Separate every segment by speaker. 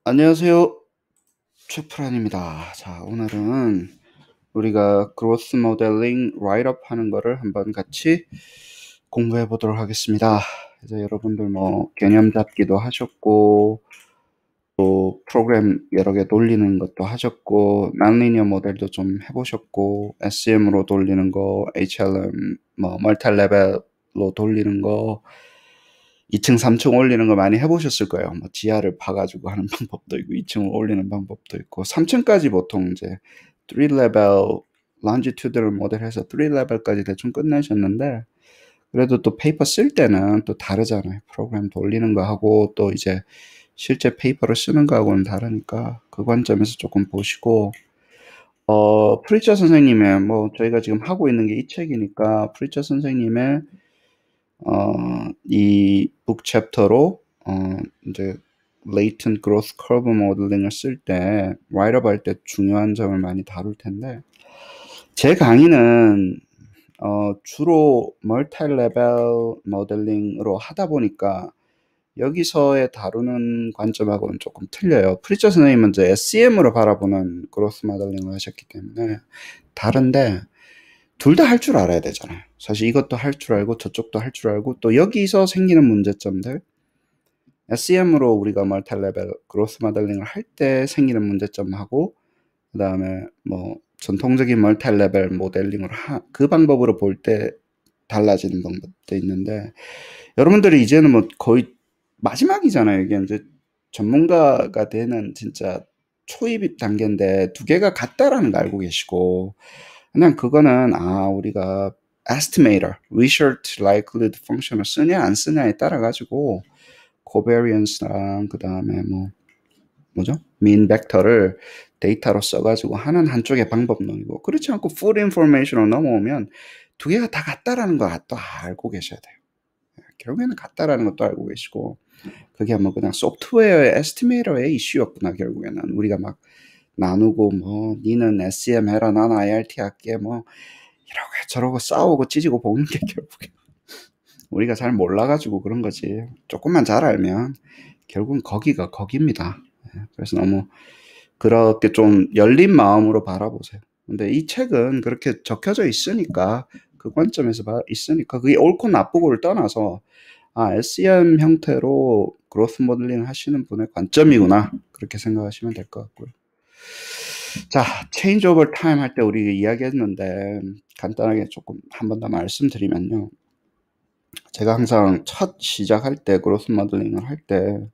Speaker 1: 안녕하세요. 최프란입니다. 자, 오늘은 우리가 그로스 모델링 라이트업 하는 거를 한번 같이 공부해 보도록 하겠습니다. 이제 여러분들 뭐 개념 잡기도 하셨고, 또 프로그램 여러 개 돌리는 것도 하셨고, 난리니어 모델도 좀 해보셨고, SEM으로 돌리는 거, HLM, 뭐 멀티 레벨로 돌리는 거, 2층, 3층 올리는 거 많이 해보셨을 거예요. 뭐 지하를 파가지고 하는 방법도 있고, 2층을 올리는 방법도 있고, 3층까지 보통 이제 3레벨 longitudinal 모델해서 3레벨까지 대충 끝내셨는데, 그래도 또 페이퍼 쓸 때는 또 다르잖아요. 프로그램 돌리는 거 하고 또 이제 실제 페이퍼를 쓰는 거하고는 다르니까 그 관점에서 조금 보시고, 프리처 선생님의 뭐 저희가 지금 하고 있는 게 이 책이니까 프리처 선생님의 이 북 챕터로 이제 latent growth curve 모델링을 쓸 때 라이트업 할 때 중요한 점을 많이 다룰 텐데, 제 강의는 주로 멀티 레벨 모델링으로 하다 보니까 여기서의 다루는 관점하고는 조금 틀려요. 프리처 선생님은 이제 SEM으로 바라보는 그로스 모델링을 하셨기 때문에 다른데, 둘 다 할 줄 알아야 되잖아요. 사실 이것도 할 줄 알고 저쪽도 할 줄 알고, 또 여기서 생기는 문제점들, SEM으로 우리가 멀티 레벨 그로스 모델링을 할 때 생기는 문제점하고, 그 다음에 뭐 전통적인 멀티 레벨 모델링을 그 방법으로 볼 때 달라지는 방법도 있는데, 여러분들이 이제는 뭐 거의 마지막이잖아요. 이게 이제 전문가가 되는 진짜 초입 단계인데 두 개가 같다라는 거 알고 계시고, 그냥 그거는 우리가 estimator, research likelihood function을 쓰냐 안 쓰냐에 따라 가지고 covariance랑 그 다음에 뭐죠? mean vector를 데이터로 써가지고 하는 한쪽의 방법론이고, 그렇지 않고 full information으로 넘어오면 두 개가 다 같다라는 거 또 알고 계셔야 돼요. 결국에는 같다라는 것도 알고 계시고, 그게 뭐 그냥 소프트웨어의 에스티메이터의 이슈였구나. 결국에는 우리가 막 나누고 뭐 니는 SEM 해라 난 IRT 할게 뭐 이러고 저러고 싸우고 찢고 볶는 게 결국에 우리가 잘 몰라가지고 그런 거지. 조금만 잘 알면 결국은 거기가 거기입니다. 그래서 너무 그렇게 좀 열린 마음으로 바라보세요. 근데 이 책은 그렇게 적혀져 있으니까, 그 관점에서 있으니까 그게 옳고 나쁘고를 떠나서 SEM 형태로 그로스 모델링 하시는 분의 관점이구나, 그렇게 생각하시면 될 것 같고요. 자, change over time 할 때 우리 이야기했는데 간단하게 조금 한 번 더 말씀드리면요. 제가 항상 첫 시작할 때 그로스 모델링을 할 때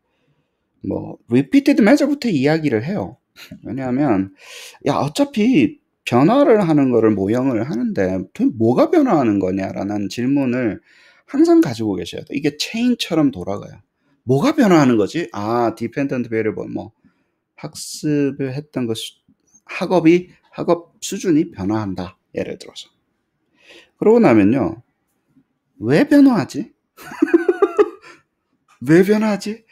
Speaker 1: 뭐 repeated measure부터 이야기를 해요. 왜냐하면 어차피 변화를 하는 거를 모형을 하는데 뭐가 변화하는 거냐라는 질문을 항상 가지고 계셔야 돼요. 이게 체인처럼 돌아가요. 뭐가 변화하는 거지? dependent variable, 뭐 학습을 했던 것, 학업 수준이 변화한다, 예를 들어서. 그러고 나면요, 왜 변화하지? 왜 변화하지?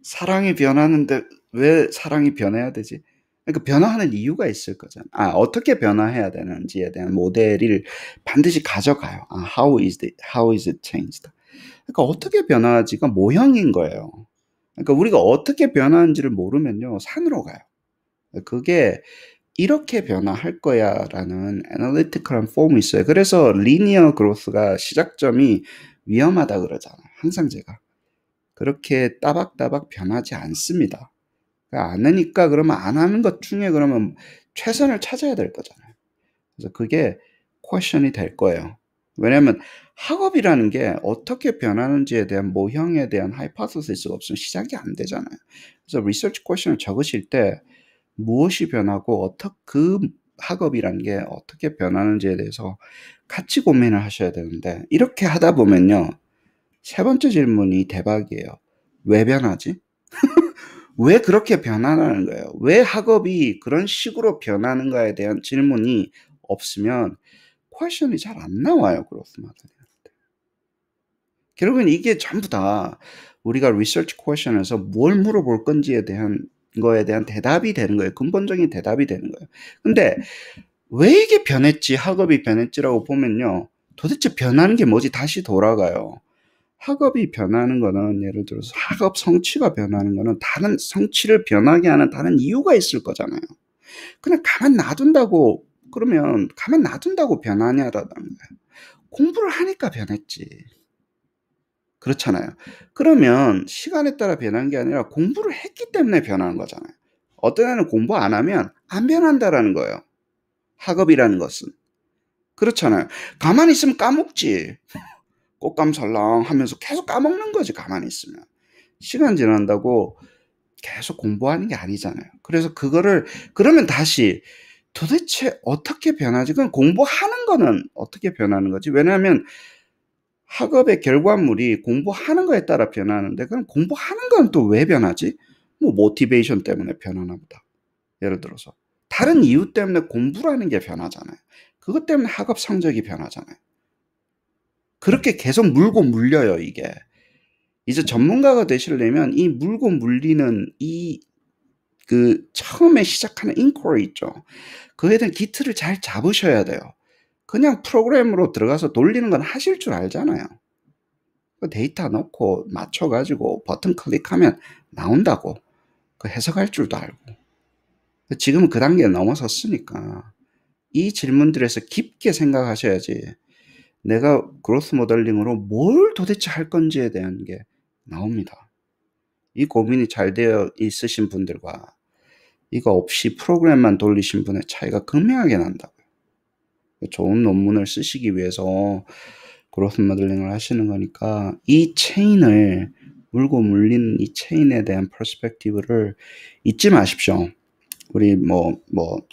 Speaker 1: 사랑이 변하는데 왜 사랑이 변해야 되지? 그러니까 변화하는 이유가 있을 거잖아. 어떻게 변화해야 되는지에 대한 모델을 반드시 가져가요. how is it changed? 그러니까 어떻게 변화하지가 모형인 거예요. 그러니까 우리가 어떻게 변하는지를 모르면요, 산으로 가요. 그게 이렇게 변화할 거야라는 애널리티컬한 폼이 있어요. 그래서 리니어 그로스가 시작점이 위험하다 그러잖아요. 항상 제가. 그렇게 따박따박 변하지 않습니다. 안 하니까 그러면 안 하는 것 중에 그러면 최선을 찾아야 될 거잖아요. 그래서 그게 퀘션이 될 거예요. 왜냐하면 학업이라는 게 어떻게 변하는지에 대한 모형에 대한 하이포테시스가 없으면 시작이 안 되잖아요. 그래서 리서치 퀘션을 적으실 때 무엇이 변하고 그 학업이라는 게 어떻게 변하는지에 대해서 같이 고민을 하셔야 되는데, 이렇게 하다 보면요, 세 번째 질문이 대박이에요. 왜 변하지? 왜 그렇게 변하는 거예요? 왜 학업이 그런 식으로 변하는가에 대한 질문이 없으면 퀘션이 잘 안 나와요. 그렇습니다. 결국엔 이게 전부 다 우리가 리서치 퀘션에서 뭘 물어볼 건지에 대한 거에 대한 대답이 되는 거예요. 근본적인 대답이 되는 거예요. 근데 왜 이게 변했지, 학업이 변했지라고 보면요, 도대체 변하는 게 뭐지? 다시 돌아가요. 학업이 변하는 거는 예를 들어서 학업 성취가 변하는 거는 다른 성취를 변하게 하는 다른 이유가 있을 거잖아요. 그냥 가만 놔둔다고 그러면 가만 놔둔다고 변하냐라는 거예요. 공부를 하니까 변했지. 그렇잖아요. 그러면 시간에 따라 변한 게 아니라 공부를 했기 때문에 변하는 거잖아요. 어떤 애는 공부 안 하면 안 변한다라는 거예요. 학업이라는 것은. 그렇잖아요. 가만히 있으면 까먹지. 꽃감살랑 하면서 계속 까먹는 거지, 가만히 있으면. 시간 지난다고 계속 공부하는 게 아니잖아요. 그래서 그러면 다시 도대체 어떻게 변하지? 그건 공부하는 거는 어떻게 변하는 거지? 왜냐하면 학업의 결과물이 공부하는 거에 따라 변하는데 그럼 공부하는 건 또 왜 변하지? 뭐 모티베이션 때문에 변하나 보다. 예를 들어서 다른 이유 때문에 공부라는 게 변하잖아요. 그것 때문에 학업 성적이 변하잖아요. 그렇게 계속 물고 물려요, 이게. 이제 전문가가 되시려면 이 물고 물리는 처음에 시작하는 인quiry 있죠. 그에 대한 기틀을 잘 잡으셔야 돼요. 그냥 프로그램으로 들어가서 돌리는 건 하실 줄 알잖아요. 데이터 넣고 맞춰가지고 버튼 클릭하면 나온다고. 그 해석할 줄도 알고. 지금은 그 단계에 넘어섰으니까 이 질문들에서 깊게 생각하셔야지 내가 그로스 모델링으로 뭘 도대체 할 건지에 대한 게 나옵니다. 이 고민이 잘 되어 있으신 분들과 이거 없이 프로그램만 돌리신 분의 차이가 극명하게 난다고요. 좋은 논문을 쓰시기 위해서 그로스 모델링을 하시는 거니까 이 체인을 물고 물리는 이 체인에 대한 퍼스펙티브를 잊지 마십시오. 우리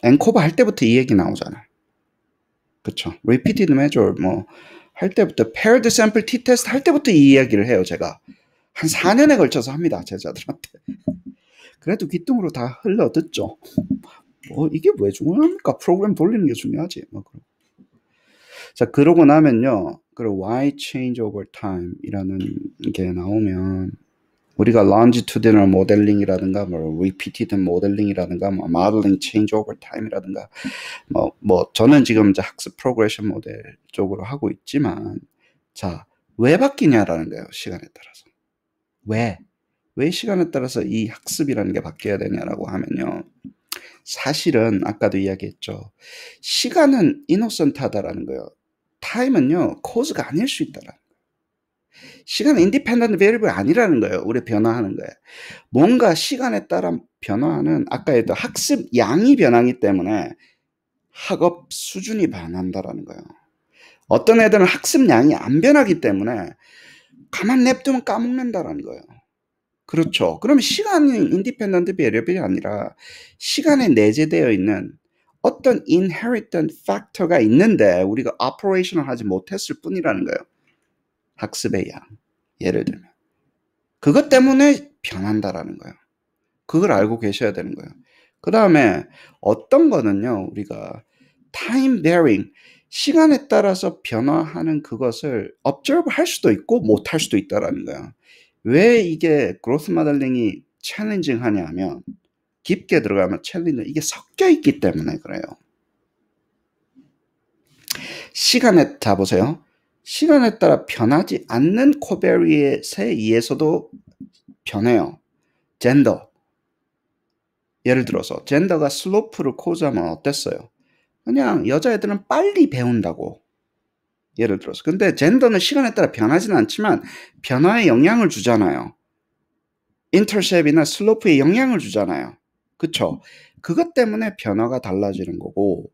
Speaker 1: 앵코버 할 때부터 이 얘기 나오잖아요. 그쵸? repeated measure 할 때부터 paired sample t-test 할 때부터 이 이야기를 해요. 제가 한 4년에 걸쳐서 합니다. 제자들한테. 그래도 귀뚱으로 다 흘러 듣죠. 이게 왜 중요합니까? 프로그램 돌리는 게 중요하지. 자, 그러고 나면요. why change over time 이라는 게 나오면 우리가 longitudinal modeling이라든가 repeated modeling이라든가 modeling change over time이라든가 저는 지금 이제 학습 프로그레션 모델 쪽으로 하고 있지만 자, 왜 바뀌냐라는 거예요. 시간에 따라서. 왜 시간에 따라서 이 학습이라는 게 바뀌어야 되냐라고 하면요. 사실은 아까도 이야기했죠. 시간은 이노센트하다라는 거예요. 타임은요. 코즈가 아닐 수 있다라는 거예요. 시간은 인디펜던트 베리블이 아니라는 거예요. 우리 변화하는 거예요. 뭔가 시간에 따라 변화하는 아까 학습 양이 변하기 때문에 학업 수준이 변한다라는 거예요. 어떤 애들은 학습 양이 안 변하기 때문에 가만 냅두면 까먹는다라는 거예요. 그렇죠. 그러면 시간이 인디펜던트 베리어블이 아니라 시간에 내재되어 있는 어떤 inherent factor가 있는데 우리가 operation을 하지 못했을 뿐이라는 거예요. 학습의 양. 예를 들면. 그것 때문에 변한다라는 거예요. 그걸 알고 계셔야 되는 거예요. 그 다음에 어떤 거는요. 우리가 time varying, 시간에 따라서 변화하는 그것을 observe 할 수도 있고 못 할 수도 있다라는 거예요. 왜 이게 그로스 모델링이 챌린징 하냐면 깊게 들어가면 챌린징 이게 섞여 있기 때문에 그래요. 시간에 자 보세요. 시간에 따라 변하지 않는 코베리엣에 의해서도 변해요. 젠더. 예를 들어서 젠더가 슬로프를 코즈하면 어땠어요? 그냥 여자애들은 빨리 배운다고. 예를 들어서. 근데 젠더는 시간에 따라 변하지는 않지만 변화에 영향을 주잖아요. 인터셉이나 슬로프에 영향을 주잖아요. 그쵸? 그것 때문에 변화가 달라지는 거고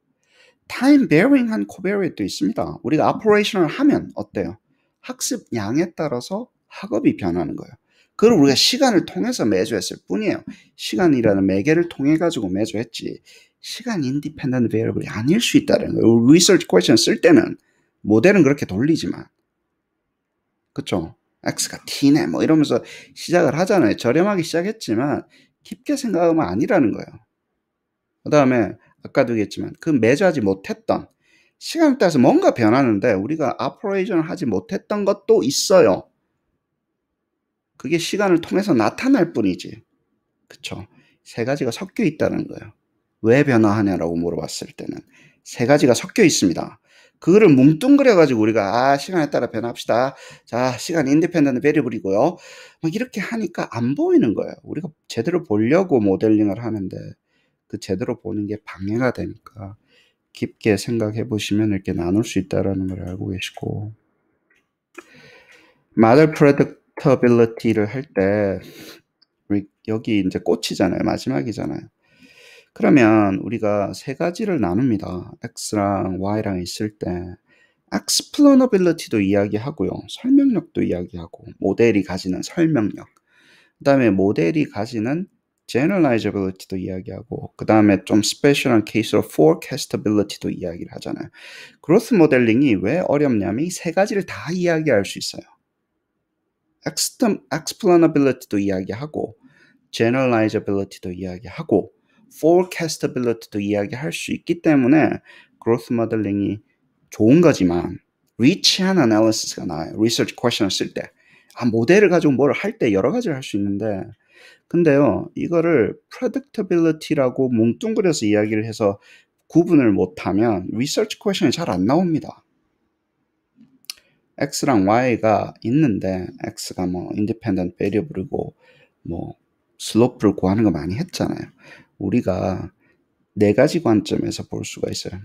Speaker 1: 타임 베어링한 코베리엣도 있습니다. 우리가 오퍼레이션을 하면 어때요? 학습 양에 따라서 학업이 변하는 거예요. 그걸 우리가 시간을 통해서 매주했을 뿐이에요. 시간이라는 매개를 통해 가지고 매주했지. 시간 인디펜던트 베리어블이 아닐 수 있다는 거예요. 리서치 퀘스천 쓸 때는 모델은 그렇게 돌리지만 그쵸? X가 T네 이러면서 시작을 하잖아요. 저렴하게 시작했지만 깊게 생각하면 아니라는 거예요. 그 다음에 아까도 얘기했지만 그 매주하지 못했던 시간에 따라서 뭔가 변하는데 우리가 오퍼레이션을 하지 못했던 것도 있어요. 그게 시간을 통해서 나타날 뿐이지. 그쵸? 세 가지가 섞여 있다는 거예요. 왜 변화하냐라고 물어봤을 때는 세 가지가 섞여 있습니다. 그거를 뭉뚱그려가지고 우리가 시간에 따라 변합시다. 자, 시간 인디펜던트 베리블이고요. 막 이렇게 하니까 안 보이는 거예요. 우리가 제대로 보려고 모델링을 하는데 그 제대로 보는 게 방해가 되니까 깊게 생각해 보시면 이렇게 나눌 수 있다는 걸 알고 계시고, model predictability를 할 때 여기 이제 꽃이잖아요. 마지막이잖아요. 그러면 우리가 세 가지를 나눕니다. X랑 Y랑 있을 때 explainability도 이야기하고요. 설명력도 이야기하고, 모델이 가지는 설명력, 그 다음에 모델이 가지는 generalizability도 이야기하고, 그 다음에 좀 스페셜한 케이스로 forecastability도 이야기를 하잖아요. 그로스 모델링이 왜 어렵냐면 이 세 가지를 다 이야기할 수 있어요. explainability도 이야기하고, generalizability도 이야기하고, forecastability도 이야기할 수 있기 때문에 그로스 모델링이 좋은 거지만 리치한 애널리시스가 나와요. 리서치 퀘션을 쓸 때. 모델을 가지고 뭘 할 때 여러 가지를 할 수 있는데, 근데요, 이거를 predictability라고 뭉뚱그려서 이야기를 해서 구분을 못하면 리서치 퀘션이 잘 안 나옵니다. X랑 Y가 있는데, X가 뭐 independent variable이고 뭐 슬로프를 구하는 거 많이 했잖아요. 우리가 네 가지 관점에서 볼 수가 있어요.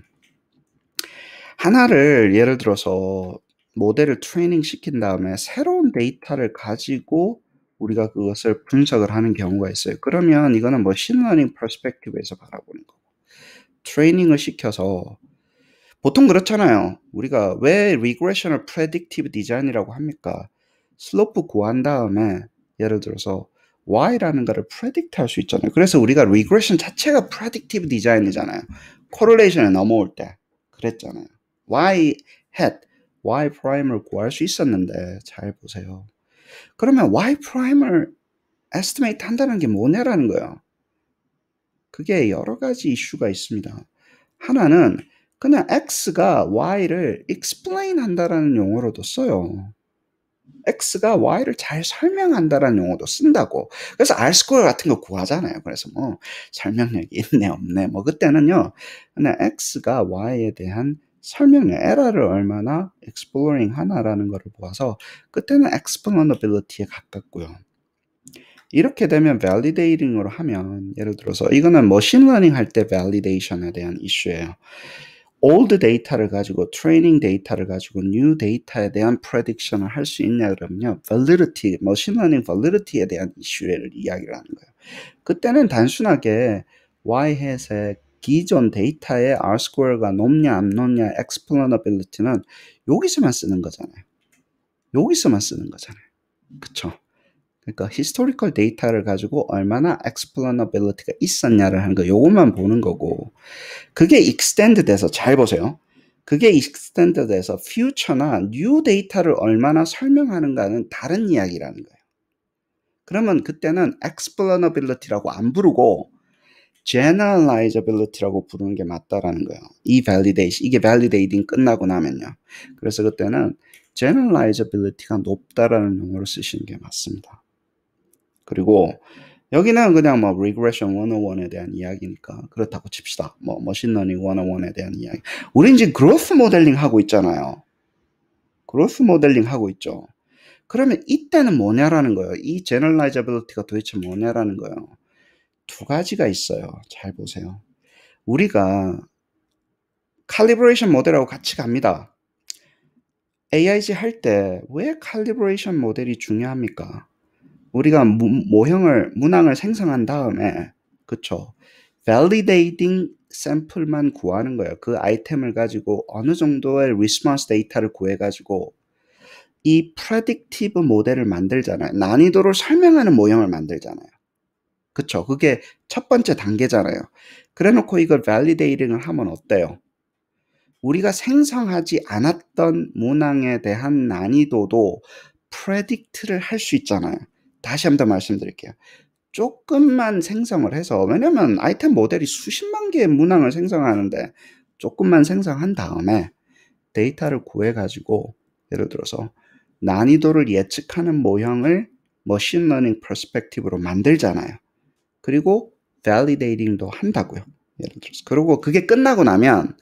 Speaker 1: 하나를 예를 들어서 모델을 트레이닝 시킨 다음에 새로운 데이터를 가지고 우리가 그것을 분석을 하는 경우가 있어요. 그러면 이거는 머신러닝 퍼스펙티브에서 바라보는 거고, 트레이닝을 시켜서 보통 그렇잖아요. 우리가 왜 리그레션을 프레딕티브 디자인이라고 합니까? 슬로프 구한 다음에 예를 들어서 Y라는 거를 프레딕트 할 수 있잖아요. 그래서 우리가 리그레션 자체가 프레딕티브 디자인이잖아요. 코릴레이션에 넘어올 때 그랬잖아요. Y hat, Y prime을 구할 수 있었는데, 잘 보세요. 그러면 Y prime을 estimate 한다는 게 뭐냐라는 거예요. 그게 여러 가지 이슈가 있습니다. 하나는 그냥 X가 Y를 explain 한다라는 용어로도 써요. X가 Y를 잘 설명한다라는 용어도 쓴다고. 그래서 R-스퀘어 같은 거 구하잖아요. 그래서 뭐 설명력이 있네 없네 뭐 그때는요, 그냥 X가 Y에 대한 설명력, 에러를 얼마나 exploring 하나라는 거를 보아서 그때는 explainability에 가깝고요. 이렇게 되면 validating으로 하면, 예를 들어서 이거는 머신러닝 할 때 validation에 대한 이슈예요. old 데이터를 가지고 트레이닝 데이터를 가지고 new 데이터에 대한 prediction을 할 수 있냐 그러면요, validity, 머신러닝 validity에 대한 이슈를 이야기를 하는 거예요. 그때는 단순하게 y-hat의 기존 데이터의 r-square가 높냐 안 높냐 explainability는 여기서만 쓰는 거잖아요. 여기서만 쓰는 거잖아요. 그쵸? 그러니까 historical 데이터를 가지고 얼마나 explainability가 있었냐를 하는 거, 요것만 보는 거고, 그게 extend 돼서, 잘 보세요. 그게 extend 돼서 future나 new 데이터를 얼마나 설명하는가는 다른 이야기라는 거예요. 그러면 그때는 explainability라고 안 부르고 generalizability라고 부르는 게 맞다라는 거예요. 이 validation, 이게 validating 끝나고 나면요. 그래서 그때는 generalizability가 높다라는 용어를 쓰시는 게 맞습니다. 그리고 여기는 그냥 뭐 regression 101에 대한 이야기니까 그렇다고 칩시다. 뭐 머신러닝 101에 대한 이야기. 우린 지금 growth 모델링 하고 있잖아요. growth 모델링 하고 있죠. 그러면 이때는 뭐냐라는 거예요. 이 generalizability가 도대체 뭐냐라는 거예요. 두 가지가 있어요. 잘 보세요. 우리가 calibration 모델하고 같이 갑니다. AIG 할 때 왜 calibration 모델이 중요합니까? 우리가 문항을 생성한 다음에, 그쵸, validating sample만 구하는 거예요. 그 아이템을 가지고 어느 정도의 response 데이터를 구해가지고 이 predictive 모델을 만들잖아요. 난이도를 설명하는 모형을 만들잖아요. 그쵸, 그게 첫 번째 단계잖아요. 그래놓고 이걸 validating을 하면 어때요? 우리가 생성하지 않았던 문항에 대한 난이도도 predict를 할 수 있잖아요. 다시 한 번 더 말씀드릴게요. 조금만 생성을 해서, 왜냐면 아이템 모델이 수십만 개의 문항을 생성하는데 조금만 생성한 다음에 데이터를 구해가지고 예를 들어서 난이도를 예측하는 모형을 머신러닝 퍼스펙티브로 만들잖아요. 그리고 validating도 한다고요. 예를 들어서. 그리고 그게 끝나고 나면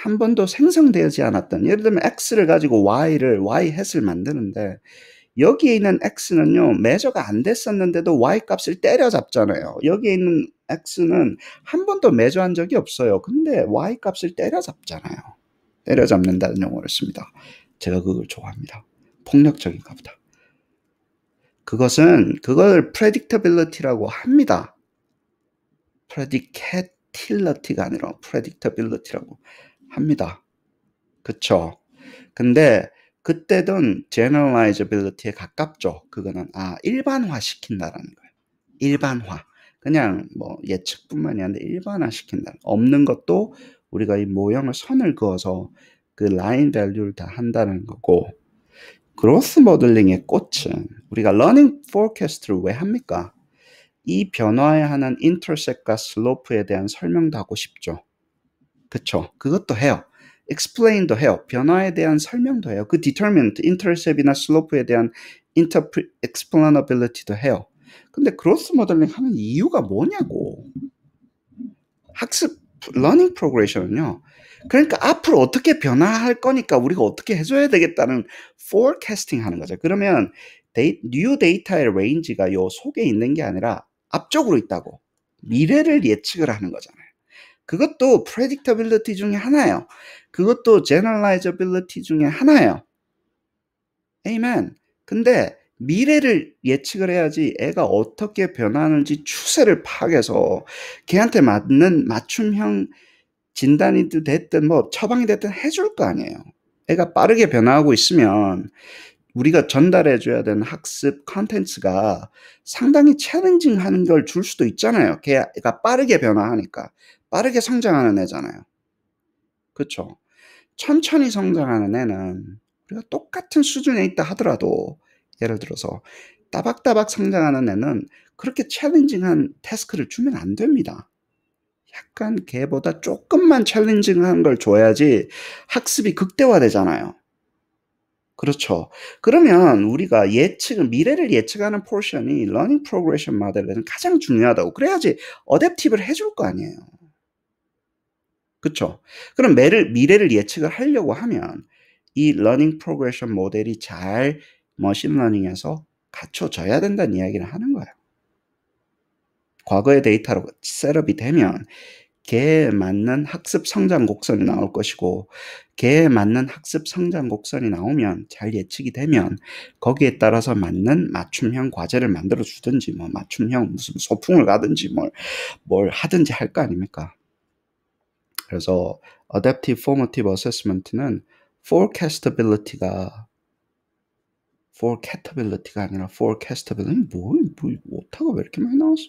Speaker 1: 한 번도 생성되지 않았던, 예를 들면 x를 가지고 y 햇을 만드는데 여기에 있는 x는요 매저가 안 됐었는데도 y 값을 때려잡잖아요. 여기에 있는 x는 한 번도 매저한 적이 없어요. 근데 y 값을 때려잡잖아요. 때려잡는다는 용어를 씁니다. 제가 그걸 좋아합니다. 폭력적인가 보다. 그걸 predictability라고 합니다. predictability가 아니라 predictability라고 합니다. 그쵸? 근데 그때든 generalizability에 가깝죠. 그거는 일반화 시킨다라는 거예요. 일반화. 그냥 뭐 예측뿐만이 아니라 일반화 시킨다. 없는 것도 우리가 이 모형을 선을 그어서 그 라인 밸류를 다 한다는 거고, 그로스 모델링의 꽃은 우리가 러닝 포캐스트를 왜 합니까? 이 변화에 하는 인터셉과 슬로프에 대한 설명도 하고 싶죠. 그쵸? 그것도 해요. explain도 해요. 변화에 대한 설명도 해요. 그 determinant, intercept이나 slope에 대한 explainability도 해요. 근데 크로스 모델링 하는 이유가 뭐냐고. 학습 learning progression은요. 그러니까 앞으로 어떻게 변화할 거니까 우리가 어떻게 해줘야 되겠다는 forecasting 하는 거죠. 그러면 new data의 range가 요 속에 있는 게 아니라 앞쪽으로 있다고. 미래를 예측을 하는 거잖아요. 그것도 predictability 중에 하나예요. 그것도 generalizability 중에 하나예요. Amen. 근데 미래를 예측을 해야지 애가 어떻게 변하는지 추세를 파악해서 걔한테 맞는 맞춤형 진단이 됐든 뭐 처방이 됐든 해줄 거 아니에요. 애가 빠르게 변화하고 있으면 우리가 전달해 줘야 되는 학습 컨텐츠가 상당히 챌린징한 걸 줄 수도 있잖아요. 걔가 빠르게 변화하니까. 빠르게 성장하는 애잖아요. 그쵸? 천천히 성장하는 애는 우리가 똑같은 수준에 있다 하더라도, 예를 들어서 따박따박 성장하는 애는 그렇게 챌린징한 태스크를 주면 안 됩니다. 약간 걔보다 조금만 챌린징한 걸 줘야지 학습이 극대화되잖아요. 그렇죠. 그러면 우리가 미래를 예측하는 포션이 러닝 프로그레션 모델에는 가장 중요하다고. 그래야지 어댑티브를 해줄 거 아니에요. 그쵸? 그럼 미래를 예측을 하려고 하면 이 러닝 프로그레션 모델이 잘 머신러닝에서 갖춰져야 된다는 이야기를 하는 거예요. 과거의 데이터로 셋업이 되면 걔에 맞는 학습 성장 곡선이 나올 것이고, 걔에 맞는 학습 성장 곡선이 나오면, 잘 예측이 되면 거기에 따라서 맞는 맞춤형 과제를 만들어 주든지 뭐 맞춤형 무슨 소풍을 가든지 뭘 하든지 할 거 아닙니까? 그래서 adaptive formative assessment는 forecastability가 아니라 forecastability. 오타가 왜 이렇게 많이 나왔어?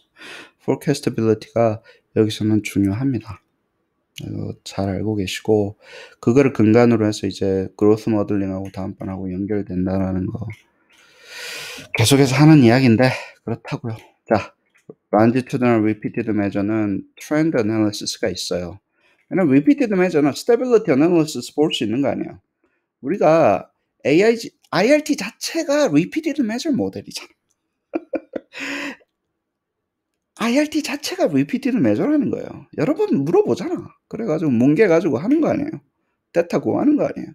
Speaker 1: forecastability가 여기서는 중요합니다. 이거 잘 알고 계시고, 그거를 근간으로 해서 이제 growth modeling하고 다음번하고 연결된다라는 거 계속해서 하는 이야기인데, 그렇다고요. 자, longitudinal repeated measure는 trend analysis가 있어요. 왜냐면 repeated measure는 stability analysis 볼 수 있는 거 아니에요. 우리가 IRT 자체가 repeated measure 모델이잖아. IRT 자체가 repeated measure라는 거예요. 여러 번 물어보잖아. 그래가지고 뭉개가지고 하는 거 아니에요. 데이터 구하는 거 아니에요.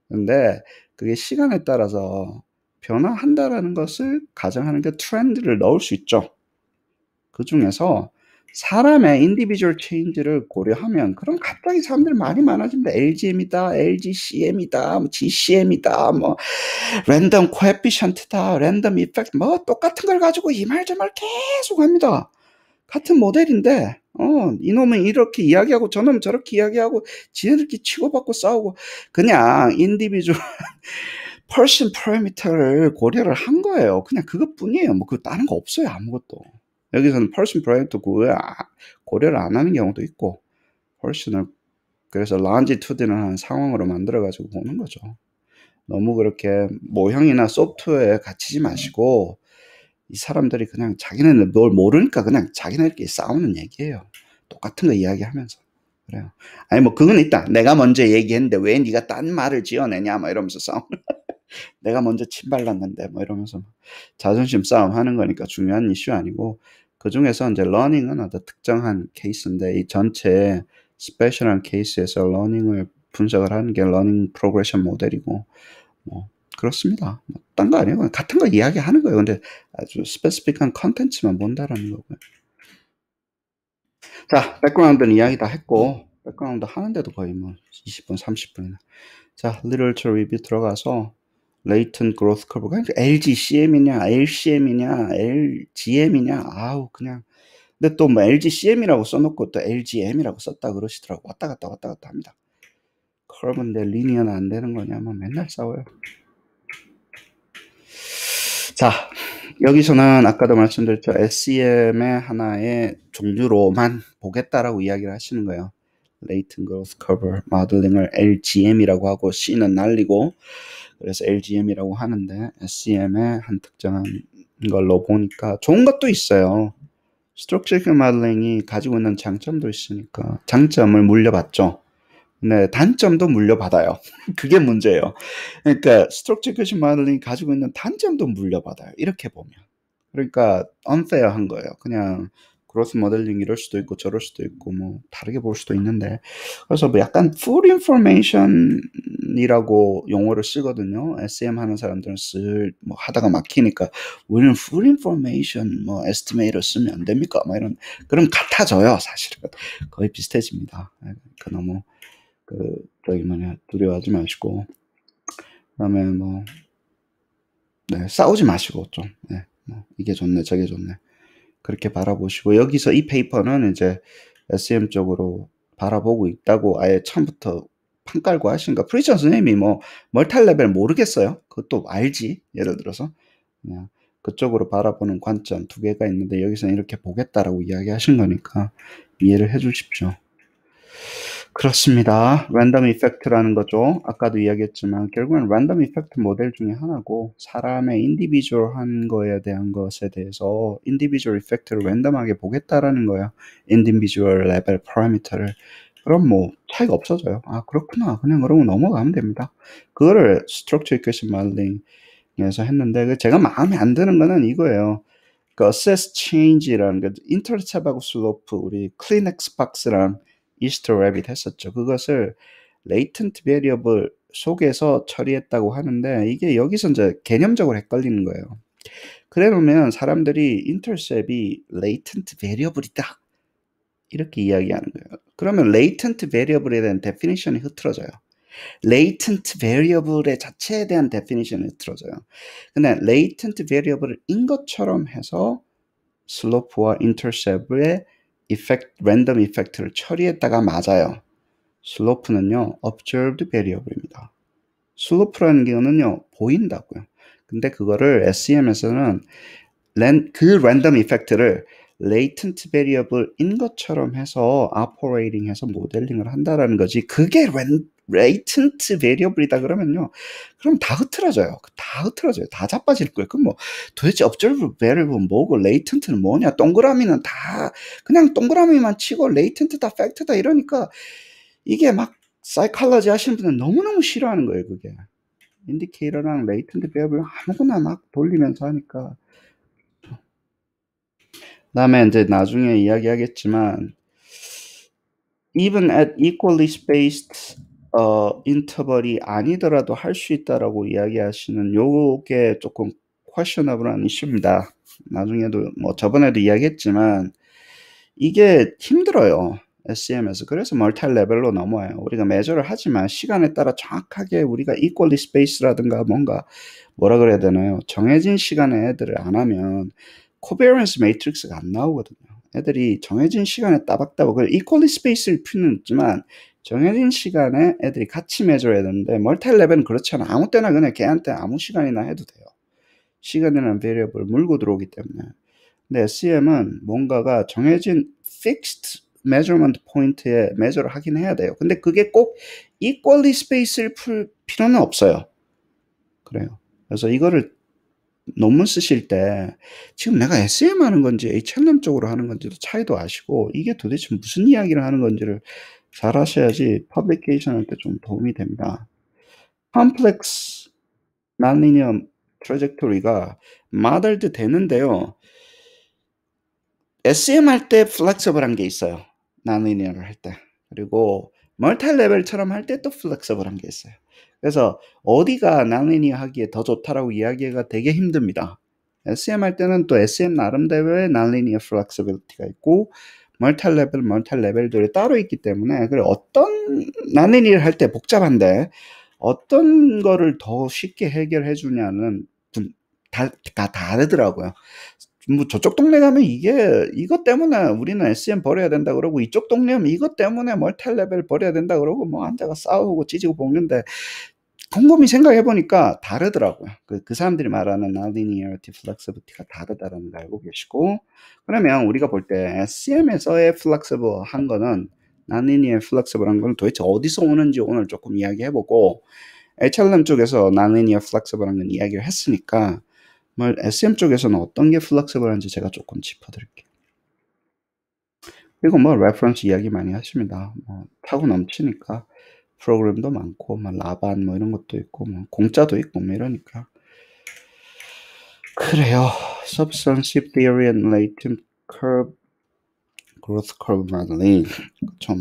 Speaker 1: 근데 그게 시간에 따라서 변화한다라는 것을 가정하는 게 트렌드를 넣을 수 있죠. 그 중에서 사람의 인디비주얼 체인지를 고려하면, 그럼 갑자기 사람들이 말이 많아집니다. LGM이다, LGCM이다, 뭐 GCM이다, 뭐 랜덤 코에피션트다, 랜덤 이펙트, 뭐 똑같은 걸 가지고 이 말 저 말 계속 합니다. 같은 모델인데 이놈은 이렇게 이야기하고 저놈은 저렇게 이야기하고 지네들끼리 치고받고 싸우고, 그냥 인디비주얼 퍼슨 파라미터를 고려를 한 거예요. 그냥 그것뿐이에요. 뭐 그 다른 거 없어요. 아무것도. 여기서는 퍼슨 파라미터 고려를 안 하는 경우도 있고, 퍼슨을 그래서 longitudinal한 상황으로 만들어 가지고 보는 거죠. 너무 그렇게 모형이나 소프트웨어에 갇히지 마시고, 이 사람들이 그냥 자기네는 뭘 모르니까 그냥 자기네들끼리 싸우는 얘기예요. 똑같은 거 이야기하면서. 그래요. 아니 뭐 그건 있다. 내가 먼저 얘기했는데 왜 네가 딴 말을 지어내냐 막 이러면서 싸움. 내가 먼저 침발랐는데 뭐 이러면서 자존심 싸움 하는 거니까 중요한 이슈 아니고, 그 중에서 이제 러닝은 어떤 특정한 케이스인데, 이 전체 스페셜한 케이스에서 러닝을 분석을 하는 게 러닝 프로그레션 모델이고 뭐 그렇습니다. 딴 거 아니에요. 그냥 같은 거 이야기하는 거예요. 근데 아주 스페시픽한 컨텐츠만 본다라는 거고요. 자, 백그라운드는 이야기 다 했고 백그라운드 하는데도 거의 뭐 20분, 30분이나. 자, literature review 들어가서 latent growth curve. 그러니까 LGCM이냐, LCM이냐, LGM이냐. 아우 그냥. 근데 또 뭐 LGCM이라고 써놓고 또 LGM이라고 썼다 그러시더라고. 왔다 갔다 합니다. 커브인데 리니어는 안 되는 거냐면 맨날 싸워요. 자, 여기서는 아까도 말씀드렸죠. SEM의 하나의 종류로만 보겠다라고 이야기를 하시는 거예요. Latent Growth Curve 모델링을 LGM이라고 하고 C는 날리고 그래서 LGM이라고 하는데 SEM의 한 특정한 걸로 보니까 좋은 것도 있어요. Structural Modeling이 가지고 있는 장점도 있으니까 장점을 물려받죠. 네, 단점도 물려받아요. 그게 문제예요. 그러니까 Structural Modeling이 가지고 있는 단점도 물려받아요. 이렇게 보면. 그러니까 unfair한 거예요. 그냥 그로스 모델링 이럴 수도 있고 저럴 수도 있고 뭐 다르게 볼 수도 있는데 그래서 뭐 약간 full information이라고 용어를 쓰거든요. SEM 하는 사람들은 뭐 하다가 막히니까 우리는 full information 뭐 에스티메이터 쓰면 안 됩니까? 뭐 이런 그럼 같아져요. 사실은 거의 비슷해집니다. 그 너무 저기 두려워하지 마시고 그다음에 뭐 네, 싸우지 마시고 좀 네, 뭐 이게 좋네 저게 좋네 그렇게 바라보시고 여기서 이 페이퍼는 이제 SEM 쪽으로 바라보고 있다고 아예 처음부터 판 깔고 하신가. 프리처 선생님이 뭐 멀티 레벨 모르겠어요. 그것도 알지. 예를 들어서 그냥 그쪽으로 바라보는 관점 두 개가 있는데 여기서는 이렇게 보겠다라고 이야기하신 거니까 이해를 해주십시오. 그렇습니다. 랜덤 이펙트라는 거죠. 아까도 이야기했지만 결국은 랜덤 이펙트 모델 중에 하나고 사람의 인디비주얼한 거에 대한 것에 대해서 인디비주얼 이펙트를 랜덤하게 보겠다라는 거예요. 인디비주얼 레벨 파라미터를. 그럼 뭐 차이가 없어져요. 아 그렇구나. 그냥 그러고 넘어가면 됩니다. 그거를 스트럭처 이퀘이션 모델링에서 했는데 제가 마음에 안 드는 거는 이거예요. 그 assess change라는 거 인터셉하고 슬로프 우리 클리넥스 박스랑 이스터 래빗 했었죠. 그것을 latent variable 속에서 처리했다고 하는데 이게 여기서 이제 개념적으로 헷갈리는 거예요. 그래 놓으면 사람들이 intercept이 latent variable이다 이렇게 이야기하는 거예요. 그러면 latent variable에 대한 definition이 흐트러져요. latent variable의 자체에 대한 definition이 흐트러져요. 근데 latent variable인 것처럼 해서 슬로프와 인터셉의 랜덤 이펙트를 처리했다가 맞아요. 슬로프는요, observed variable입니다. 슬로프라는 거는요, 보인다고요. 근데 그거를 SEM에서는 그 랜덤 이펙트를 latent variable인 것처럼 해서 operating 해서 모델링을 한다라는 거지. 그게 latent variable이다 그러면요. 그럼 다 흐트러져요. 다 자빠질 거예요. 그럼 뭐 도대체 observed variable 뭐고 latent는 뭐냐? 동그라미는 다 그냥 동그라미만 치고 latent다 fact다 이러니까 이게 막 사이콜로지 하시는 분들은 너무너무 싫어하는 거예요, 그게. 인디케이터랑 latent variable 아무거나 막 돌리면서 하니까 그다음에 이제 나중에 이야기하겠지만 even at equally spaced interval이 아니더라도 할 수 있다라고 이야기하시는 요게 조금 questionable한 이슈입니다. 나중에도 뭐 저번에도 이야기했지만 이게 힘들어요. SEM에서. 그래서 멀티 레벨로 넘어와요. 우리가 매저를 하지만 시간에 따라 정확하게 우리가 equally spaced라든가 뭔가 뭐라 그래야 되나요? 정해진 시간에 애들을 안 하면 코베런스 매트릭스가 안 나오거든요. 애들이 정해진 시간에 따박따박 equally spaced를 필요는 있지만 정해진 시간에 애들이 같이 매줘야 되는데 멀티 레벨은 그렇지 않아. 아무 때나 그냥 걔한테 아무 시간이나 해도 돼요. 시간이라는 베리어블을 물고 들어오기 때문에. 근데 SEM은 뭔가가 정해진 fixed measurement point에 measure를 하긴 해야 돼요. 근데 그게 꼭 equally spaced를 풀 필요는 없어요. 그래요. 그래서 이거를 논문 쓰실 때 지금 내가 SEM 하는 건지 H&M 쪽으로 하는 건지도 차이도 아시고 이게 도대체 무슨 이야기를 하는 건지를 잘 하셔야지 퍼블리케이션 할 때 좀 도움이 됩니다. 컴플렉스 nonlinear 트래젝토리가 모델도 되는데요. SEM 할 때 플렉서블한 게 있어요. nonlinear를 할 때. 그리고 멀티 레벨처럼 할 때 또 플렉서블한 게 있어요. 그래서 어디가 non-linear 하기에 더 좋다라고 이야기가 되게 힘듭니다. SEM 할 때는 또 SEM 나름대로의 non-linear flexibility가 있고 멀티 레벨들이 따로 있기 때문에 그래 어떤 non-linear 할 때 복잡한데 어떤 거를 더 쉽게 해결해 주냐는 다 다르더라고요. 뭐 저쪽 동네 가면 이것 때문에 우리는 SEM 버려야 된다 그러고 이쪽 동네 하면 이것 때문에 멀티 레벨 버려야 된다 그러고 뭐 앉아가 싸우고 찢고 볶는데 곰곰이 생각해 보니까 다르더라고요. 그 사람들이 말하는 nonlinearity, flexibility가 다르다라는 걸 알고 계시고 그러면 우리가 볼 때 SEM에서의 flexible한 거는 nonlinear flexible한 건 도대체 어디서 오는지 오늘 조금 이야기해 보고 HLM 쪽에서 nonlinear flexible한 건 이야기를 했으니까 SEM 쪽에서는 어떤 게 플렉서블한지 제가 조금 짚어드릴게요. 그리고 레퍼런스 이야기 많이 하십니다. 타고 넘치니까 프로그램도 많고 라반 이런 것도 있고 공짜도 있고 이러니까 그래요. Substantive Theory and Latent Curve Growth Curve Modeling 그쵸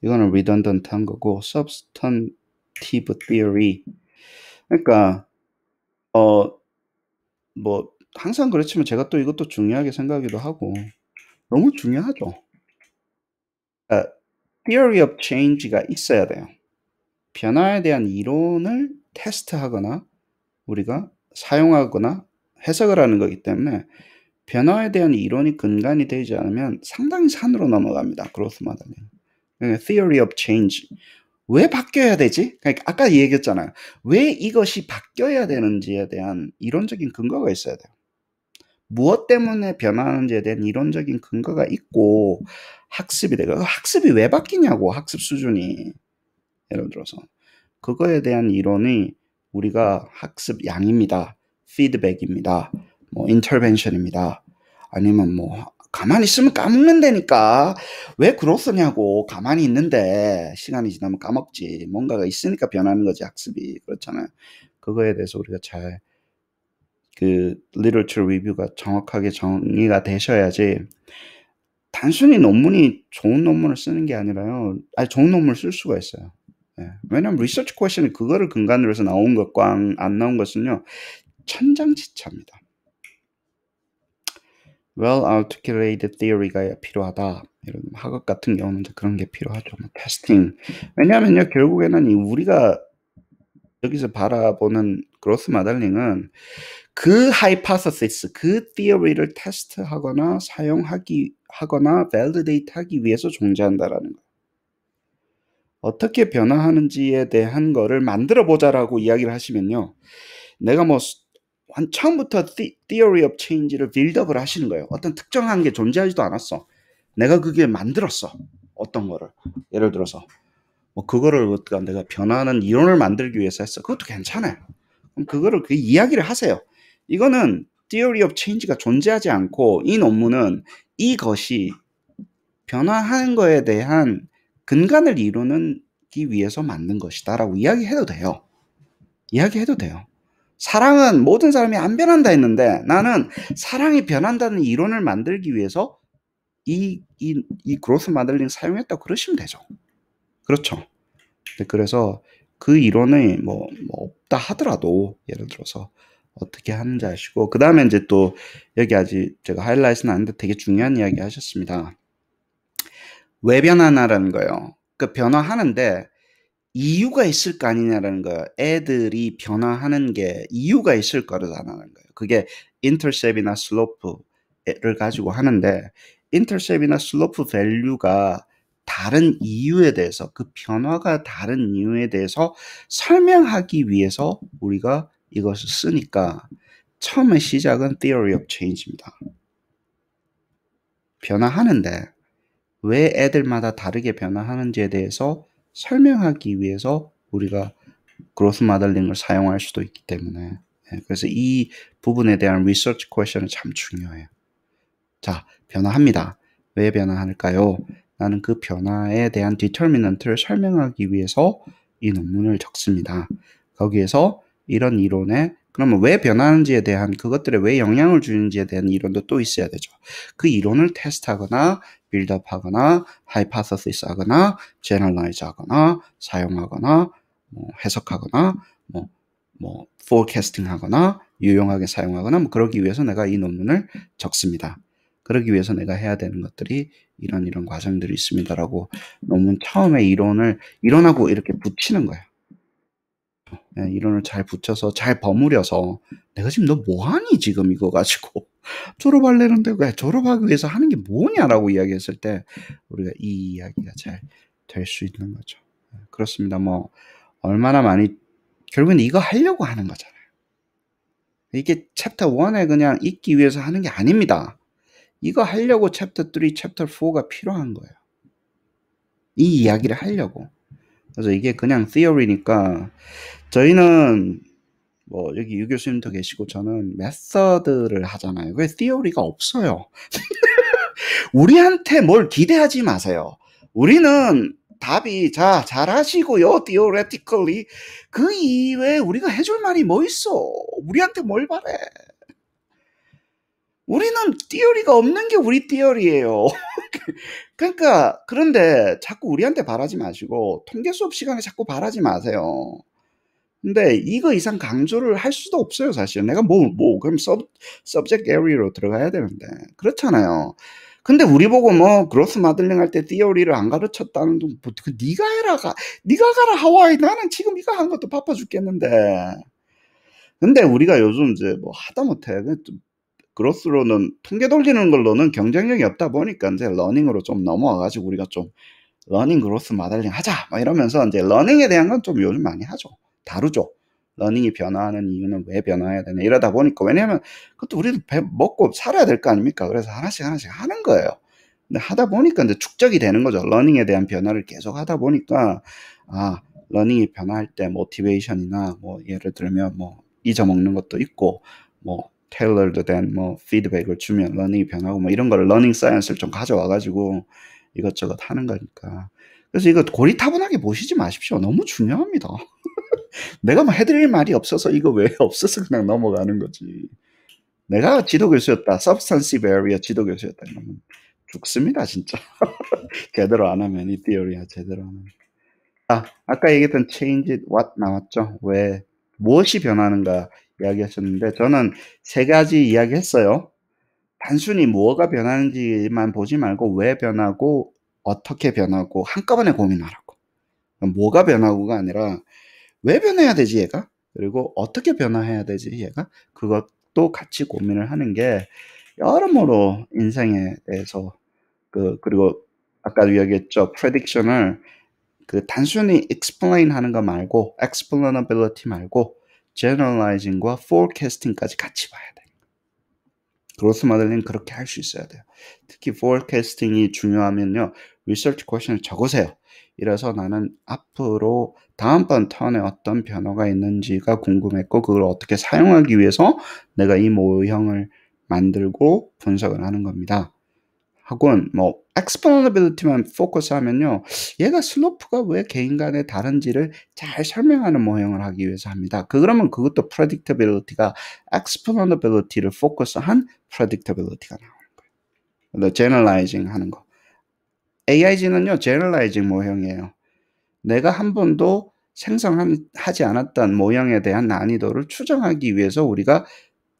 Speaker 1: 이거는 redundant한 거고 Substantive Theory 그러니까 항상 그렇지만 제가 또 이것도 중요하게 생각하기도 하고 너무 중요하죠. Theory of Change가 있어야 돼요. 변화에 대한 이론을 테스트하거나 우리가 사용하거나 해석을 하는 거기 때문에 변화에 대한 이론이 근간이 되지 않으면 상당히 산으로 넘어갑니다. 그로스 모델링. Theory of Change. 왜 바뀌어야 되지? 그러니까 아까 얘기했잖아요. 왜 이것이 바뀌어야 되는지에 대한 이론적인 근거가 있어야 돼요. 무엇 때문에 변화하는지에 대한 이론적인 근거가 있고 학습이 되고 학습이 왜 바뀌냐고 학습 수준이 예를 들어서 그거에 대한 이론이 우리가 학습 양입니다. 피드백입니다. 인터벤션입니다. 아니면 가만히 있으면 까먹는다니까 왜 그렇으냐고 가만히 있는데 시간이 지나면 까먹지 뭔가가 있으니까 변하는 거지 학습이 그렇잖아요. 그거에 대해서 우리가 잘 literature review가 정확하게 정리가 되셔야지 단순히 논문이 좋은 논문을 쓰는 게 아니라요. 좋은 논문을 쓸 수가 있어요. 예. 왜냐면 리서치 퀘션이 그거를 근간으로 해서 나온 것과 안 나온 것은요. 천장지차입니다. well-articulated theory가 필요하다. 이런 학업 같은 경우는 그런 게 필요하죠. 테스팅. 왜냐하면요. 결국에는 우리가 여기서 바라보는 그로스 모델링은 그 하이포테시스, 그 theory를 테스트하거나 하거나 validate 하기 위해서 존재한다라는 거예요. 어떻게 변화하는지에 대한 거를 만들어 보자라고 이야기를 하시면요. 내가 처음부터 theory of change를 빌드업을 하시는 거예요. 어떤 특정한 게 존재하지도 않았어. 내가 그게 만들었어. 어떤 거를. 예를 들어서 그거를 내가 변화하는 이론을 만들기 위해서 했어. 그것도 괜찮아요. 그럼 그거를 이야기를 하세요. 이거는 theory of change가 존재하지 않고 이 논문은 이것이 변화하는 거에 대한 근간을 이루기 위해서 만든 것이다 라고 이야기해도 돼요. 사랑은 모든 사람이 안 변한다 했는데 나는 사랑이 변한다는 이론을 만들기 위해서 이 그로스 모델링 사용했다고 그러시면 되죠. 그렇죠. 그래서 그 이론이 없다 하더라도 예를 들어서 어떻게 하는지 아시고 그 다음에 이제 또 여기 아직 제가 하이라이트는 아닌데 되게 중요한 이야기 하셨습니다. 왜 변하나라는 거예요. 변화하는데 이유가 있을 거 아니냐라는 거예요. 애들이 변화하는 게 이유가 있을 거라는 거예요. 그게 인터셉이나 슬로프를 가지고 하는데 인터셉이나 슬로프 밸류가 다른 이유에 대해서 그 변화가 다른 이유에 대해서 설명하기 위해서 우리가 이것을 쓰니까 처음에 시작은 theory of change입니다. 변화하는데 왜 애들마다 다르게 변화하는지에 대해서 설명하기 위해서 우리가 그로스 모델링을 사용할 수도 있기 때문에 그래서 이 부분에 대한 리서치 퀘션은 참 중요해요. 자, 변화합니다. 왜 변화할까요? 나는 그 변화에 대한 디터미넌트를 설명하기 위해서 이 논문을 적습니다. 거기에서 이런 이론의 그러면 왜 변하는지에 대한 그것들에 왜 영향을 주는지에 대한 이론도 또 있어야 되죠. 그 이론을 테스트하거나 빌드업하거나 하이파서시스 하거나 제너럴라이즈 하거나 사용하거나 뭐 해석하거나 뭐 포캐스팅 하거나 유용하게 사용하거나 뭐 그러기 위해서 내가 이 논문을 적습니다. 그러기 위해서 내가 해야 되는 것들이 이런 과정들이 있습니다라고 논문 처음에 이론하고 이렇게 붙이는 거예요. 이론을 잘 붙여서 잘 버무려서 내가 지금 너 뭐하니 지금 이거 가지고 졸업하려는데 왜 졸업하기 위해서 하는 게 뭐냐라고 이야기했을 때 우리가 이 이야기가 잘 될 수 있는 거죠. 그렇습니다. 뭐 얼마나 많이 결국엔 이거 하려고 하는 거잖아요. 이게 챕터 1에 그냥 있기 위해서 하는 게 아닙니다. 이거 하려고 챕터 3, 챕터 4가 필요한 거예요. 이 이야기를 하려고. 그래서 이게 그냥 theory니까 저희는 뭐 여기 유 교수님도 계시고 저는 메서드를 하잖아요. 왜 theory가 없어요. 우리한테 뭘 기대하지 마세요. 우리는 답이 잘하시고요. theoretically. 그 이외에 우리가 해줄 말이 뭐 있어. 우리한테 뭘 바래. 우리는 theory가 없는 게 우리 theory예요. 그러니까 그런데 자꾸 우리한테 바라지 마시고 통계 수업 시간에 자꾸 바라지 마세요. 근데 이거 이상 강조를 할 수도 없어요, 사실. 내가 그럼 subject area로 들어가야 되는데. 그렇잖아요. 근데 우리 보고 뭐, 그로스 마들링 할 때 theory를 안 가르쳤다는, 네가 해라, 네가 가라, 하와이. 나는 지금 이거 한 것도 바빠 죽겠는데. 근데 우리가 요즘 이제 뭐 하다 못해. 그로스로는, 통계 돌리는 걸로는 경쟁력이 없다 보니까 이제 러닝으로 좀 넘어와가지고 우리가 좀 러닝 그로스 마들링 하자. 막 이러면서 이제 러닝에 대한 건 좀 요즘 많이 하죠. 다루죠. 러닝이 변화하는 이유는 왜 변화해야 되나 이러다 보니까 왜냐하면 그것도 우리도 먹고 살아야 될 거 아닙니까? 그래서 하나씩 하는 거예요. 근데 하다 보니까 이제 축적이 되는 거죠. 러닝에 대한 변화를 계속 하다 보니까 러닝이 변화할 때 모티베이션이나 뭐 예를 들면 뭐 잊어먹는 것도 있고 뭐 테일러드 된 뭐 피드백을 주면 러닝이 변하고 뭐 이런 거를 러닝 사이언스를 좀 가져와 가지고 이것저것 하는 거니까. 그래서 이거 고리타분하게 보시지 마십시오. 너무 중요합니다. 내가 뭐 해드릴 말이 없어서 이거 왜 없어서 그냥 넘어가는 거지. 내가 지도교수였다. substantive area 지도교수였다. 이러면 죽습니다, 진짜. 제대로 안 하면, 이 theory야, 제대로 안 하면. 아까 얘기했던 change what 나왔죠? 왜, 무엇이 변하는가 이야기하셨는데, 저는 세 가지 이야기했어요. 단순히 뭐가 변하는지만 보지 말고, 왜 변하고, 어떻게 변하고, 한꺼번에 고민하라고. 뭐가 변하고가 아니라, 왜 변해야 되지 얘가? 그리고 어떻게 변화해야 되지 얘가? 그것도 같이 고민을 하는 게 여러모로 인생에 대해서 그리고 아까 이야기했죠. prediction을 단순히 explain 하는 거 말고 explainability 말고 generalizing과 forecasting까지 같이 봐야 돼요. 그로스 모델링 그렇게 할 수 있어야 돼요. 특히 forecasting이 중요하면요. research question을 적으세요. 이래서 나는 앞으로 다음번 턴에 어떤 변화가 있는지가 궁금했고 그걸 어떻게 사용하기 위해서 내가 이 모형을 만들고 분석을 하는 겁니다. 하곤 뭐 explainability만 포커스하면요. 얘가 슬로프가 왜 개인 간에 다른지를 잘 설명하는 모형을 하기 위해서 합니다. 그러면 그것도 predictability가 explainability를 포커스한 predictability가 나오는 거예요. generalizing 하는 거. AIG는요. generalizing 모형이에요. 내가 한 번도 생성하지 않았던 모형에 대한 난이도를 추정하기 위해서 우리가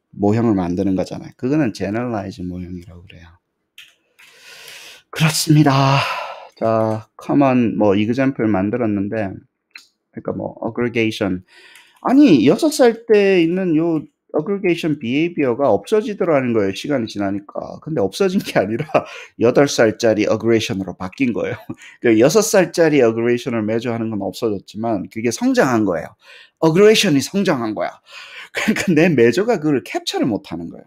Speaker 1: 모형을 만드는 거잖아요. 그거는 generalizing 모형이라고 그래요. 그렇습니다. 자, common example 만들었는데, 그러니까 aggregation. 아니, 6살 때 있는 요 aggregation behavior가 없어지더라는 거예요. 시간이 지나니까. 근데 없어진 게 아니라 8살짜리 aggregation으로 바뀐 거예요. 6살짜리 aggregation을 매주하는 건 없어졌지만 그게 성장한 거예요. aggregation이 성장한 거야. 그러니까 내 매저가 그걸 캡처를 못 하는 거예요.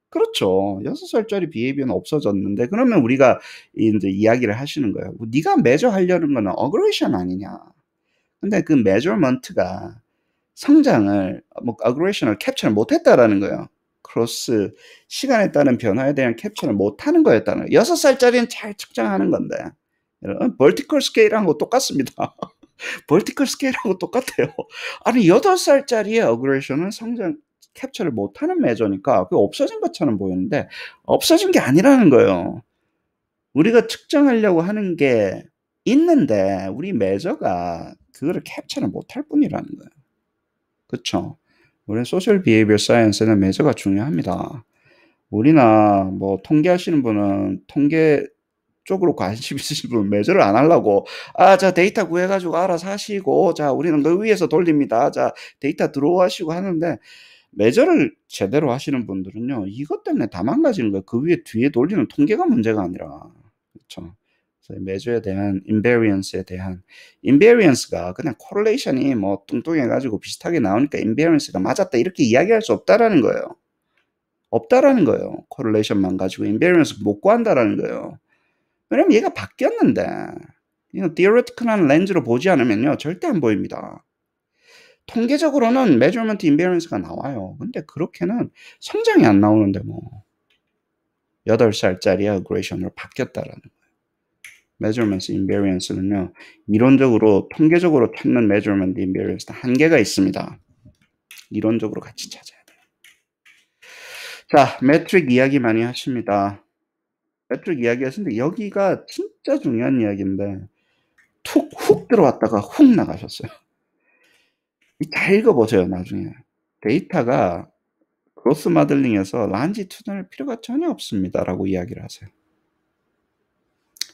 Speaker 1: 그렇죠. 6살짜리 behavior는 없어졌는데 그러면 우리가 이제 이야기를 하시는 거예요. 네가 매저 하려는 거는 aggregation 아니냐. 근데 그 measurement가 성장을 aggregation을 캡처를 못했다라는 거예요. 크로스 시간에 따른 변화에 대한 캡처를 못하는 거였다는 거예요. 6살짜리는 잘 측정하는 건데 vertical scale하고 똑같습니다. vertical scale하고 똑같아요. 아니 8살짜리의 aggregation은 캡처를 못하는 메저니까 그게 없어진 것처럼 보이는데 없어진 게 아니라는 거예요. 우리가 측정하려고 하는 게 있는데 우리 메저가 그거를 캡처를 못할 뿐이라는 거예요. 그쵸? 우리 소셜 비헤이비어 사이언스는 메저가 중요합니다. 우리나 뭐 통계하시는 분은 통계 쪽으로 관심 있으신 분은 메저를 안 하려고 자 데이터 구해 가지고 알아서 하시고 자 우리는 그 위에서 돌립니다. 자 데이터 들어오시고 하는데 메저를 제대로 하시는 분들은요. 이것 때문에 다 망가지는 거예요. 그 위에 뒤에 돌리는 통계가 문제가 아니라. 그쵸? 그래서 메저에 대한 인베리언스에 대한 인베리언스가 그냥 코릴레이션이 뭐 뚱뚱해 가지고 비슷하게 나오니까 인베리언스가 맞았다 이렇게 이야기할 수 없다라는 거예요. 없다라는 거예요. 코릴레이션만 가지고 인베리언스 못 구한다라는 거예요. 왜냐면 얘가 바뀌었는데 이거 theoretical한 렌즈로 보지 않으면요. 절대 안 보입니다. 통계적으로는 measurement invariance가 나와요. 근데 그렇게는 성장이 안 나오는데 뭐 8살짜리 aggregation으로 바뀌었다라는 거예요. measurement invariance는요. 이론적으로 통계적으로 찾는 measurement invariance 한계가 있습니다. 이론적으로 같이 찾아야 돼요. 자, 메트릭 이야기 많이 하십니다. 메트릭 이야기 하시는데 여기가 진짜 중요한 이야기인데 훅 들어왔다가 훅 나가셨어요. 잘 읽어보세요, 나중에. 데이터가 그로스 모델링에서 란지튜드널 필요가 전혀 없습니다라고 이야기를 하세요.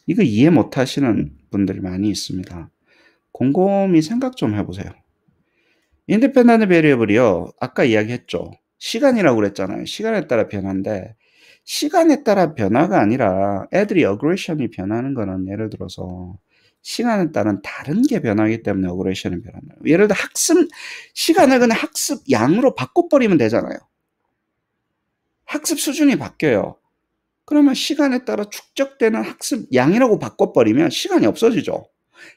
Speaker 1: 이거 이해 못 하시는 분들이 많이 있습니다. 곰곰이 생각 좀 해보세요. 인디펜던트 베리어블이요. 아까 이야기했죠. 시간이라고 그랬잖아요. 시간에 따라 변화인데 시간에 따라 변화가 아니라 애들이 어그레션이 변하는 거는 예를 들어서 시간에 따른 다른 게 변하기 때문에 어그레션이 변하는 거예요. 예를 들어 시간을 그냥 학습 양으로 바꿔버리면 되잖아요. 학습 수준이 바뀌어요. 그러면 시간에 따라 축적되는 학습 양이라고 바꿔버리면 시간이 없어지죠.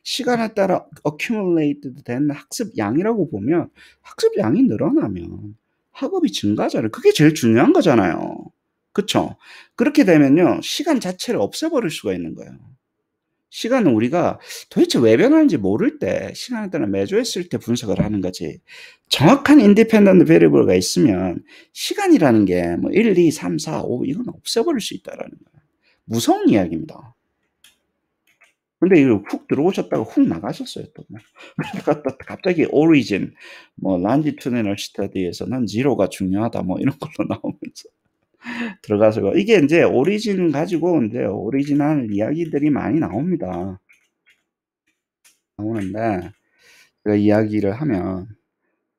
Speaker 1: 시간에 따라 accumulated 된 학습 양이라고 보면 학습 양이 늘어나면 학업이 증가하잖아요. 그게 제일 중요한 거잖아요. 그쵸? 그렇게 되면요. 시간 자체를 없애버릴 수가 있는 거예요. 시간은 우리가 도대체 왜 변하는지 모를 때 시간에 따라 매조했을 때 분석을 하는 거지. 정확한 인디펜던트 베리어블가 있으면 시간이라는 게 뭐 1, 2, 3, 4, 5 이건 없애버릴 수 있다라는 거예요. 무서운 이야기입니다. 근데 이거 훅 들어오셨다가 훅 나가셨어요 또. 갑자기 오리진, 뭐 란지튜디널 스터디에서는 제로가 중요하다 뭐 이런 걸로 나오면서 들어가서 이게 이제 오리진 가지고 이제 오리지널 이야기들이 많이 나옵니다. 나오는데 제가 이야기를 하면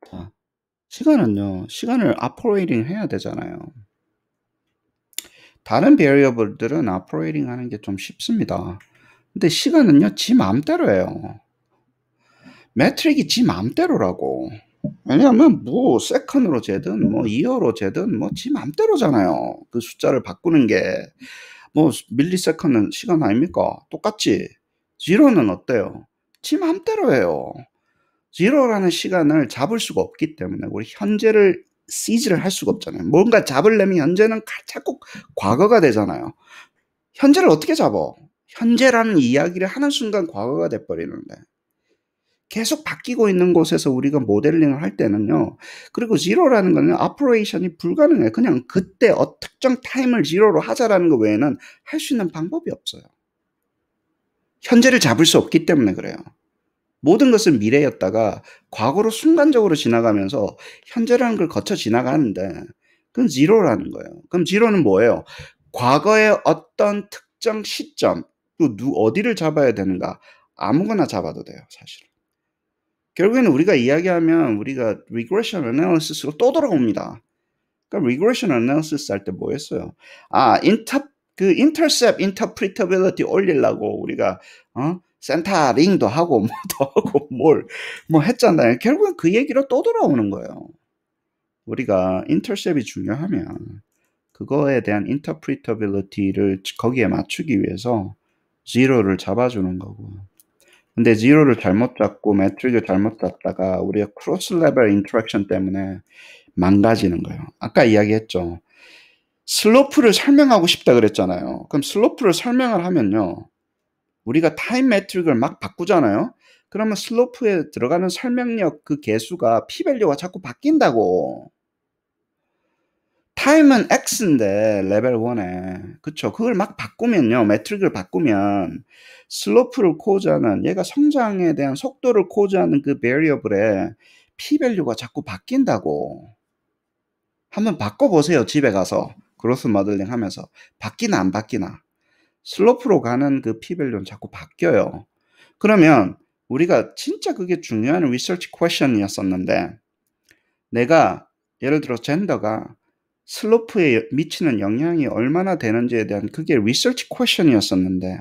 Speaker 1: 자, 시간은요. 시간을 operating 해야 되잖아요. 다른 variable들은 operating 하는 게 좀 쉽습니다. 근데 시간은요. 지 마음대로예요. 매트릭이 지 마음대로라고. 왜냐하면 뭐 세컨으로 재든 뭐 이어로 재든 뭐 지 마음대로잖아요. 그 숫자를 바꾸는 게 뭐 밀리세컨은 시간 아닙니까? 똑같지. 제로는 어때요? 지 마음대로예요. 제로라는 시간을 잡을 수가 없기 때문에 우리 현재를 시즈를 할 수가 없잖아요. 뭔가 잡으려면 현재는 자꾸 과거가 되잖아요. 현재를 어떻게 잡아? 현재라는 이야기를 하는 순간 과거가 돼버리는데 계속 바뀌고 있는 곳에서 우리가 모델링을 할 때는요. 그리고 제로라는 거는 오퍼레이션이 불가능해요. 그냥 그때 특정 타임을 제로로 하자라는 거 외에는 할 수 있는 방법이 없어요. 현재를 잡을 수 없기 때문에 그래요. 모든 것은 미래였다가 과거로 순간적으로 지나가면서 현재라는 걸 거쳐 지나가는데 그건 제로라는 거예요. 그럼 제로는 뭐예요? 과거의 어떤 특정 시점, 또 어디를 잡아야 되는가? 아무거나 잡아도 돼요, 사실은. 결국에는 우리가 이야기하면 우리가 regression analysis로 또 돌아옵니다. 그러니까 regression analysis 할 때 뭐 했어요? intercept interpretability 올리려고 우리가 센터링도 하고 뭐도 하고 뭐 했잖아요. 결국은 그 얘기로 또 돌아오는 거예요. 우리가 intercept이 중요하면 그거에 대한 interpretability를 거기에 맞추기 위해서 zero를 잡아주는 거고. 근데 zero를 잘못 잡고 매트릭을 잘못 잡다가 우리가 크로스 레벨 인터랙션 때문에 망가지는 거예요. 아까 이야기했죠. 슬로프를 설명하고 싶다 그랬잖아요. 그럼 슬로프를 설명을 하면요. 우리가 타임 매트릭을 막 바꾸잖아요. 그러면 슬로프에 들어가는 설명력 그 개수가 p-밸류가 자꾸 바뀐다고. 타임은 x인데 레벨 1에 그쵸? 그걸 막 바꾸면요. 매트릭을 바꾸면 슬로프를 코드하는 얘가 성장에 대한 속도를 코드하는 그 베리어블에 p-밸류가 자꾸 바뀐다고. 한번 바꿔보세요. 집에 가서 그로스 모델링 하면서 바뀌나 안 바뀌나. 슬로프로 가는 그 p-밸류는 자꾸 바뀌어요. 그러면 우리가 진짜 그게 중요한 리서치 퀘션이었었는데 내가 예를 들어 젠더가 슬로프에 미치는 영향이 얼마나 되는지에 대한 그게 리서치 퀘션이었었는데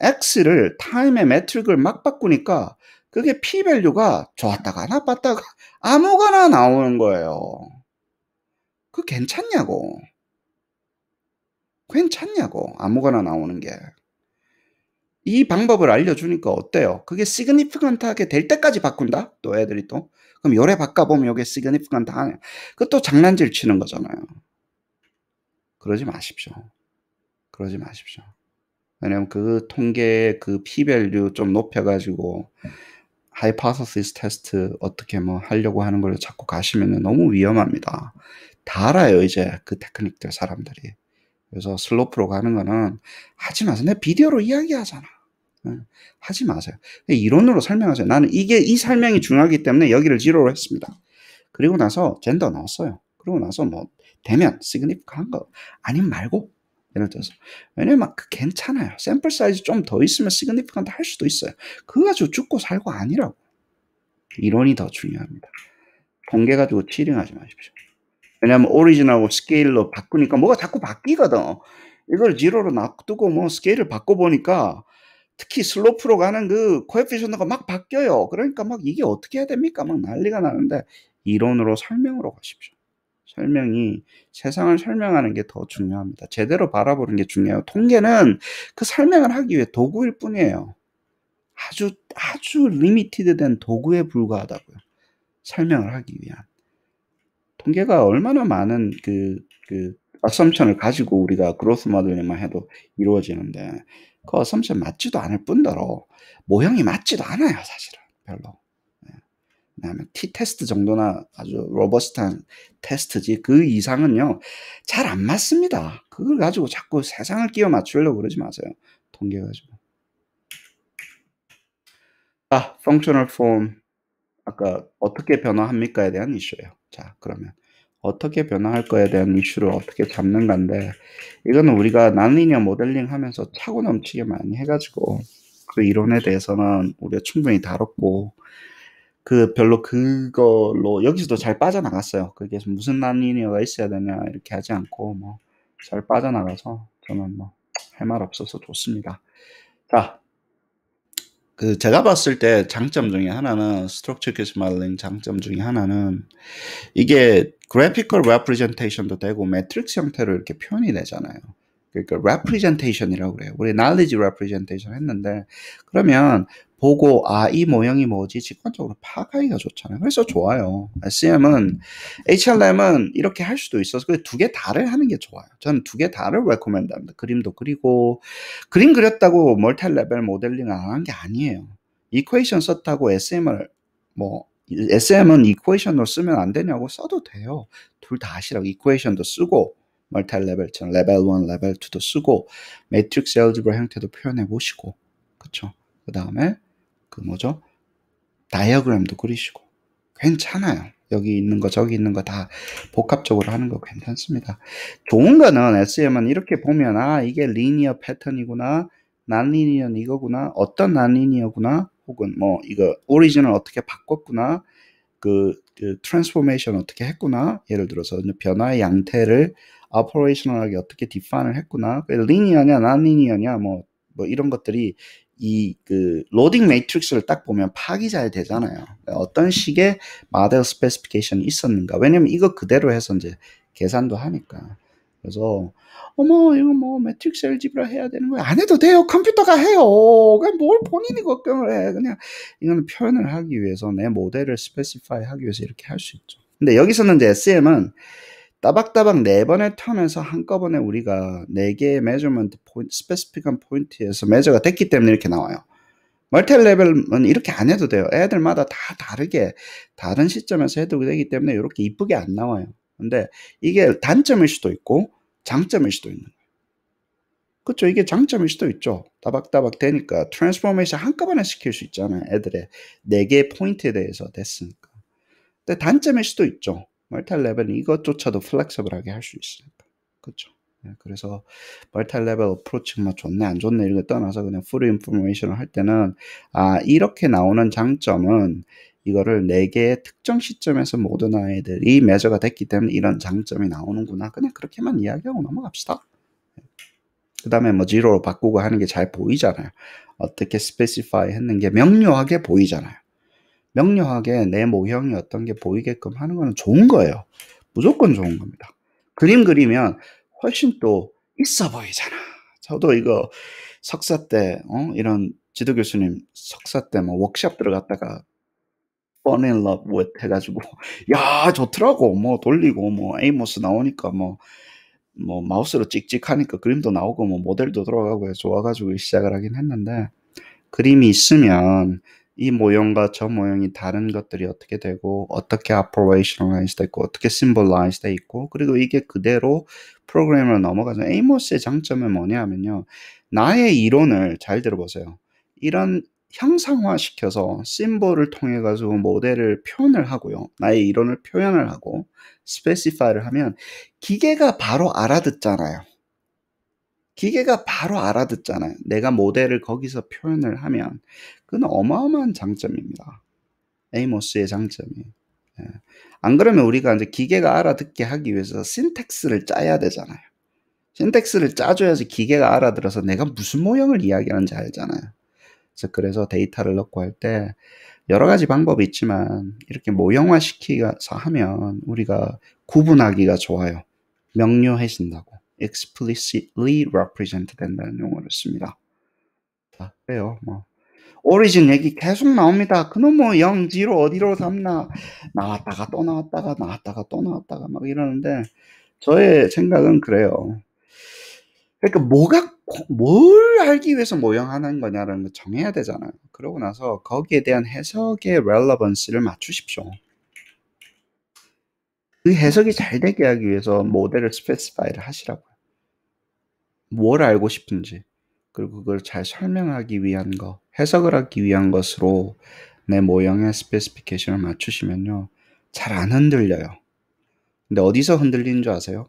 Speaker 1: X를 타임의 매트릭을 막 바꾸니까 그게 p-밸류가 좋았다가 나빴다가 아무거나 나오는 거예요. 그 괜찮냐고. 괜찮냐고. 아무거나 나오는 게. 이 방법을 알려주니까 어때요? 그게 시그니피컨트하게 될 때까지 바꾼다? 또 애들이 또. 그럼 요래 바꿔보면 이게 시그니피컨트 하네. 그것도 장난질 치는 거잖아요. 그러지 마십시오. 그러지 마십시오. 왜냐면 그 통계의 그 p-밸류 좀 높여가지고 하이포테시스 테스트 어떻게 뭐 하려고 하는 걸 자꾸 가시면 너무 위험합니다. 다 알아요, 이제 그 테크닉들 사람들이. 그래서 슬로프로 가는 거는 하지 마세요. 내가 비디오로 이야기하잖아. 하지 마세요. 이론으로 설명하세요. 나는 이 설명이 중요하기 때문에 여기를 지로로 했습니다. 그리고 나서 젠더 넣었어요. 그리고 나서 뭐 되면 시그니피컨한 거 아니면 말고 예를 들어서 왜냐면 그 괜찮아요. 샘플 사이즈 좀 더 있으면 시그니피컨트 할 수도 있어요. 그거 가지고 죽고 살고 아니라고. 이론이 더 중요합니다. 통계 가지고 치링하지 마십시오. 왜냐면 오리진하고 스케일로 바꾸니까 뭐가 자꾸 바뀌거든. 이걸 지로로 놔두고 뭐 스케일을 바꿔보니까 특히 슬로프로 가는 그 코에피션트가 막 바뀌어요. 그러니까 막 이게 어떻게 해야 됩니까? 막 난리가 나는데 이론으로 설명으로 가십시오. 설명이 세상을 설명하는 게 더 중요합니다. 제대로 바라보는 게 중요해요. 통계는 그 설명을 하기 위해 도구일 뿐이에요. 아주 리미티드된 도구에 불과하다고요. 설명을 하기 위한. 통계가 얼마나 많은 어썸션을 가지고 우리가 그로스 모델링만 해도 이루어지는데 그 어썸션 맞지도 않을 뿐더러 모형이 맞지도 않아요, 사실은. 별로. 그다음에 t-테스트 정도나 아주 로버스트한 테스트지 그 이상은요 잘 안 맞습니다. 그걸 가지고 자꾸 세상을 끼워 맞추려고 그러지 마세요. 통계 가지고. functional form 아까 어떻게 변화합니까에 대한 이슈예요. 자, 그러면 어떻게 변화할 거에 대한 이슈를 어떻게 잡는가인데 이거는 우리가 난리니어 모델링 하면서 차고 넘치게 많이 해가지고 그 이론에 대해서는 우리가 충분히 다뤘고 그 별로 그걸로 여기서도 잘 빠져나갔어요. 그게 무슨 난리니어가 있어야 되냐 이렇게 하지 않고 뭐 잘 빠져나가서 저는 뭐 할 말 없어서 좋습니다. 자, 제가 봤을 때 장점 중에 하나는 스트럭처 케이스 모델링 장점 중에 하나는 이게 graphical representation도 되고 매트릭스 형태로 이렇게 표현이 되잖아요. 그러니까 representation이라고 그래요. 우리 knowledge representation 했는데 그러면 보고 이 모형이 뭐지 직관적으로 파악하기가 좋잖아요. 그래서 좋아요. SEM은 HLM은 이렇게 할 수도 있어서 두 개 다를 하는 게 좋아요. 저는 두 개 다를 recommend 합니다. 그림도 그리고 그림 그렸다고 멀티 레벨 모델링 안 한 게 아니에요. 이퀘이션 썼다고 SM은 이퀘이션으로 쓰면 안 되냐고 써도 돼요. 둘 다 하시라고. 이퀘이션도 쓰고 멀티 레벨처럼 레벨 1, 레벨 2도 쓰고 매트릭스 알제브라 형태도 표현해 보시고 그쵸? 그 다음에 다이어그램도 그리시고 괜찮아요. 여기 있는 거 저기 있는 거 다 복합적으로 하는 거 괜찮습니다. 좋은 거는 SEM은 이렇게 보면 이게 리니어 패턴이구나 난리니어는 이거구나 어떤 난리니어구나 혹은 뭐 이거 오리진을 어떻게 바꿨구나 트랜스포메이션 어떻게 했구나 예를 들어서 변화의 양태를 오퍼레이셔널하게 어떻게 디파인을 했구나 리니어냐 난리니어냐 뭐 이런 것들이 로딩 매트릭스를 딱 보면 파악이 잘 되잖아요. 어떤 식의 모델 스페시피케이션이 있었는가. 왜냐면 이거 그대로 해서 이제 계산도 하니까. 그래서, 이거 매트릭스 알제브라 해야 되는 거야. 안 해도 돼요. 컴퓨터가 해요. 그냥 뭘 본인이 걱정을 해. 그냥 이거는 표현을 하기 위해서 내 모델을 스페시파이 하기 위해서 이렇게 할 수 있죠. 근데 여기서는 이제 SEM은 따박따박 4번의 턴에서 한꺼번에 우리가 4개의 measurement 포인트, 스페시픽한 포인트에서 메저가 됐기 때문에 이렇게 나와요. 멀티 레벨은 이렇게 안 해도 돼요. 애들마다 다 다르게 다른 시점에서 해도 되기 때문에 이렇게 이쁘게 안 나와요. 근데 이게 단점일 수도 있고 장점일 수도 있는 거예요. 그쵸? 이게 장점일 수도 있죠. 따박따박 되니까 트랜스포메이션 한꺼번에 시킬 수 있잖아요. 애들의 4개의 포인트에 대해서 됐으니까. 근데 단점일 수도 있죠. 멀티레벨은 이것조차도 플렉서블하게 할 수 있으니까. 그쵸? 네, 그래서 멀티레벨 어프로치가 뭐 좋네 안 좋네 이런 거 떠나서 그냥 풀 인포메이션을 할 때는 이렇게 나오는 장점은 이거를 4개의 특정 시점에서 모든 아이들이 매저가 됐기 때문에 이런 장점이 나오는구나. 그냥 그렇게만 이야기하고 넘어갑시다. 그 다음에 뭐 제로로 바꾸고 하는 게 잘 보이잖아요. 어떻게 스페시파이 했는 게 명료하게 보이잖아요. 명료하게 내 모형이 어떤 게 보이게끔 하는 거는 좋은 거예요. 무조건 좋은 겁니다. 그림 그리면 훨씬 또 있어 보이잖아. 저도 이거 석사 때 이런 지도 교수님 석사 때 뭐 워크숍 들어갔다가 fall in love with 해가지고 야 좋더라고. 뭐 돌리고 뭐 에이모스 나오니까 뭐 마우스로 찍찍하니까 그림도 나오고 뭐 모델도 들어가고 해서 좋아가지고 시작을 하긴 했는데 그림이 있으면 이 모형과 저 모형이 다른 것들이 어떻게 되고 어떻게 operationalize 돼 있고 어떻게 symbolize 돼 있고 그리고 이게 그대로 프로그램으로 넘어가서 에이모스의 장점은 뭐냐면요. 나의 이론을 잘 들어보세요. 이런 형상화시켜서 심볼을 통해 가지고 모델을 표현을 하고요. 나의 이론을 표현을 하고 스페시파이를 하면 기계가 바로 알아듣잖아요. 기계가 바로 알아듣잖아요. 내가 모델을 거기서 표현을 하면 그건 어마어마한 장점입니다. 에이모스의 장점이. 예. 안 그러면 우리가 이제 기계가 알아듣게 하기 위해서 신텍스를 짜야 되잖아요. 신텍스를 짜줘야지 기계가 알아들어서 내가 무슨 모형을 이야기하는지 알잖아요. 그래서 데이터를 넣고 할 때 여러 가지 방법이 있지만 이렇게 모형화 시키서 하면 우리가 구분하기가 좋아요. 명료해진다고. explicitly represent 된다는 용어를 씁니다. 자, 그래요. 뭐 오리진 얘기 계속 나옵니다. 그놈 뭐 0, 0 어디로 삼나 나왔다가 또 나왔다가 나왔다가 또 나왔다가 막 이러는데 저의 생각은 그래요. 그러니까 뭘 알기 위해서 모형하는 거냐라는 걸 정해야 되잖아요. 그러고 나서 거기에 대한 해석의 relevance를 맞추십시오. 그 해석이 잘 되게 하기 위해서 모델을 스페시파이를 하시라고요. 뭘 알고 싶은지 그리고 그걸 잘 설명하기 위한 거 해석을 하기 위한 것으로 내 모형의 스페시피케이션을 맞추시면요 잘 안 흔들려요. 근데 어디서 흔들리는 줄 아세요?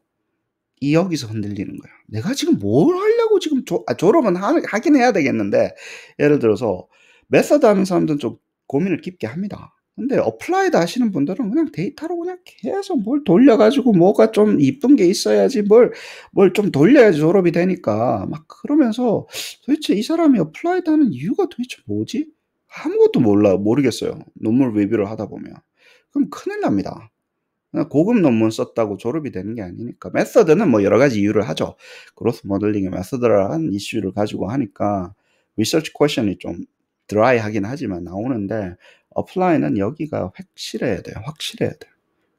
Speaker 1: 여기서 흔들리는 거예요. 내가 지금 뭘 하려고 지금 졸업은 하긴 해야 되겠는데 예를 들어서 메서드 하는 사람들은 좀 고민을 깊게 합니다. 근데 어플라이드 하시는 분들은 그냥 데이터로 그냥 계속 뭘 돌려가지고 뭐가 좀 이쁜 게 있어야지 뭘 좀 돌려야지 졸업이 되니까 막 그러면서 도대체 이 사람이 어플라이드 하는 이유가 도대체 뭐지? 아무것도 모르겠어요. 논문 리뷰를 하다 보면. 그럼 큰일 납니다. 고급 논문 썼다고 졸업이 되는 게 아니니까. 메서드는 뭐 여러 가지 이유를 하죠. 그로스 모델링의 메서드라는 이슈를 가지고 하니까 리서치 퀘션이 좀 드라이하긴 하지만 나오는데 어플라이는 여기가 확실해야 돼요. 확실해야 돼요.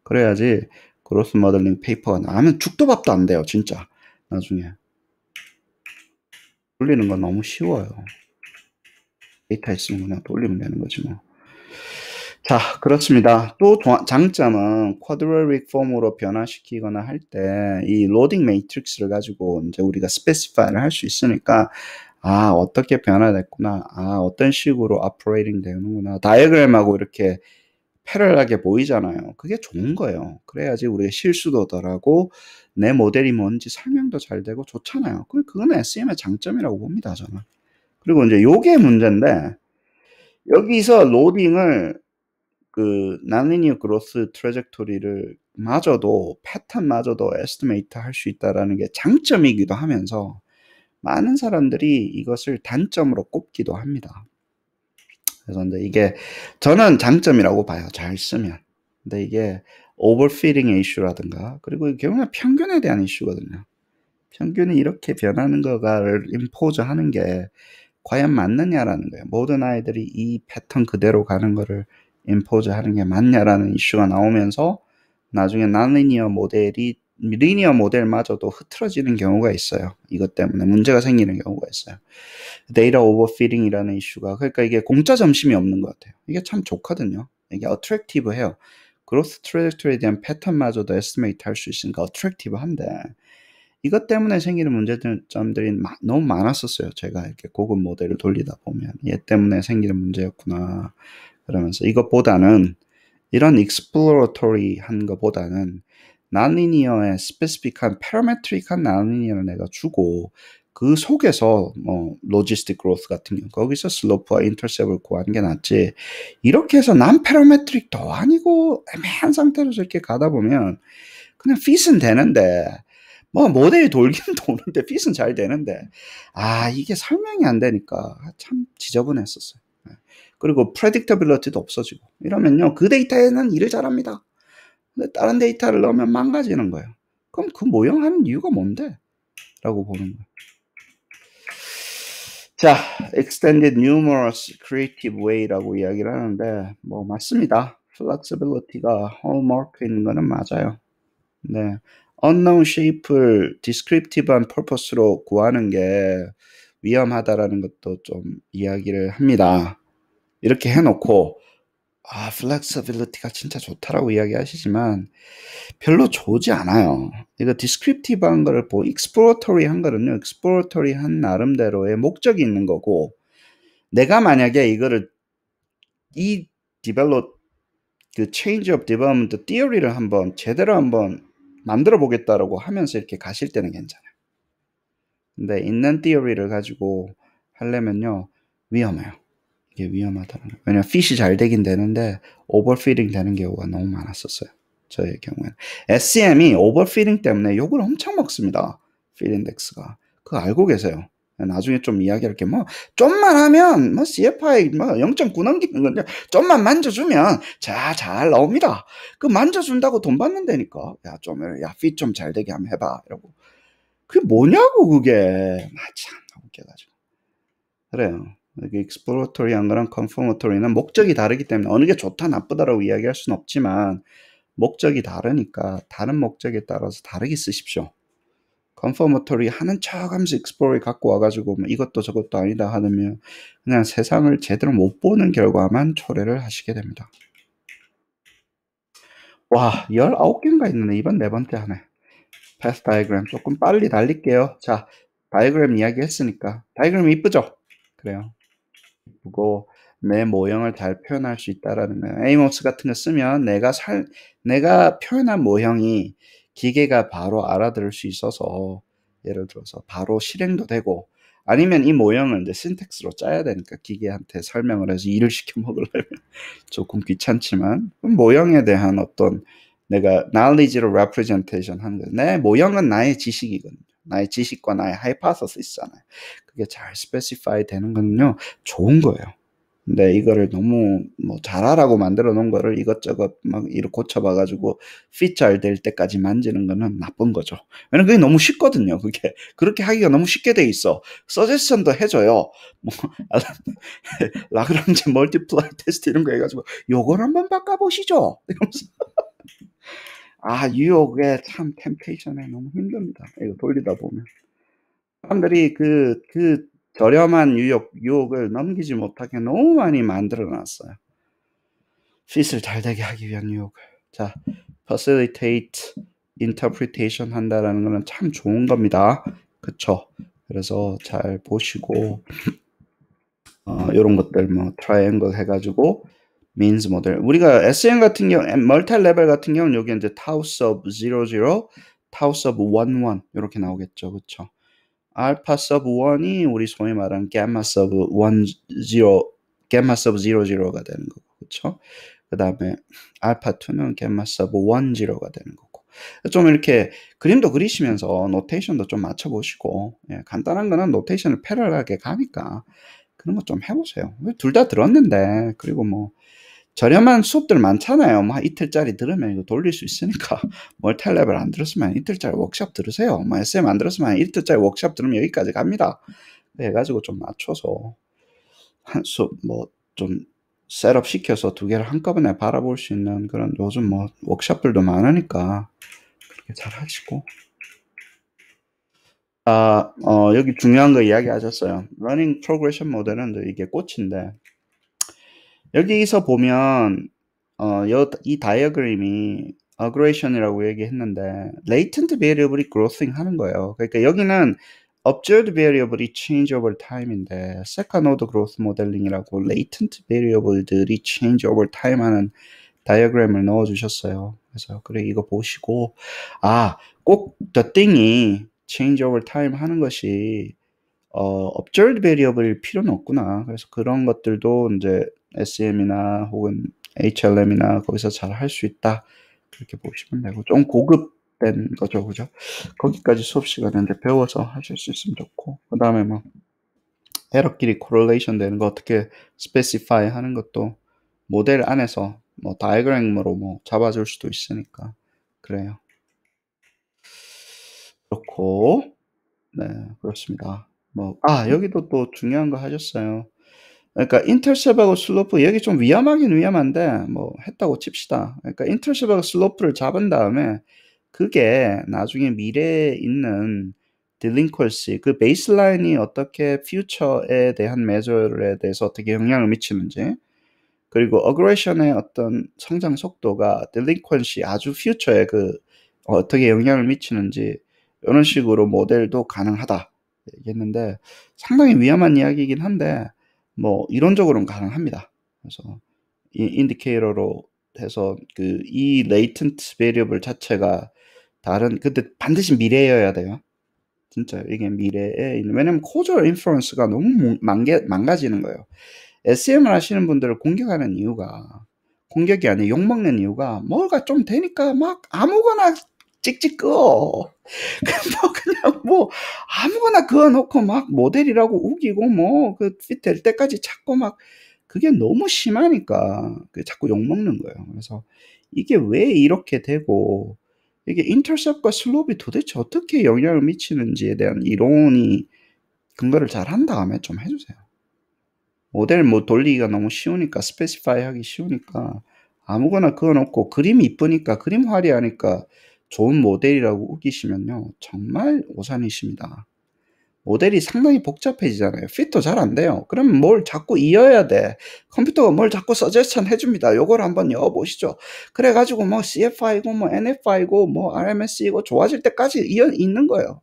Speaker 1: 그래야지 그로스 모델링 페이퍼가 나오면 죽도 밥도 안 돼요. 진짜 나중에. 돌리는 건 너무 쉬워요. 데이터 있으면 그냥 돌리면 되는 거지 뭐. 자, 그렇습니다. 또 장점은 quadratic form으로 변화시키거나 할 때 이 로딩 매트릭스를 가지고 이제 우리가 스페시파이를 할 수 있으니까 어떻게 변화됐구나. 어떤 식으로 operating 되는구나. 다이어그램하고 이렇게 패러럴하게 보이잖아요. 그게 좋은 거예요. 그래야지 우리가 실수도 덜하고 내 모델이 뭔지 설명도 잘 되고 좋잖아요. 그건 SEM의 장점이라고 봅니다, 저는. 그리고 이제 요게 문제인데 여기서 로딩을 nonlinear growth trajectory를 마저도 패턴마저도 estimate 할 수 있다라는 게 장점이기도 하면서 많은 사람들이 이것을 단점으로 꼽기도 합니다. 그래서 근데 이게 저는 장점이라고 봐요. 잘 쓰면. 근데 이게 overfitting 이슈라든가 그리고 결국은 평균에 대한 이슈거든요. 평균이 이렇게 변하는 거를 impose 하는 게 과연 맞느냐라는 거예요. 모든 아이들이 이 패턴 그대로 가는 거를 impose 하는 게 맞냐라는 이슈가 나오면서 나중에 nonlinear 모델이 리니어 모델마저도 흐트러지는 경우가 있어요. 이것 때문에 문제가 생기는 경우가 있어요. 데이터 오버피딩이라는 이슈가 그러니까 이게 공짜 점심이 없는 것 같아요. 이게 참 좋거든요. 이게 어트랙티브해요. 그로스 트레젝토리에 대한 패턴마저도 에스티메이트 할 수 있으니까 어트랙티브한데 이것 때문에 생기는 문제점들이 너무 많았었어요. 제가 이렇게 고급 모델을 돌리다 보면 얘 때문에 생기는 문제였구나 그러면서 이것보다는 이런 익스플로러토리한 것보다는 난리니어의 스페시픽한 파라메트릭한 난리니어를 내가 주고 그 속에서 뭐 로지스틱 그로스 같은 경우 거기서 슬로프와 인터셉을 구하는 게 낫지 이렇게 해서 난 파라메트릭도 아니고 애매한 상태로 이렇게 가다 보면 그냥 핏은 되는데 뭐 모델이 돌긴 도는데 핏은 잘 되는데 이게 설명이 안 되니까 참 지저분했었어요. 그리고 predictability도 없어지고 이러면요 그 데이터에는 일을 잘합니다. 근데 다른 데이터를 넣으면 망가지는 거예요. 그럼 그 모형 하는 이유가 뭔데? 라고 보는 거예요. 자, extended numerous creative way라고 이야기를 하는데 뭐 맞습니다. flexibility가 hallmark인 거는 맞아요. 네, unknown shape를 descriptive한 purpose로 구하는 게 위험하다라는 것도 좀 이야기를 합니다. 이렇게 해놓고 flexibility가 진짜 좋다라고 이야기하시지만 별로 좋지 않아요. 이거 descriptive한 거를 exploratory한 거는요. exploratory한 나름대로의 목적이 있는 거고 내가 만약에 이거를 이 develop 그 change of development theory를 한번 제대로 한번 만들어 보겠다라고 하면서 이렇게 가실 때는 괜찮아요. 근데 있는 theory를 가지고 하려면요 위험해요. 이게 위험하다는 거예요. 왜냐면 핏이 잘 되긴 되는데 오버피딩 되는 경우가 너무 많았었어요. 저의 경우에는 SCM이 오버피딩 때문에 욕을 엄청 먹습니다. 필 인덱스가 그거 알고 계세요. 나중에 좀 이야기할게. 뭐 좀만 하면 뭐 CFI 뭐 0.9 넘기는 건데 좀만 만져주면 잘 나옵니다. 그 만져준다고 돈 받는다니까. 핏 좀 잘 되게 한번 해봐. 이러고 그게 뭐냐고 그게. 참 웃겨가지고. 그래요. 이게 exploratory한 거랑 confirmatory는 목적이 다르기 때문에 어느 게 좋다 나쁘다라고 이야기할 수는 없지만 목적이 다르니까 다른 목적에 따라서 다르게 쓰십시오. confirmatory 하는 척 하면서 explorer 갖고 와가지고 뭐 이것도 저것도 아니다 하면 그냥 세상을 제대로 못 보는 결과만 초래를 하시게 됩니다. 와, 19개인가 있는데 이번 네 번째 하네. path diagram 조금 빨리 달릴게요. 자, 다이어그램 이야기 했으니까 다이어그램 이쁘죠? 그래요. 이쁘고 내 모형을 잘 표현할 수 있다라는 거예요. 에이모스 같은 거 쓰면 내가 표현한 모형이 기계가 바로 알아들을 수 있어서 예를 들어서 바로 실행도 되고 아니면 이 모형을 이제 신텍스로 짜야 되니까 기계한테 설명을 해서 일을 시켜 먹으려면 조금 귀찮지만 모형에 대한 어떤 내가 knowledge로 representation 하는 거예요. 내 모형은 나의 지식이거든요. 나의 지식과 나의 hypothesis잖아요. 그게 잘 specify 되는 거는요 좋은 거예요. 근데 이거를 너무 뭐 잘하라고 만들어 놓은 거를 이것저것 막 이렇게 고쳐봐 가지고 fit 잘 될 때까지 만지는 거는 나쁜 거죠. 왜냐면 그게 너무 쉽거든요. 그게 그렇게 하기가 너무 쉽게 돼 있어. 서제션도 해줘요. 뭐 라그랑제 멀티플라이 테스트 이런 거 해가지고 요걸 한번 바꿔보시죠. 이러면서 유혹에 참 템테이션에 너무 힘듭니다. 이거 돌리다 보면 사람들이 그 저렴한 유혹을 넘기지 못하게 너무 많이 만들어 놨어요. 핏을 잘 되게 하기 위한 유혹을. 자, facilitate interpretation 한다라는 거는 참 좋은 겁니다. 그쵸? 그래서 잘 보시고 이런 것들 뭐 트라이앵글 해가지고 means 모델. 우리가 SN 같은 경우, 멀티 레벨 같은 경우는 여기 이제 tau sub 00, tau sub 11 이렇게 나오겠죠, 그쵸? 알파 서브 1이 우리 소위 말하는 gamma sub 10, gamma sub 00가 되는 거고, 그쵸? 그 다음에 알파 2는 gamma sub 10가 되는 거고. 좀 이렇게 그림도 그리시면서 노테이션도 좀 맞춰보시고, 간단한 거는 노테이션을 패러럴하게 가니까 그런 거 좀 해보세요. 둘 다 들었는데, 그리고 뭐, 저렴한 수업들 많잖아요. 뭐 이틀짜리 들으면 이거 돌릴 수 있으니까 멀티 레벨 안 들었으면 이틀짜리 워크숍 들으세요. 뭐 SM 안 들었으면 이틀짜리 워크숍 들으면 여기까지 갑니다. 해가지고 좀 맞춰서 한 수업 뭐 좀 셋업 시켜서 두 개를 한꺼번에 바라볼 수 있는 그런 요즘 뭐 워크숍들도 많으니까 그렇게 잘 하시고. 여기 중요한 거 이야기하셨어요. 러닝 프로그레션 모델은 이게 꽃인데 여기서 보면 이 다이어그램이 aggregation이라고 얘기했는데 latent variable이 growing 하는 거예요. 그러니까 여기는 observed variable이 change over time인데 second order growth modeling이라고 latent variable들이 change over time 하는 다이어그램을 넣어 주셨어요. 그래서 그래 이거 보시고 꼭 the thing이 change over time 하는 것이 observed variable일 필요는 없구나. 그래서 그런 것들도 이제 SEM이나 혹은 HLM이나 거기서 잘 할 수 있다. 그렇게 보시면 되고 좀 고급된 거죠, 그죠? 거기까지 수업 시간에 이제 배워서 하실 수 있으면 좋고 그 다음에 뭐 에러끼리 correlation 되는 거 어떻게 specify 하는 것도 모델 안에서 뭐 다이어그램으로 뭐 잡아줄 수도 있으니까 그래요. 그렇고 네 그렇습니다. 뭐 여기도 또 중요한 거 하셨어요. 그러니까 인터셉하고 슬로프 여기 좀 위험하긴 위험한데 뭐 했다고 칩시다. 그러니까 인터셉하고 슬로프를 잡은 다음에 그게 나중에 미래에 있는 딜링퀄시 그 베이스라인이 어떻게 퓨처에 대한 메저에 대해서 어떻게 영향을 미치는지 그리고 어그레션의 어떤 성장 속도가 딜링퀀시 아주 퓨처에 그 어떻게 영향을 미치는지 이런 식으로 모델도 가능하다 얘기했는데 상당히 위험한 이야기이긴 한데 뭐 이론적으로는 가능합니다. 그래서 이 인디케이터로 해서 그 이 레이턴트 베리어블 자체가 다른 근데 반드시 미래여야 돼요. 진짜 이게 미래에 있는 왜냐면 코저 인퍼런스가 너무 망가지는 거예요. SM을 하시는 분들을 공격하는 이유가 공격이 아니라 욕먹는 이유가 뭐가 좀 되니까 막 아무거나 찍찍 그어. 뭐 그냥 뭐 아무거나 그어놓고 막 모델이라고 우기고 뭐 그 핏 될 때까지 찾고 막 그게 너무 심하니까 자꾸 욕먹는 거예요. 그래서 이게 왜 이렇게 되고 이게 인터셉과 슬롭이 도대체 어떻게 영향을 미치는지에 대한 이론이 근거를 잘 한 다음에 좀 해주세요. 모델 뭐 돌리기가 너무 쉬우니까 스페시파이 하기 쉬우니까 아무거나 그어놓고 그림 이쁘니까 그림 화려하니까 좋은 모델이라고 우기시면요 정말 오산이십니다. 모델이 상당히 복잡해지잖아요. 핏도 잘 안 돼요. 그럼 뭘 자꾸 이어야 돼. 컴퓨터가 뭘 자꾸 서제스천 해줍니다. 요걸 한번 이어보시죠. 그래가지고 뭐 CFI고 뭐 NFI고 뭐 RMS이고 좋아질 때까지 있는 거예요.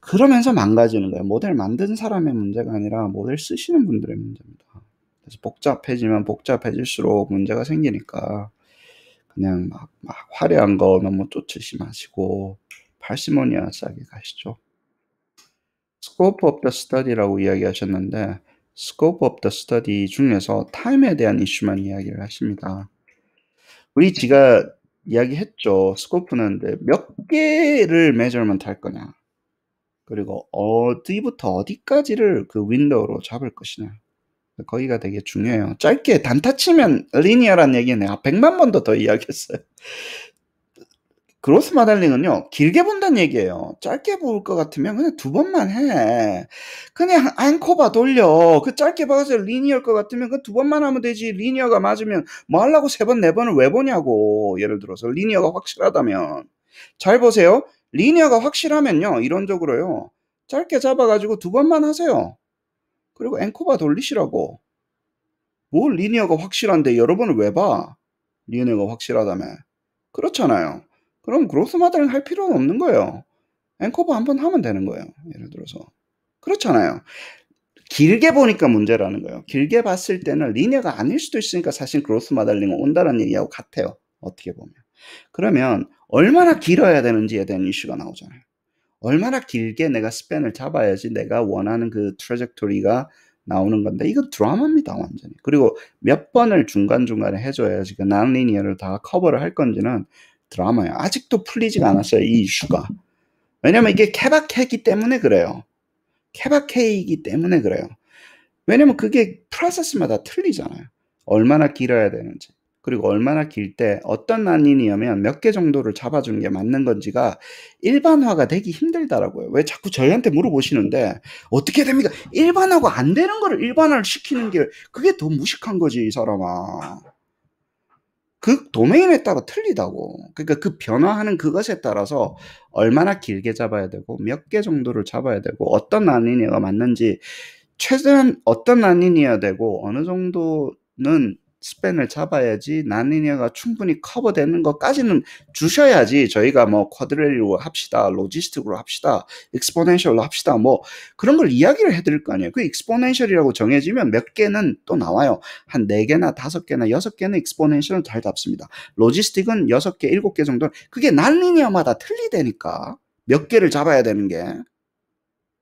Speaker 1: 그러면서 망가지는 거예요. 모델 만든 사람의 문제가 아니라 모델 쓰시는 분들의 문제입니다. 그래서 복잡해지면 복잡해질수록 문제가 생기니까 그냥 막 화려한 거 너무 쫓으시 마시고 parsimonious 하게 가시죠. scope of the study라고 이야기하셨는데 scope of the study 중에서 타임에 대한 이슈만 이야기를 하십니다. 우리 제가 이야기했죠. 스코프는 몇 개를 measurement 할 거냐. 그리고 어디부터 어디까지를 그 윈도우로 잡을 것이냐. 거기가 되게 중요해요. 짧게 단타 치면 리니어란 얘기는 내가 100만 번도 더 이야기했어요. 그로스 모델링은요, 길게 본다는 얘기예요. 짧게 볼 것 같으면 그냥 2번만 해. 그냥 앵커바 돌려. 그 짧게 봐서 리니어일 것 같으면 그 2번만 하면 되지. 리니어가 맞으면 뭐 하려고 3번, 4번을 왜 보냐고. 예를 들어서 리니어가 확실하다면. 잘 보세요. 리니어가 확실하면요, 이론적으로요. 짧게 잡아가지고 2번만 하세요. 그리고 앵커바 돌리시라고. 뭘 리니어가 확실한데 여러 번을 왜 봐? 리니어가 확실하다며. 그렇잖아요. 그럼 그로스 모델링 할 필요는 없는 거예요. 앵커버 한 번 하면 되는 거예요. 예를 들어서. 그렇잖아요. 길게 보니까 문제라는 거예요. 길게 봤을 때는 리니어가 아닐 수도 있으니까 사실 그로스 모델링은 온다는 얘기하고 같아요. 어떻게 보면. 그러면 얼마나 길어야 되는지에 대한 이슈가 나오잖아요. 얼마나 길게 내가 스팬을 잡아야지 내가 원하는 그 트래젝토리가 나오는 건데 이거 드라마입니다 완전히. 그리고 몇 번을 중간중간에 해줘야지 그 난리니어를 다 커버를 할 건지는 드라마예요. 아직도 풀리지가 않았어요 이 이슈가. 왜냐면 이게 케바케이기 때문에 그래요. 케바케이기 때문에 그래요. 왜냐면 그게 프로세스마다 틀리잖아요. 얼마나 길어야 되는지. 그리고 얼마나 길 때 어떤 난이니어면 몇 개 정도를 잡아주는 게 맞는 건지가 일반화가 되기 힘들다라고요. 왜 자꾸 저희한테 물어보시는데 어떻게 됩니까? 일반화가 안 되는 거를 일반화를 시키는 게 그게 더 무식한 거지 이 사람아. 그 도메인에 따라 틀리다고. 그러니까 그 변화하는 그것에 따라서 얼마나 길게 잡아야 되고 몇 개 정도를 잡아야 되고 어떤 난이니어가 맞는지 최대한 어떤 난이니어야 되고 어느 정도는 스팬을 잡아야지 난리니어가 충분히 커버되는 것까지는 주셔야지 저희가 뭐 쿼드레리로 합시다, 로지스틱으로 합시다, 익스포넨셜로 합시다, 뭐 그런 걸 이야기를 해드릴 거 아니에요. 그 익스포넨셜이라고 정해지면 몇 개는 또 나와요. 한 4개나 5개나 6개는 익스포넨셜은 잘 잡습니다. 로지스틱은 6개, 7개 정도. 그게 난리니어마다 틀리다니까. 몇 개를 잡아야 되는 게.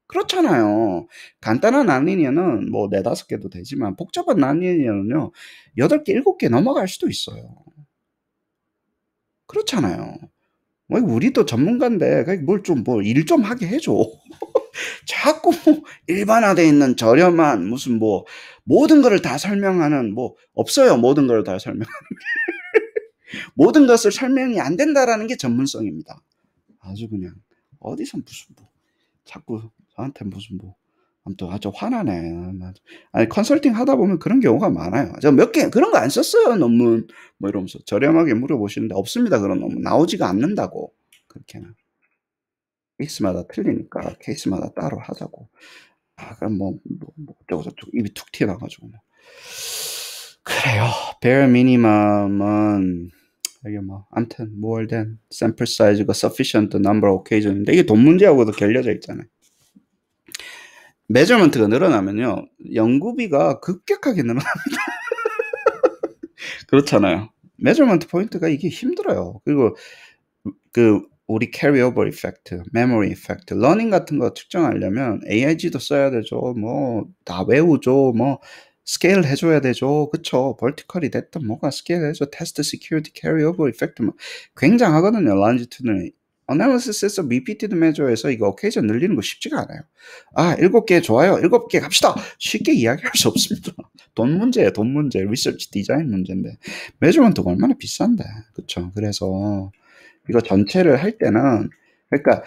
Speaker 1: 그렇잖아요. 간단한 난리니어는 뭐 4-5개도 되지만 복잡한 난리니어는요 8개, 7개 넘어갈 수도 있어요. 그렇잖아요. 뭐 우리도 전문가인데 뭘 좀 뭐 일 좀 하게 해줘. 자꾸 뭐 일반화되어 있는 저렴한 무슨 뭐 모든 거를 다 설명하는 뭐 없어요. 모든 걸 다 설명하는 게. 모든 것을 설명이 안 된다라는 게 전문성입니다. 아주 그냥 어디서 무슨 뭐 자꾸 저한테 무슨 뭐 아무튼 아주 화나네. 아니 컨설팅 하다 보면 그런 경우가 많아요. 저 몇 개 그런 거 안 썼어요 논문 뭐 이러면서 저렴하게 물어보시는데 없습니다 그런 논문 나오지가 않는다고 그렇게는 케이스마다 틀리니까 케이스마다 따로 하자고. 아 그럼 뭐 어쩌고 저쩌고 입이 툭 튀어나가지고 뭐. 그래요. bare minimum은 이게 뭐 아무튼 more than sample size가 sufficient number of occasion인데 이게 돈 문제하고도 결려져 있잖아요. 메저먼트가 늘어나면요 연구비가 급격하게 늘어납니다. 그렇잖아요. 메저먼트 포인트가 이게 힘들어요. 그리고 그 우리 캐리오버 이펙트, 메모리 이펙트, 러닝 같은 거 측정하려면 AIG도 써야 되죠. 뭐 다 외우죠. 뭐 스케일 해줘야 되죠. 그쵸? 벌티컬이 됐든 뭐가 스케일 해줘. 테스트 시큐리티 캐리오버 이펙트 뭐 굉장하거든요. 런지튜드는 어나리시스에서 repeated measure에서 이거 오케이전 늘리는 거 쉽지가 않아요. 아 7개 좋아요. 7개 갑시다. 쉽게 이야기할 수 없습니다. 돈 문제예요. 돈 문제. 리서치 디자인 문제인데 메저먼트가 얼마나 비싼데. 그쵸? 그래서 이거 전체를 할 때는 그러니까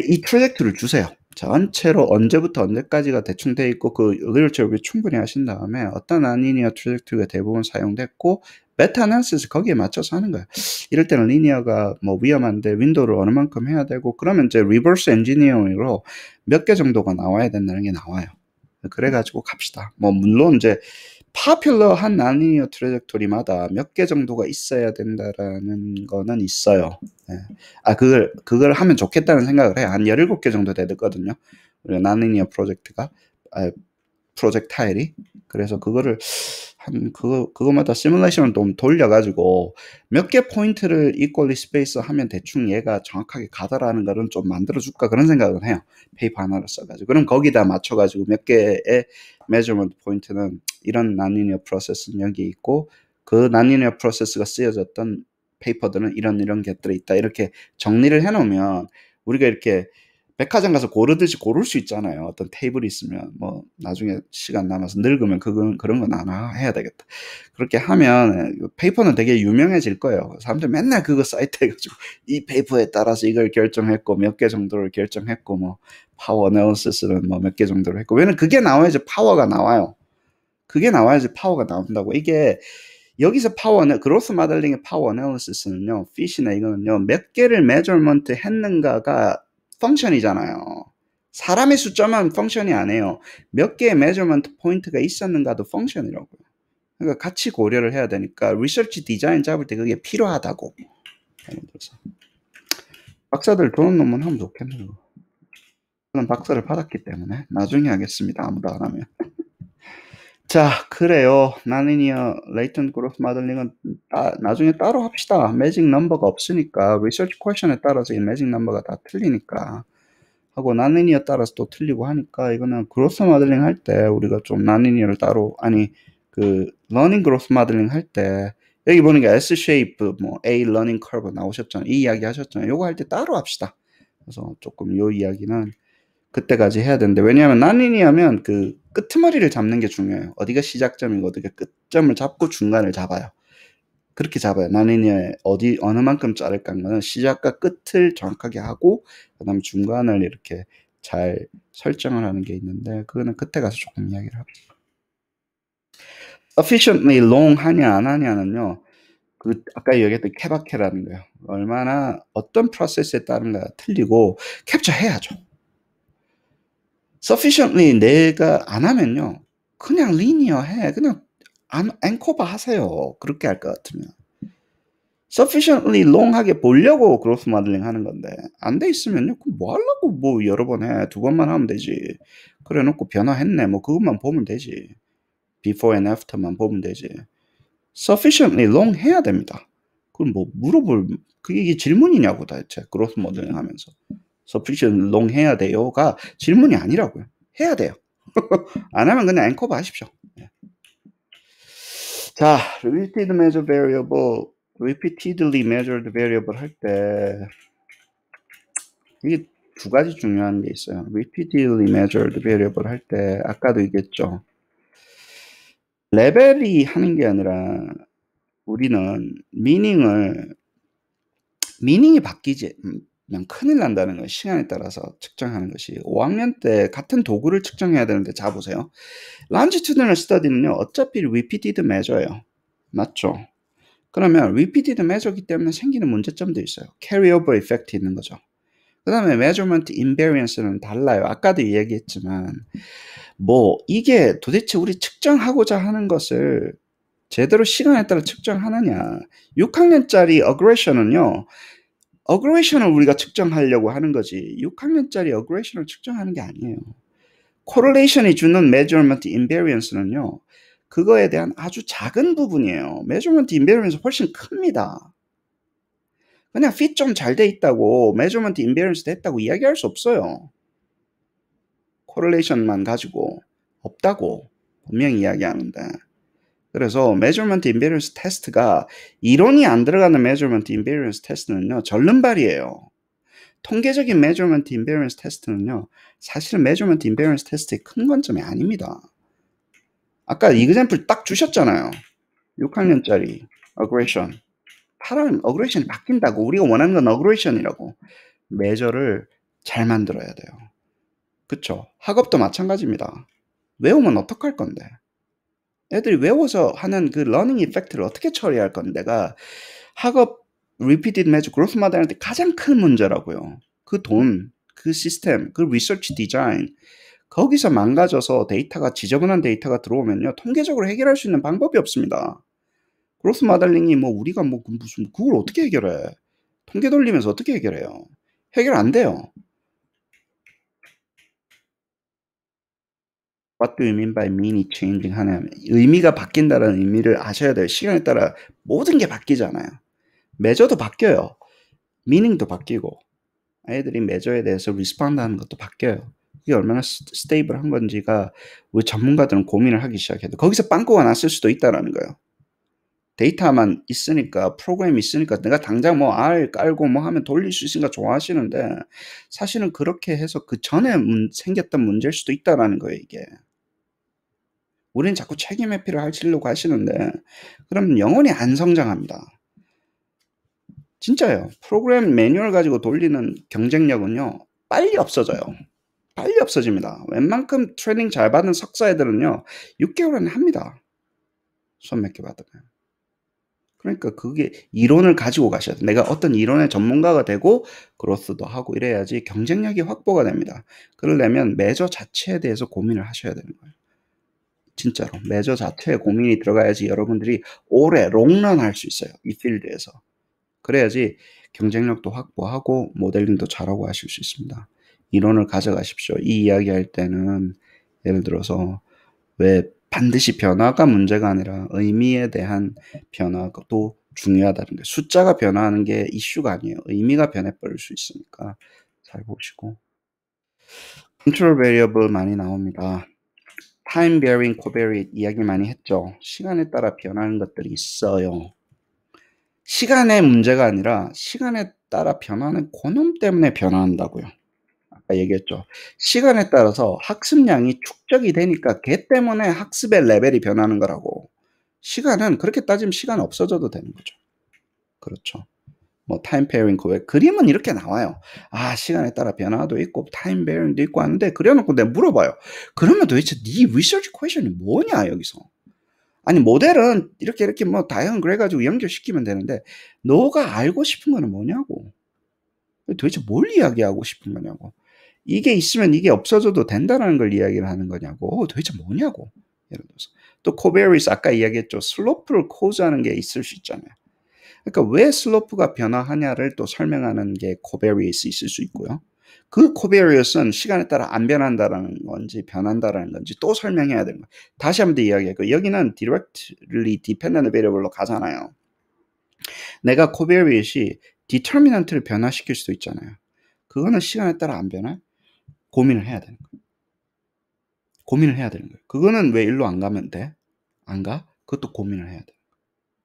Speaker 1: 이 프로젝트를 주세요. 전체로 언제부터 언제까지가 대충 돼 있고 그 리터처 리뷰 충분히 하신 다음에 어떤 난리니어 프로젝트가 대부분 사용됐고 메타 애널리시스 거기에 맞춰서 하는 거예요. 이럴 때는 리니어가 뭐 위험한데 윈도우를 어느 만큼 해야 되고 그러면 이제 리버스 엔지니어링으로 몇 개 정도가 나와야 된다는 게 나와요. 그래가지고 갑시다. 뭐 물론 이제 파퓰러한 난리니어 트레젝토리마다 몇 개 정도가 있어야 된다라는 거는 있어요. 네. 아, 그걸 하면 좋겠다는 생각을 해요. 한 17개 정도 되거든요. 우리가 난리니어 프로젝트가, 프로젝트 타일이. 그래서 그거를 그거마다 시뮬레이션을 좀 돌려가지고 몇 개 포인트를 이퀄리 스페이스 하면 대충 얘가 정확하게 가더라는 거는 좀 만들어줄까 그런 생각을 해요. 페이퍼 하나를 써가지고. 그럼 거기다 맞춰가지고 몇 개의 메저먼트 포인트는 이런 난리니어 프로세스는 여기 있고 그 난리니어 프로세스가 쓰여졌던 페이퍼들은 이런 것들이 있다. 이렇게 정리를 해놓으면 우리가 이렇게 백화점 가서 고르듯이 고를 수 있잖아요. 어떤 테이블이 있으면 뭐 나중에 시간 남아서 늙으면 그런 건 하나 해야 되겠다. 그렇게 하면 페이퍼는 되게 유명해질 거예요. 사람들 맨날 그거 사이트 해가지고 이 페이퍼에 따라서 이걸 결정했고 몇 개 정도를 결정했고 뭐 파워 애널리시스는 뭐 몇 개 정도를 했고 왜냐면 그게 나와야지 파워가 나와요. 그게 나와야지 파워가 나온다고. 이게 여기서 파워는 그로스 모델링의 파워 애널리시스는요. 핏이나 이거는요. 몇 개를 메저먼트 했는가가 펑션이잖아요. 사람의 숫자만 펑션이 아니에요. 몇 개의 메저먼트 포인트가 있었는가도 펑션이라고요. 그러니까 같이 고려를 해야 되니까 리서치 디자인 잡을 때 그게 필요하다고. 박사들 좋은 논문 하면 좋겠네요. 저는 박사를 받았기 때문에 나중에 하겠습니다. 아무도 안 하면. 자, 그래요. 난리니어 레이턴트 그로스 모델링은 나중에 따로 합시다. 매직 넘버가 없으니까 리서치 퀘션에 따라서 이 매직 넘버가 다 틀리니까 하고 난리니어 따라서 또 틀리고 하니까 이거는 그로스 모델링 할 때 우리가 좀 난리니어를 따로 그 러닝 그로스 모델링 할 때 여기 보니까 S 쉐이프 뭐 A 러닝 커브 나오셨잖아요. 이 이야기 하셨잖아요. 요거 할 때 따로 합시다. 그래서 조금 요 이야기는 그때까지 해야 되는데 왜냐하면 난리니어면 그 끄트머리를 잡는 게 중요해요. 어디가 시작점이고 어디가 끝점을 잡고 중간을 잡아요. 그렇게 잡아요. 난리니어에 어느 만큼 자를까 하는 거는 시작과 끝을 정확하게 하고 그다음에 중간을 이렇게 잘 설정을 하는 게 있는데 그거는 그때 가서 조금 이야기를 합시다. sufficiently long 하냐 안 하냐는요. 그 아까 얘기했던 케바케라는 거예요. 얼마나 어떤 프로세스에 따른가 틀리고 캡처해야죠. sufficiently 내가 안 하면요. 그냥 linear 해. 그냥 앵커바 하세요. 그렇게 할 것 같으면. sufficiently long하게 보려고 그로스 모델링 하는 건데 안 돼 있으면요. 그럼 뭐 하려고 뭐 여러 번 해. 두 번만 하면 되지. 그래 놓고 변화했네. 뭐 그것만 보면 되지. before and after만 보면 되지. sufficiently long 해야 됩니다. 그럼 뭐 물어볼 그게 질문이냐고 대체 그로스 모델링 하면서. sufficiently long 해야 돼요가 질문이 아니라고요. 해야 돼요. 안 하면 그냥 앵커바 하십시오. 자, repeatedly measured variable 할 때 이게 두 가지 중요한 게 있어요. repeatedly measured variable 할 때 아까도 얘기했죠. 레벨이 하는 게 아니라 우리는 미닝이 바뀌면 큰일 난다는 거예요. 시간에 따라서 측정하는 것이. 5학년 때 같은 도구를 측정해야 되는데 자 보세요. longitudinal study는요. 어차피 repeated measure예요. 맞죠? 그러면 repeated measure이기 때문에 생기는 문제점도 있어요. carryover effect 있는 거죠. 그 다음에 measurement invariance는 달라요. 아까도 얘기했지만 뭐 이게 도대체 우리 측정하고자 하는 것을 제대로 시간에 따라 측정하느냐. 6학년짜리 aggression은요. aggression을 우리가 측정하려고 하는 거지 6학년짜리 aggression을 측정하는 게 아니에요. correlation이 주는 measurement invariance는요. 그거에 대한 아주 작은 부분이에요. measurement invariance 훨씬 큽니다. 그냥 fit 좀 잘 돼 있다고 measurement invariance 됐다고 이야기할 수 없어요. correlation만 가지고 없다고 분명히 이야기하는데 그래서 measurement invariance 테스트가 이론이 안 들어가는 measurement invariance 테스트는요. 절름발이에요. 통계적인 measurement invariance 테스트는요. 사실은 measurement invariance 테스트의 큰 관점이 아닙니다. 아까 example 딱 주셨잖아요. 6학년짜리 aggression. 파란 aggression이 바뀐다고. 우리가 원하는 건 aggression이라고. measure를 잘 만들어야 돼요. 그쵸? 학업도 마찬가지입니다. 외우면 어떡할 건데? 애들이 외워서 하는 그 러닝 이펙트를 어떻게 처리할 건데 내가 학업 repeated measure growth model할 때 가장 큰 문제라고요. 그 돈, 그 시스템, 그 리서치 디자인 거기서 망가져서 데이터가 지저분한 데이터가 들어오면요. 통계적으로 해결할 수 있는 방법이 없습니다. 그로스 모델링이 뭐 우리가 뭐 무슨 그걸 어떻게 해결해? 통계 돌리면서 어떻게 해결해요? 해결 안 돼요. What do you mean by meaning changing 하냐면 의미가 바뀐다는 의미를 아셔야 돼요. 시간에 따라 모든 게 바뀌잖아요. 매저도 바뀌어요. meaning도 바뀌고 아이들이 매저에 대해서 respond 하는 것도 바뀌어요. 그게 얼마나 스테이블한 건지가 우리 전문가들은 고민을 하기 시작해요. 거기서 빵꾸가 났을 수도 있다는 거예요. 데이터만 있으니까 프로그램이 있으니까 내가 당장 뭐 R 깔고 뭐 하면 돌릴 수 있으니까 좋아하시는데 사실은 그렇게 해서 그 전에 생겼던 문제일 수도 있다는 거예요. 이게. 우리는 자꾸 책임 회피를 하시려고 하시는데 그럼 영원히 안 성장합니다. 진짜요. 프로그램 매뉴얼 가지고 돌리는 경쟁력은요. 빨리 없어져요. 빨리 없어집니다. 웬만큼 트레이닝 잘 받은 석사 애들은요. 6개월 안에 합니다. 수업 몇 개 받으면. 그러니까 그게 이론을 가지고 가셔야 돼요. 내가 어떤 이론의 전문가가 되고 그로스도 하고 이래야지 경쟁력이 확보가 됩니다. 그러려면 매저 자체에 대해서 고민을 하셔야 되는 거예요. 진짜로 매저 자체에 고민이 들어가야지 여러분들이 오래 롱런 할 수 있어요. 이 필드에서. 그래야지 경쟁력도 확보하고 모델링도 잘하고 하실 수 있습니다. 이론을 가져가십시오. 이 이야기 할 때는 예를 들어서 왜 반드시 변화가 문제가 아니라 의미에 대한 변화도 중요하다는 거예요. 숫자가 변화하는 게 이슈가 아니에요. 의미가 변해버릴 수 있으니까 잘 보시고. 컨트롤 베리어블 많이 나옵니다. 타임 베어링, 코베리 이야기 많이 했죠. 시간에 따라 변하는 것들이 있어요. 시간의 문제가 아니라 시간에 따라 변하는 그놈 때문에 변화한다고요. 아까 얘기했죠. 시간에 따라서 학습량이 축적이 되니까 걔 때문에 학습의 레벨이 변하는 거라고. 시간은 그렇게 따지면 시간 없어져도 되는 거죠. 그렇죠. 뭐 타임 페어링 왜 그림은 이렇게 나와요. 아 시간에 따라 변화도 있고 타임 페어링도 있고 하는데 그래놓고 내가 물어봐요. 그러면 도대체 네 리서치 퀘션이 뭐냐 여기서. 아니 모델은 이렇게 뭐 다양한 그래가지고 연결시키면 되는데 너가 알고 싶은 거는 뭐냐고. 도대체 뭘 이야기하고 싶은 거냐고. 이게 있으면 이게 없어져도 된다는 걸 이야기를 하는 거냐고. 도대체 뭐냐고. 예를 들어서 또 코베리스 아까 이야기했죠. 슬로프를 코즈하는 게 있을 수 있잖아요. 그러니까 왜 슬로프가 변화하냐를 또 설명하는 게 코베리스 있을 수 있고요. 그 코베리스는 시간에 따라 안 변한다라는 건지 변한다라는 건지 또 설명해야 되는 거예요. 다시 한번 더 이야기할게요. 여기는 directly dependent variable로 가잖아요. 내가 코베리스이 디터미넌트를 변화시킬 수도 있잖아요. 그거는 시간에 따라 안 변해? 고민을 해야 되는 거예요. 고민을 해야 되는 거예요. 그거는 왜 일로 안 가면 돼? 안 가? 그것도 고민을 해야 돼요.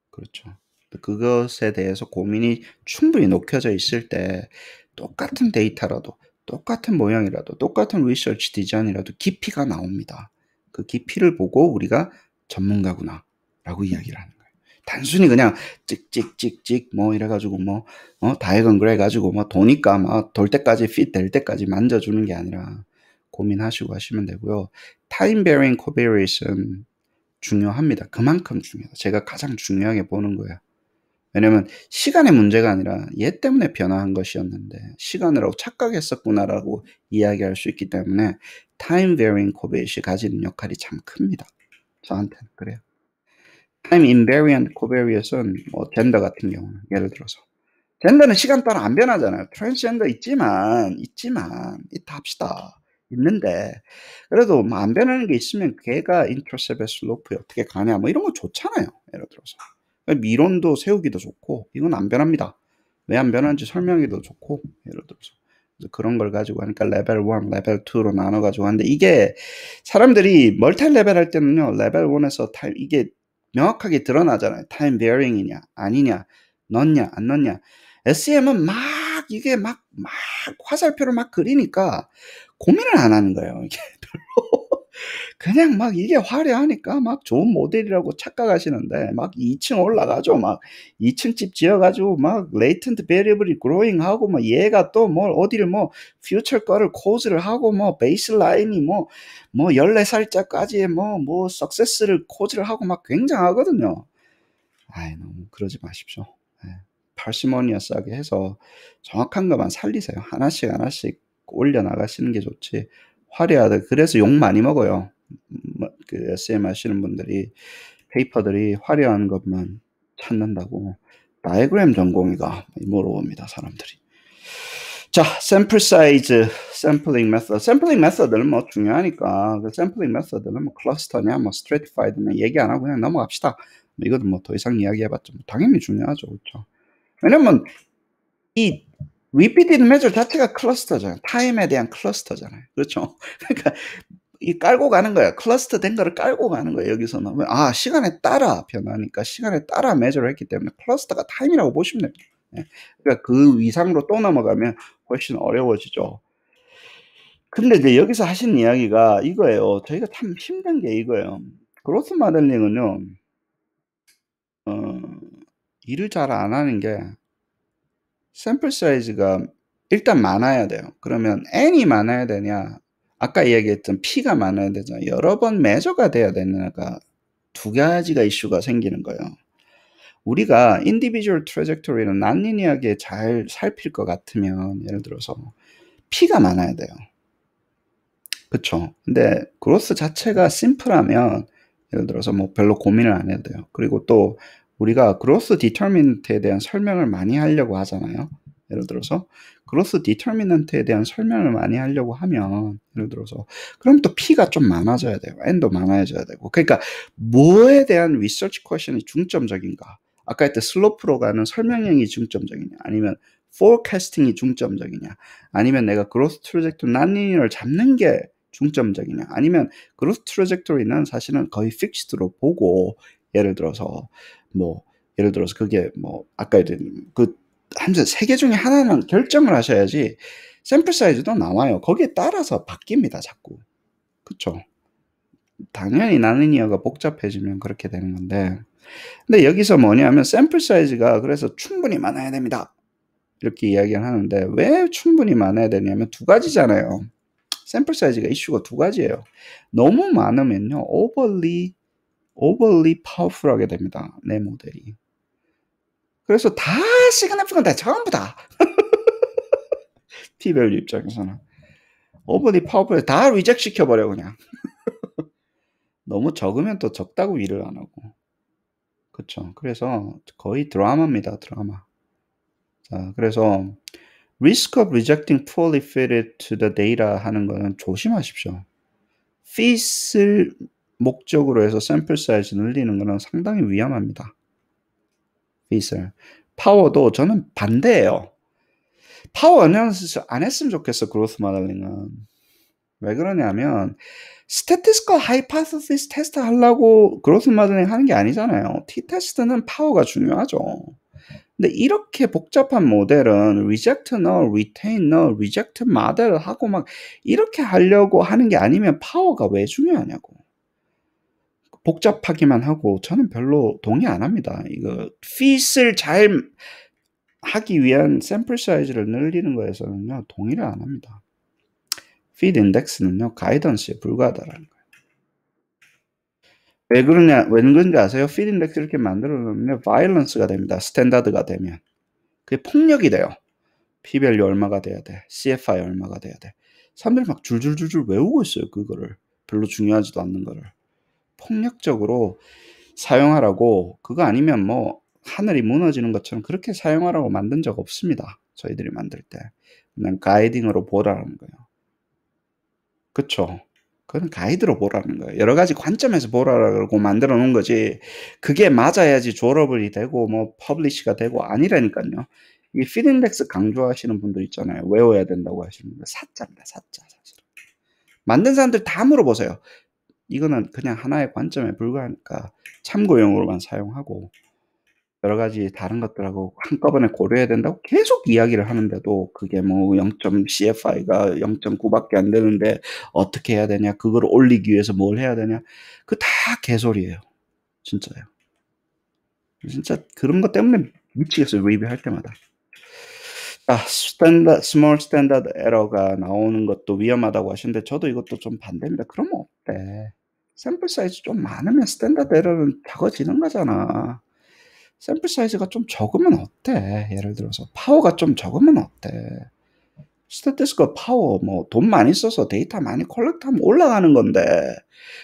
Speaker 1: 그렇죠. 그것에 대해서 고민이 충분히 녹여져 있을 때 똑같은 데이터라도 똑같은 모양이라도 똑같은 리서치 디자인이라도 깊이가 나옵니다. 그 깊이를 보고 우리가 전문가구나 라고 이야기를 하는 거예요. 단순히 그냥 찍찍찍찍 뭐 이래가지고 뭐 다이어그램 해가지고 뭐 도니까 막 돌 때까지 핏 될 때까지 만져주는 게 아니라 고민하시고 하시면 되고요. 타임 베어링 코베리스는 중요합니다. 그만큼 중요해요. 제가 가장 중요하게 보는 거예요. 왜냐면 시간의 문제가 아니라 얘 때문에 변화한 것이었는데 시간으로 착각했었구나라고 이야기할 수 있기 때문에 타임 베어링 코베리스이 가지는 역할이 참 큽니다. 저한테는 그래요. 타임 인베리언트 코베리스는 뭐 젠더 같은 경우는 예를 들어서 젠더는 시간 따라 안 변하잖아요. 트랜스젠더 있지만 있다 합시다. 있는데 그래도 뭐 안 변하는 게 있으면 걔가 인터셉의 슬로프에 어떻게 가냐 뭐 이런 거 좋잖아요. 예를 들어서 미론도 세우기도 좋고 이건 안 변합니다. 왜 안 변하는지 설명하기도 좋고 예를 들어서 그런 걸 가지고 하니까 레벨 1, 레벨 2로 나눠가지고 하는데 이게 사람들이 멀티 레벨 할 때는요. 레벨 1에서 이게 명확하게 드러나잖아요. 타임 베어링이냐 아니냐 넣냐 안 넣냐. SEM은 막 이게 막 화살표를 막 그리니까 고민을 안 하는 거예요. 이게 별로 그냥 막 이게 화려하니까 막 좋은 모델이라고 착각하시는데 막 2층 올라가죠. 막 2층 집 지어가지고 막 레이턴트 베리어블이 그로잉하고 막 얘가 또 뭘 어디를 뭐 퓨처 거를 코즈를 하고 뭐 베이스 라인이 뭐 14살짜까지의 뭐 석세스를 코즈를 하고 막 굉장하거든요. 아이 너무 그러지 마십시오. 파시모니어스하게 해서 정확한 것만 살리세요. 하나씩 올려 나가시는 게 좋지. 화려하다. 그래서 욕 많이 먹어요. 그 SM 하시는 분들이 페이퍼들이 화려한 것만 찾는다고 다이어그램 전공이가 물어봅니다. 사람들이. 자, 샘플 사이즈, 샘플링 메서드. 샘플링 메서드는 뭐 중요하니까 그 샘플링 메서드는 뭐 클러스터냐 뭐 스트래티파이드냐 얘기 안 하고 그냥 넘어갑시다. 이것도 뭐 더 이상 이야기해봤자 당연히 중요하죠. 그렇죠? 왜냐면 이 repeated measure 자체가 클러스터잖아요. 타임에 대한 클러스터잖아요. 그렇죠? 그러니까 이 깔고 가는 거야. 클러스터 된 거를 깔고 가는 거예요. 여기서는 시간에 따라 변하니까 시간에 따라 measure를 했기 때문에 클러스터가 타임이라고 보시면 됩니다. 그러니까 그 이상으로 또 넘어가면 훨씬 어려워지죠. 근데 이제 여기서 하신 이야기가 이거예요. 저희가 참 힘든 게 이거예요. 그로스 모델링은요. 일을 잘 안 하는 게 샘플 사이즈가 일단 많아야 돼요. 그러면 n이 많아야 되냐 아까 이야기했던 p가 많아야 되잖아요. 여러 번 매저가 돼야 되냐가 두 가지가 이슈가 생기는 거예요. 우리가 인디비주얼 트래젝토리를 난리니하게 잘 살필 것 같으면 예를 들어서 p가 많아야 돼요. 그쵸? 근데 그로스 자체가 심플하면 예를 들어서 뭐 별로 고민을 안 해도 돼요. 그리고 또 우리가 그로스 디터미넌트에 대한 설명을 많이 하려고 하잖아요. 예를 들어서 그로스 디터미넌트에 대한 설명을 많이 하려고 하면 예를 들어서 그럼 또 P가 좀 많아져야 돼요. N도 많아져야 되고 그러니까 뭐에 대한 리서치 퀘션이 중점적인가 아까 했던 슬로프로 가는 설명형이 중점적이냐 아니면 포캐스팅이 중점적이냐 아니면 내가 그로스 트래젝토리 난리니를 잡는 게 중점적이냐 아니면 그로스 트래젝토리는 사실은 거의 픽스드로 보고 예를 들어서 그게 뭐 아까 그 한 세 개 중에 하나는 결정을 하셔야지 샘플 사이즈도 나와요. 거기에 따라서 바뀝니다. 자꾸. 그쵸? 당연히 나는이어가 복잡해지면 그렇게 되는 건데 근데 여기서 뭐냐면 샘플 사이즈가 그래서 충분히 많아야 됩니다. 이렇게 이야기를 하는데 왜 충분히 많아야 되냐면 두 가지잖아요. 샘플 사이즈가 이슈가 두 가지예요. 너무 많으면요. overly powerful하게 됩니다. 내 모델이. 그래서 다 시그니피컨트 전부 다 P-밸류 입장에서는 overly powerful 다 리젝트 시켜버려 그냥. 너무 적으면 또 적다고 일을 안 하고. 그쵸. 그래서 거의 드라마입니다, 드라마. 자, 그래서 risk of rejecting poorly fitted to the data 하는 거는 조심하십시오. fit을 목적으로 해서 샘플 사이즈 늘리는 거는 상당히 위험합니다. fit을. 파워도 저는 반대예요. 파워 어나리시스 안 했으면 좋겠어, 그로스 모델링은. 왜 그러냐면 statistical hypothesis 테스트 하려고 그로스 모델링 하는 게 아니잖아요. t-테스트는 파워가 중요하죠. 근데 이렇게 복잡한 모델은 reject null, retain null, reject 모델을 하고 막 이렇게 하려고 하는 게 아니면 파워가 왜 중요하냐고. 복잡하기만 하고 저는 별로 동의 안 합니다. 이거 fit을 잘 하기 위한 샘플 사이즈를 늘리는 거에서는요, 동의를 안 합니다. fit index는요, 가이던스에 불과하다라는 거예요. 왜 그런지 아세요? fit index 이렇게 만들어 놓으면 violence가 됩니다. 스탠다드가 되면. 그게 폭력이 돼요. p-value 얼마가 돼야 돼. CFI 얼마가 돼야 돼. 사람들이 막 줄줄줄줄 외우고 있어요. 그거를. 별로 중요하지도 않는 거를. 폭력적으로 사용하라고, 그거 아니면 뭐 하늘이 무너지는 것처럼 그렇게 사용하라고 만든 적 없습니다. 저희들이 만들 때. 그냥 가이딩으로 보라는 거예요. 그쵸? 그건 가이드로 보라는 거예요. 여러 가지 관점에서 보라고 만들어 놓은 거지. 그게 맞아야지 졸업이 되고 뭐 퍼블리시가 되고 아니라니까요. 이 필인덱스 강조하시는 분들 있잖아요. 외워야 된다고 하시는 분들. 사자입니다. 사자. 사실. 만든 사람들 다 물어보세요. 이거는 그냥 하나의 관점에 불과하니까 참고용으로만 사용하고 여러 가지 다른 것들하고 한꺼번에 고려해야 된다고 계속 이야기를 하는데도 그게 뭐 0.CFI가 0.9밖에 안 되는데 어떻게 해야 되냐, 그걸 올리기 위해서 뭘 해야 되냐, 그 다 개소리예요. 진짜요. 진짜 그런 것 때문에 미치겠어요. 리뷰할 때마다. 스몰 스탠다드 에러가 나오는 것도 위험하다고 하시는데 저도 이것도 좀 반대입니다. 그러면 어때? 샘플 사이즈 좀 많으면 스탠다드 에러는 적어지는 거잖아. 샘플 사이즈가 좀 적으면 어때? 예를 들어서 파워가 좀 적으면 어때? 스태티스티컬 파워, 뭐 돈 많이 써서 데이터 많이 컬렉트하면 올라가는 건데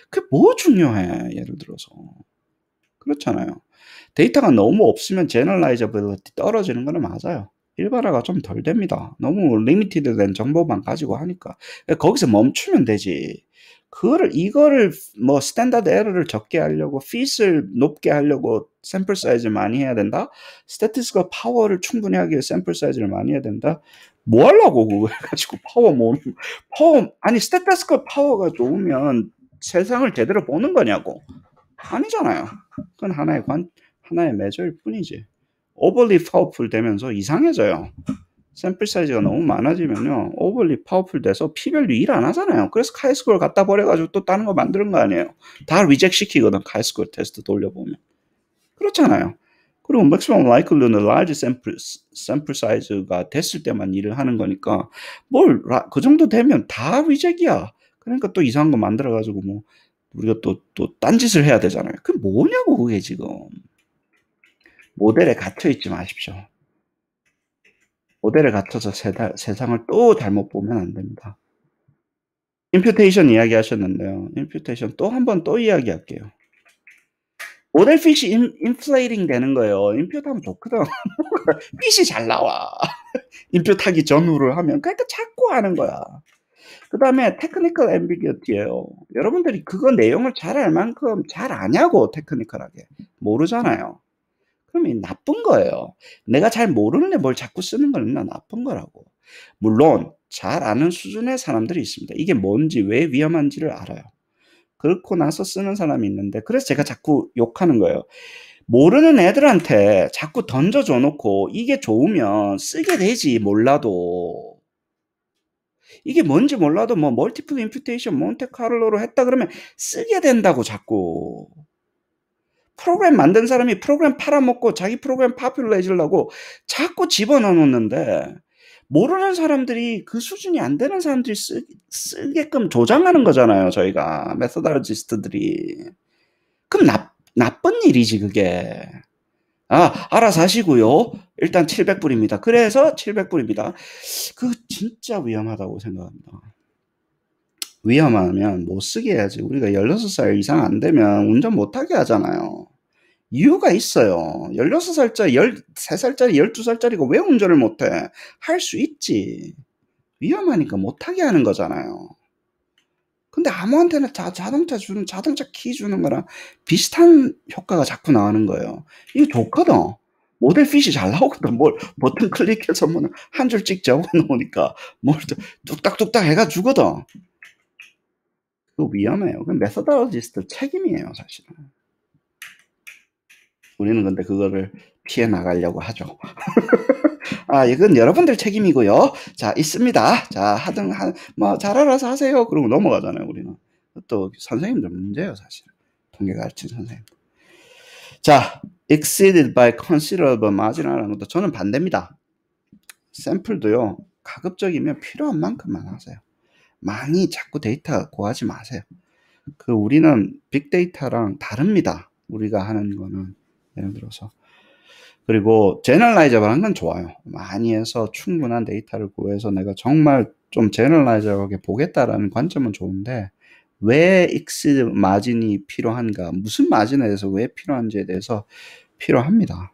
Speaker 1: 그게 뭐 중요해? 예를 들어서 그렇잖아요. 데이터가 너무 없으면 제너라이저빌리티 떨어지는 거는 맞아요. 일반화가 좀 덜 됩니다. 너무 리미티드된 정보만 가지고 하니까 거기서 멈추면 되지. 이거를 뭐 스탠다드 에러를 적게 하려고 fit을 높게 하려고 샘플 사이즈 많이 해야 된다. 스태티스티컬 파워를 충분히 하기 위해 샘플 사이즈를 많이 해야 된다. 뭐 하려고 그거 해가지고 파워 아니 스태티스티컬 파워가 좋으면 세상을 제대로 보는 거냐고. 아니잖아요. 그건 하나의 매저일 뿐이지. 오버리 파워풀 되면서 이상해져요. 샘플 사이즈가 너무 많아지면요, 오버리 파워풀 돼서 p-value 일 안 하잖아요. 그래서 카이스코어를 갖다 버려가지고 또 다른 거 만드는 거 아니에요. 다 리젝 시키거든, 카이스코어 테스트 돌려보면. 그렇잖아요. 그리고 maximum likelihood는 large 샘플 사이즈가 됐을 때만 일을 하는 거니까 그 정도 되면 다 리젝이야. 그러니까 또 이상한 거 만들어가지고 뭐 우리가 또 딴짓을 해야 되잖아요. 그게 뭐냐고, 그게 지금. 모델에 갇혀있지 마십시오. 모델에 갇혀서 세상을 또 잘못 보면 안 됩니다. 임퓨테이션 이야기 하셨는데요. 임퓨테이션 또 한 번 또 이야기할게요. 모델 핏이 인플레이팅 되는 거예요. 임퓨트 하면 좋거든. 핏이 잘 나와. 임퓨트 하기 전후를 하면. 그러니까 자꾸 하는 거야. 그 다음에 테크니컬 앰비기티예요. 여러분들이 그거 내용을 잘 알 만큼 잘 아냐고, 테크니컬하게. 모르잖아요. 그러면 나쁜 거예요. 내가 잘 모르는데 뭘 자꾸 쓰는 건 나쁜 거라고. 물론 잘 아는 수준의 사람들이 있습니다. 이게 뭔지 왜 위험한지를 알아요. 그렇고 나서 쓰는 사람이 있는데 그래서 제가 자꾸 욕하는 거예요. 모르는 애들한테 자꾸 던져줘 놓고 이게 좋으면 쓰게 되지. 몰라도. 이게 뭔지 몰라도 뭐 멀티플 임퓨테이션 몬테카를로로 했다 그러면 쓰게 된다고 자꾸. 프로그램 만든 사람이 프로그램 팔아먹고 자기 프로그램 파퓰러해지려고 자꾸 집어넣어 놓는데 모르는 사람들이, 그 수준이 안 되는 사람들이 쓰게끔 조장하는 거잖아요, 저희가 메소달로지스트들이. 그럼 나쁜 일이지 그게. 알아서 하시고요. 일단 700불입니다. 그래서 700불입니다. 그거 진짜 위험하다고 생각합니다. 위험하면 못 쓰게 해야지. 우리가 16살 이상 안 되면 운전 못하게 하잖아요. 이유가 있어요. 16살짜리, 13살짜리, 12살짜리가 왜 운전을 못해? 할 수 있지. 위험하니까 못하게 하는 거잖아요. 근데 아무한테나 자동차 키 주는 거랑 비슷한 효과가 자꾸 나오는 거예요. 이게 좋거든. 모델 핏이 잘 나오거든. 뭘 버튼 클릭해서 뭐 한 줄 찍 적어 놓으니까 뭘 뚝딱뚝딱 해가 주거든. 그거 위험해요. 그 메서더로지스트 책임이에요, 사실은. 우리는 근데 그거를 피해 나가려고 하죠. 아, 이건 여러분들 책임이고요. 자, 있습니다. 자, 뭐, 잘 알아서 하세요. 그러고 넘어가잖아요, 우리는. 또, 선생님들 문제예요, 사실. 통계 가르친 선생님. 자, exceeded by considerable margin이라는 것도 저는 반대입니다. 샘플도요, 가급적이면 필요한 만큼만 하세요. 많이 자꾸 데이터 구하지 마세요. 우리는 빅데이터랑 다릅니다. 우리가 하는 거는. 예를 들어서. 그리고 제너럴라이저블한 건 좋아요. 많이 해서 충분한 데이터를 구해서 내가 정말 좀 제너럴라이저하게 보겠다라는 관점은 좋은데 왜 익스 마진이 필요한가, 무슨 마진에 대해서 왜 필요한지에 대해서 필요합니다.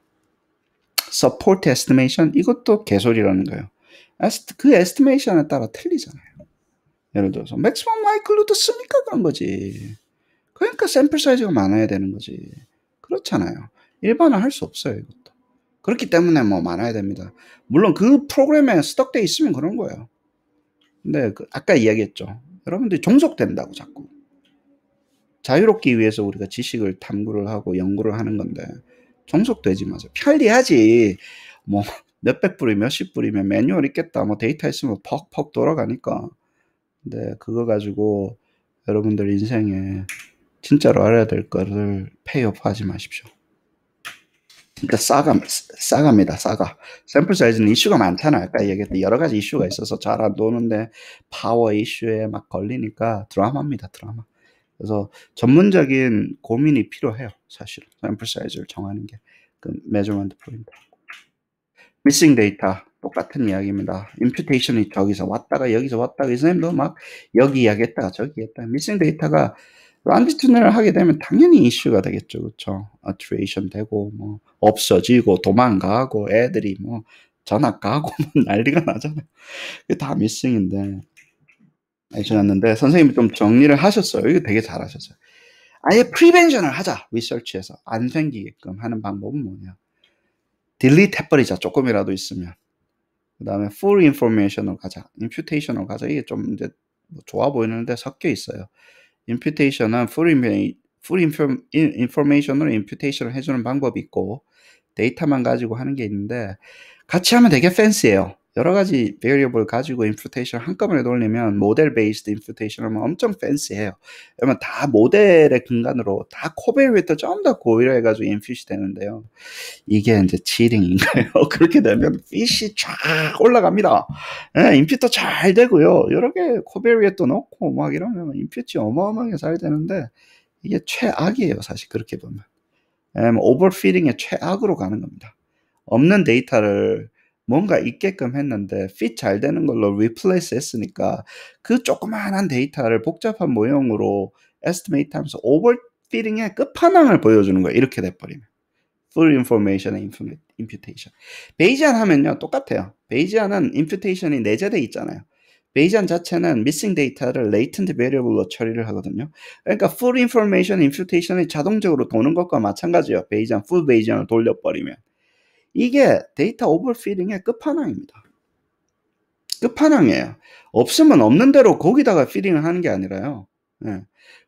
Speaker 1: Support estimation 이것도 개소리라는 거예요. 그 에스티메이션에 따라 틀리잖아요. 예를 들어서 maximum likelihood 쓰니까 그런 거지. 그러니까 샘플 사이즈가 많아야 되는 거지. 그렇잖아요. 일반화 할 수 없어요, 이것도. 그렇기 때문에 뭐 많아야 됩니다. 물론 그 프로그램에 스톡돼 있으면 그런 거예요. 근데 아까 이야기했죠. 여러분들이 종속된다고 자꾸. 자유롭기 위해서 우리가 지식을 탐구를 하고 연구를 하는 건데 종속되지 마세요. 편리하지. 뭐 몇백 불이 몇십 불이면 매뉴얼 있겠다. 뭐 데이터 있으면 퍽퍽 돌아가니까. 근데 그거 가지고 여러분들 인생에 진짜로 알아야 될 거를 페이오프 하지 마십시오. 진짜 싸갑니다. 싸가. 샘플 사이즈는 이슈가 많잖아요. 아까 얘기했던 여러 가지 이슈가 있어서 잘 안 도는데 파워 이슈에 막 걸리니까 드라마입니다. 드라마. 그래서 전문적인 고민이 필요해요. 사실 샘플 사이즈를 정하는 게 그 메저먼트 포인트. 미싱 데이터 똑같은 이야기입니다. 임퓨테이션이 저기서 왔다가 여기서 왔다가 이 선생님도 막 여기 이야기했다가 저기 했다가 미싱 데이터가 런지튜닝을 하게 되면 당연히 이슈가 되겠죠. 그렇죠? 어트레이션 되고 뭐 없어지고 도망가고 애들이 뭐 전학 가고 뭐 난리가 나잖아요. 그게 다 미싱인데 하셨는데 선생님이 좀 정리를 하셨어요. 이거 되게 잘하셨어요. 아예 프리벤션을 하자. 리서치에서 안 생기게끔 하는 방법은 뭐냐? 딜리트 해버리자. 조금이라도 있으면. 그 다음에 full information으로 가자. imputation으로 가자. 이게 좀 이제 좋아 보이는데 섞여 있어요. imputation은 full information으로 imputation을 해주는 방법이 있고 데이터만 가지고 하는 게 있는데 같이 하면 되게 팬시해요. 여러 가지 variable 가지고 imputation 한꺼번에 돌리면 모델 based imputation 하면 엄청 팬시해요. 왜냐면 다 모델의 근간으로 다 코베리에터 전부 다 고의로 해가지고 imput이 되는데요. 이게 이제 치팅인 거예요. 그렇게 되면 핏이 쫙 올라갑니다. 예, 임퓨터 잘 되고요. 여러 개 코베리에또 넣고 막 이러면 임퓨트 어마어마하게 잘 되는데 이게 최악이에요. 사실 그렇게 보면. 오버피딩의 최악으로 가는 겁니다. 없는 데이터를 뭔가 있게끔 했는데 fit 잘 되는 걸로 replace 했으니까 그 조그마한 데이터를 복잡한 모형으로 estimate 하면서 overfitting의 끝판왕을 보여주는 거예요. 이렇게 돼버리면. full information and imputation. 베이지안 하면요 똑같아요. 베이지안은 imputation이 내재돼 있잖아요. 베이지안 자체는 missing 데이터를 latent variable로 처리를 하거든요. 그러니까 full information imputation이 자동적으로 도는 것과 마찬가지예요. 베이지안, full 베이지안을 돌려버리면. 이게 데이터 오버피딩의 끝판왕입니다. 끝판왕이에요. 없으면 없는 대로 거기다가 피딩을 하는 게 아니라요. 예.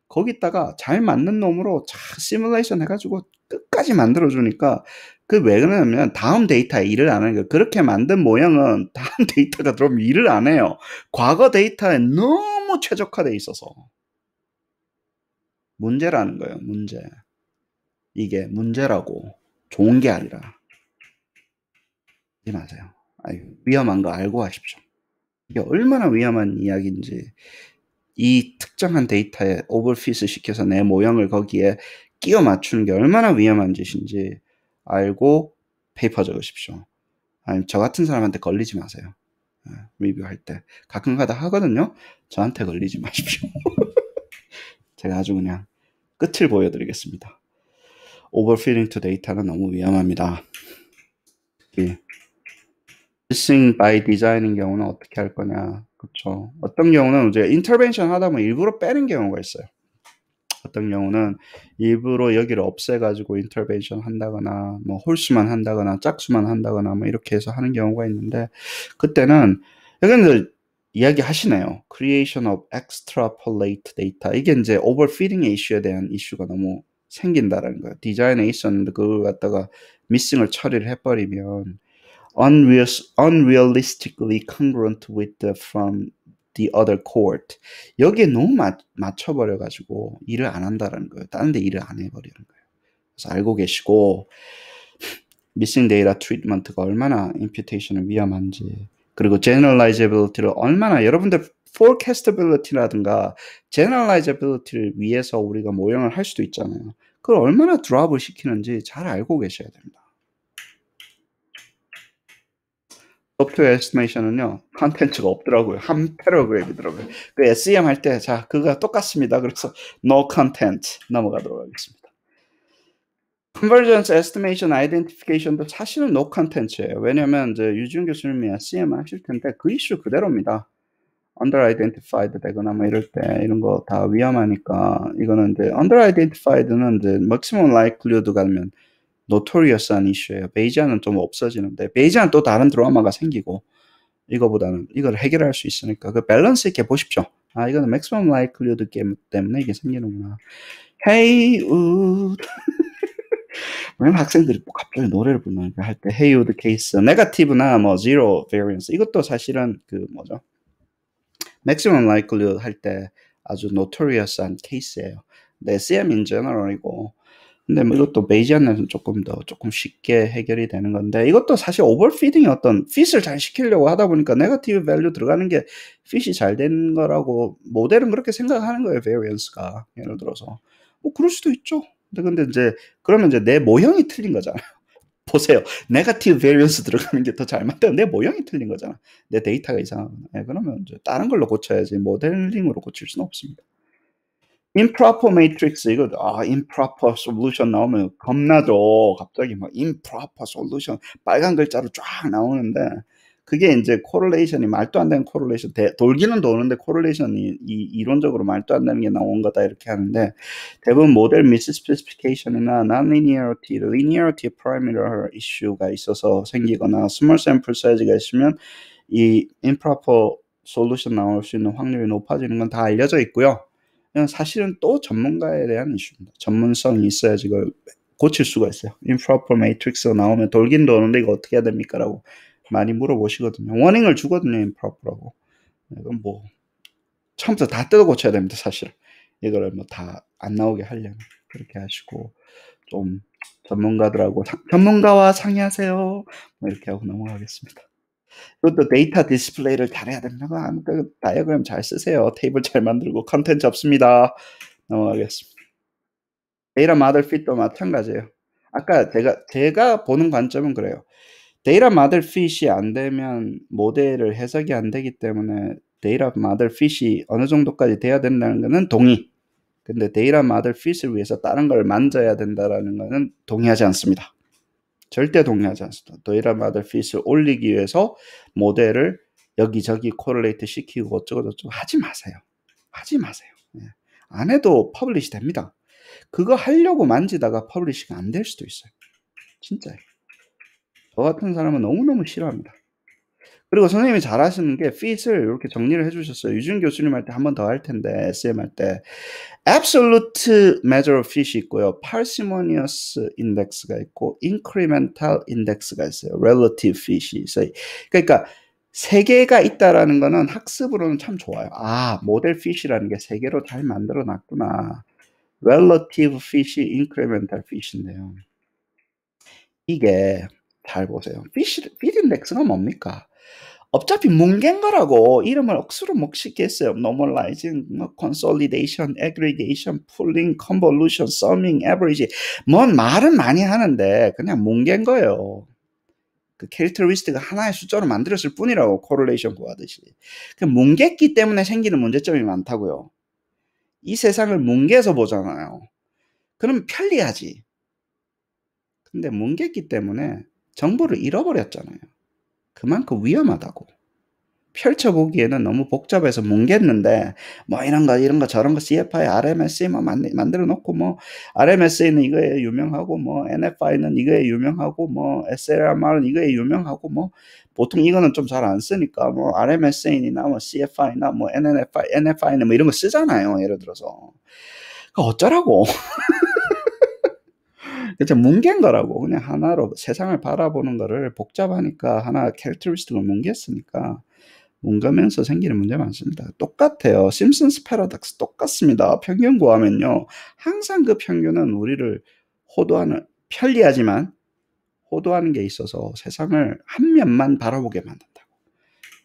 Speaker 1: 거기다가 잘 맞는 놈으로 잘 시뮬레이션 해가지고 끝까지 만들어주니까 그 왜 그러냐면 다음 데이터에 일을 안 하는 거예요. 그렇게 만든 모형은 다음 데이터가 들어오면 일을 안 해요. 과거 데이터에 너무 최적화돼 있어서 문제라는 거예요. 문제. 이게 문제라고 좋은 게 아니라 하지 마세요. 아유, 위험한 거 알고 하십시오. 이게 얼마나 위험한 이야기인지 이 특정한 데이터에 오버핏을 시켜서 내 모형을 거기에 끼워 맞추는 게 얼마나 위험한 짓인지 알고 페이퍼 적으십시오. 아니, 저 같은 사람한테 걸리지 마세요. 리뷰할 때 가끔가다 하거든요. 저한테 걸리지 마십시오. 제가 아주 그냥 끝을 보여드리겠습니다. 오버피딩 투 데이터는 너무 위험합니다. missing by design인 경우는 어떻게 할 거냐. 그렇죠. 어떤 경우는 이제 인터벤션 하다 보면 일부러 빼는 경우가 있어요. 어떤 경우는 일부러 여기를 없애가지고 인터벤션 한다거나 뭐 홀수만 한다거나 짝수만 한다거나 뭐 이렇게 해서 하는 경우가 있는데, 그때는 여기는 이야기 하시네요. creation of extrapolate data. 이게 이제 overfitting 이슈에 대한 이슈가 너무 생긴다라는 거예요. 디자인에 있었는데 그걸 갖다가 missing을 처리를 해버리면 unrealistically congruent with from the other court. 여기에 너무 맞춰버려가지고 일을 안 한다라는 거예요. 다른 데 일을 안 해버리는 거예요. 그래서 알고 계시고, missing data treatment가 얼마나 imputation은 위험한지, 그리고 generalizability를 얼마나, 여러분들 forecastability라든가 generalizability를 위해서 우리가 모형을 할 수도 있잖아요. 그걸 얼마나 드롭을 시키는지 잘 알고 계셔야 됩니다. 소프트웨어 에스티메이션은요, 컨텐츠가 없더라고요. 한 패러그래프더라고요. 그 SEM 할 때, 자, 그거 똑같습니다. 그래서 no content 넘어가도록 하겠습니다. Convergence Estimation Identification도 사실은 no content예요. 왜냐면 이제 유지훈 교수님이 SEM 하실 텐데 그 이슈 그대로입니다. under-identified 되거나 뭐 이럴 때 이런 거 다 위험하니까, 이거는 이제 under-identified는 이제 maximum likelihood 가면 노토리어스한 이슈예요. 베이지안은 좀 없어지는데, 베이지안 또 다른 드라마가 생기고, 이거보다는 이걸 해결할 수 있으니까 그 밸런스 있게 보십시오. 아, 이거는 맥시멈 라이클리후드 게임 때문에 이게 생기는구나. Hey Wood. 왜냐면 학생들이 갑자기 노래를 부르니까 할 때 Hey Wood 케이스, 네거티브나 뭐 zero variance, 이것도 사실은 그 뭐죠, 맥시멈 라이클리후드 할 때 아주 노토리어스한 케이스예요. 근데 SEM in general이고, 근데 뭐 이것도 베이지안에서는 조금 쉽게 해결이 되는 건데, 이것도 사실 오버피딩이 어떤 핏을 잘 시키려고 하다 보니까 네거티브 밸류 들어가는 게 핏이 잘 된 거라고 모델은 그렇게 생각하는 거예요. 베리언스가 예를 들어서 뭐 그럴 수도 있죠. 근데 이제 그러면 이제 내 모형이 틀린 거잖아요. 보세요. 네거티브 베리언스 들어가는 게 더 잘 맞다. 내 모형이 틀린 거잖아. 내 데이터가 이상하거나. 그러면 이제 다른 걸로 고쳐야지 모델링으로 고칠 수는 없습니다. improper matrix, 이거 improper solution 나오면 겁나죠. 갑자기 막 improper solution 빨간 글자로 쫙 나오는데, 그게 이제 correlation이 말도 안 되는 correlation, 돌기는 도는데 correlation이 이론적으로 말도 안 되는 게 나온 거다 이렇게 하는데, 대부분 모델 misspecification이나 nonlinearity, linearity parameter 이슈가 있어서 생기거나 small sample size가 있으면 이 improper solution 나올 수 있는 확률이 높아지는 건 다 알려져 있고요. 사실은 또 전문가에 대한 이슈입니다. 전문성이 있어야지 이걸 고칠 수가 있어요. improper matrix가 나오면 돌긴 도는데 이거 어떻게 해야 됩니까? 라고 많이 물어보시거든요. 워닝을 주거든요. improper라고. 이건 뭐 처음부터 다 뜯어 고쳐야 됩니다. 사실 이거를 뭐 다 안 나오게 하려면 그렇게 하시고, 좀 전문가와 상의하세요. 뭐 이렇게 하고 넘어가겠습니다. 그것도 데이터 디스플레이를 잘해야 된다고 하니까 다이어그램 잘 쓰세요. 테이블 잘 만들고 컨텐츠 없습니다. 넘어가겠습니다. 데이터 모델 핏도 마찬가지예요. 아까 제가 보는 관점은 그래요. 데이터 모델 핏이 안 되면 모델을 해석이 안 되기 때문에 데이터 모델 핏이 어느 정도까지 돼야 된다는 거는 동의. 근데 데이터 모델 핏을 위해서 다른 걸 만져야 된다는 거는 동의하지 않습니다. 절대 동의하지 않습니다. 데이터 모델 핏을 올리기 위해서 모델을 여기저기 코릴레이트 시키고 어쩌고저쩌고 하지 마세요. 하지 마세요. 안 해도 퍼블리시 됩니다. 그거 하려고 만지다가 퍼블리시가 안 될 수도 있어요. 진짜요. 저 같은 사람은 너무너무 싫어합니다. 그리고 선생님이 잘하시는 게 핏을 이렇게 정리를 해주셨어요. 유준 교수님 할 때 한 번 더 할 텐데, SM 할 때 absolute measure of fit이 있고요, parsimonious index가 있고 incremental index가 있어요. relative fit이 있어요. 그러니까 세 개가 있다라는 거는 학습으로는 참 좋아요. 아, 모델 fit이라는 게 세 개로 잘 만들어 놨구나. relative fit이 incremental fit인데요. 이게 잘 보세요. fit index가 뭡니까? 어차피 뭉갠 거라고 이름을 억수로 못 짓겠어요. normalizing, consolidation, aggregation, pooling, convolution, summing, average. 뭔 말은 많이 하는데 그냥 뭉갠 거예요. 그 캐릭터리스틱을 하나의 숫자로 만들었을 뿐이라고, 코릴레이션 구하듯이. 그 뭉갰기 때문에 생기는 문제점이 많다고요. 이 세상을 뭉개서 보잖아요. 그럼 편리하지. 근데 뭉갰기 때문에 정보를 잃어버렸잖아요. 그만큼 위험하다고. 펼쳐보기에는 너무 복잡해서 뭉갰는데, 뭐 이런 거 저런 거 CFI, RMSE 뭐 만들어 놓고, 뭐 RMSE는 이거에 유명하고, 뭐 NFI는 이거에 유명하고, 뭐 SLMR은 이거에 유명하고, 뭐 보통 이거는 좀 잘 안 쓰니까 뭐 RMSE나 뭐 CFI나 뭐 NFI는 뭐 이런 거 쓰잖아요. 예를 들어서. 그 어쩌라고. 그쵸, 뭉갠 거라고. 그냥 하나로 세상을 바라보는 거를 복잡하니까 하나 캐릭터리스틱을 뭉갰으니까 뭉가면서 생기는 문제 많습니다. 똑같아요. 심슨스 패러독스 똑같습니다. 평균 구하면요, 항상 그 평균은 우리를 호도하는, 편리하지만 호도하는 게 있어서 세상을 한 면만 바라보게 만든다고.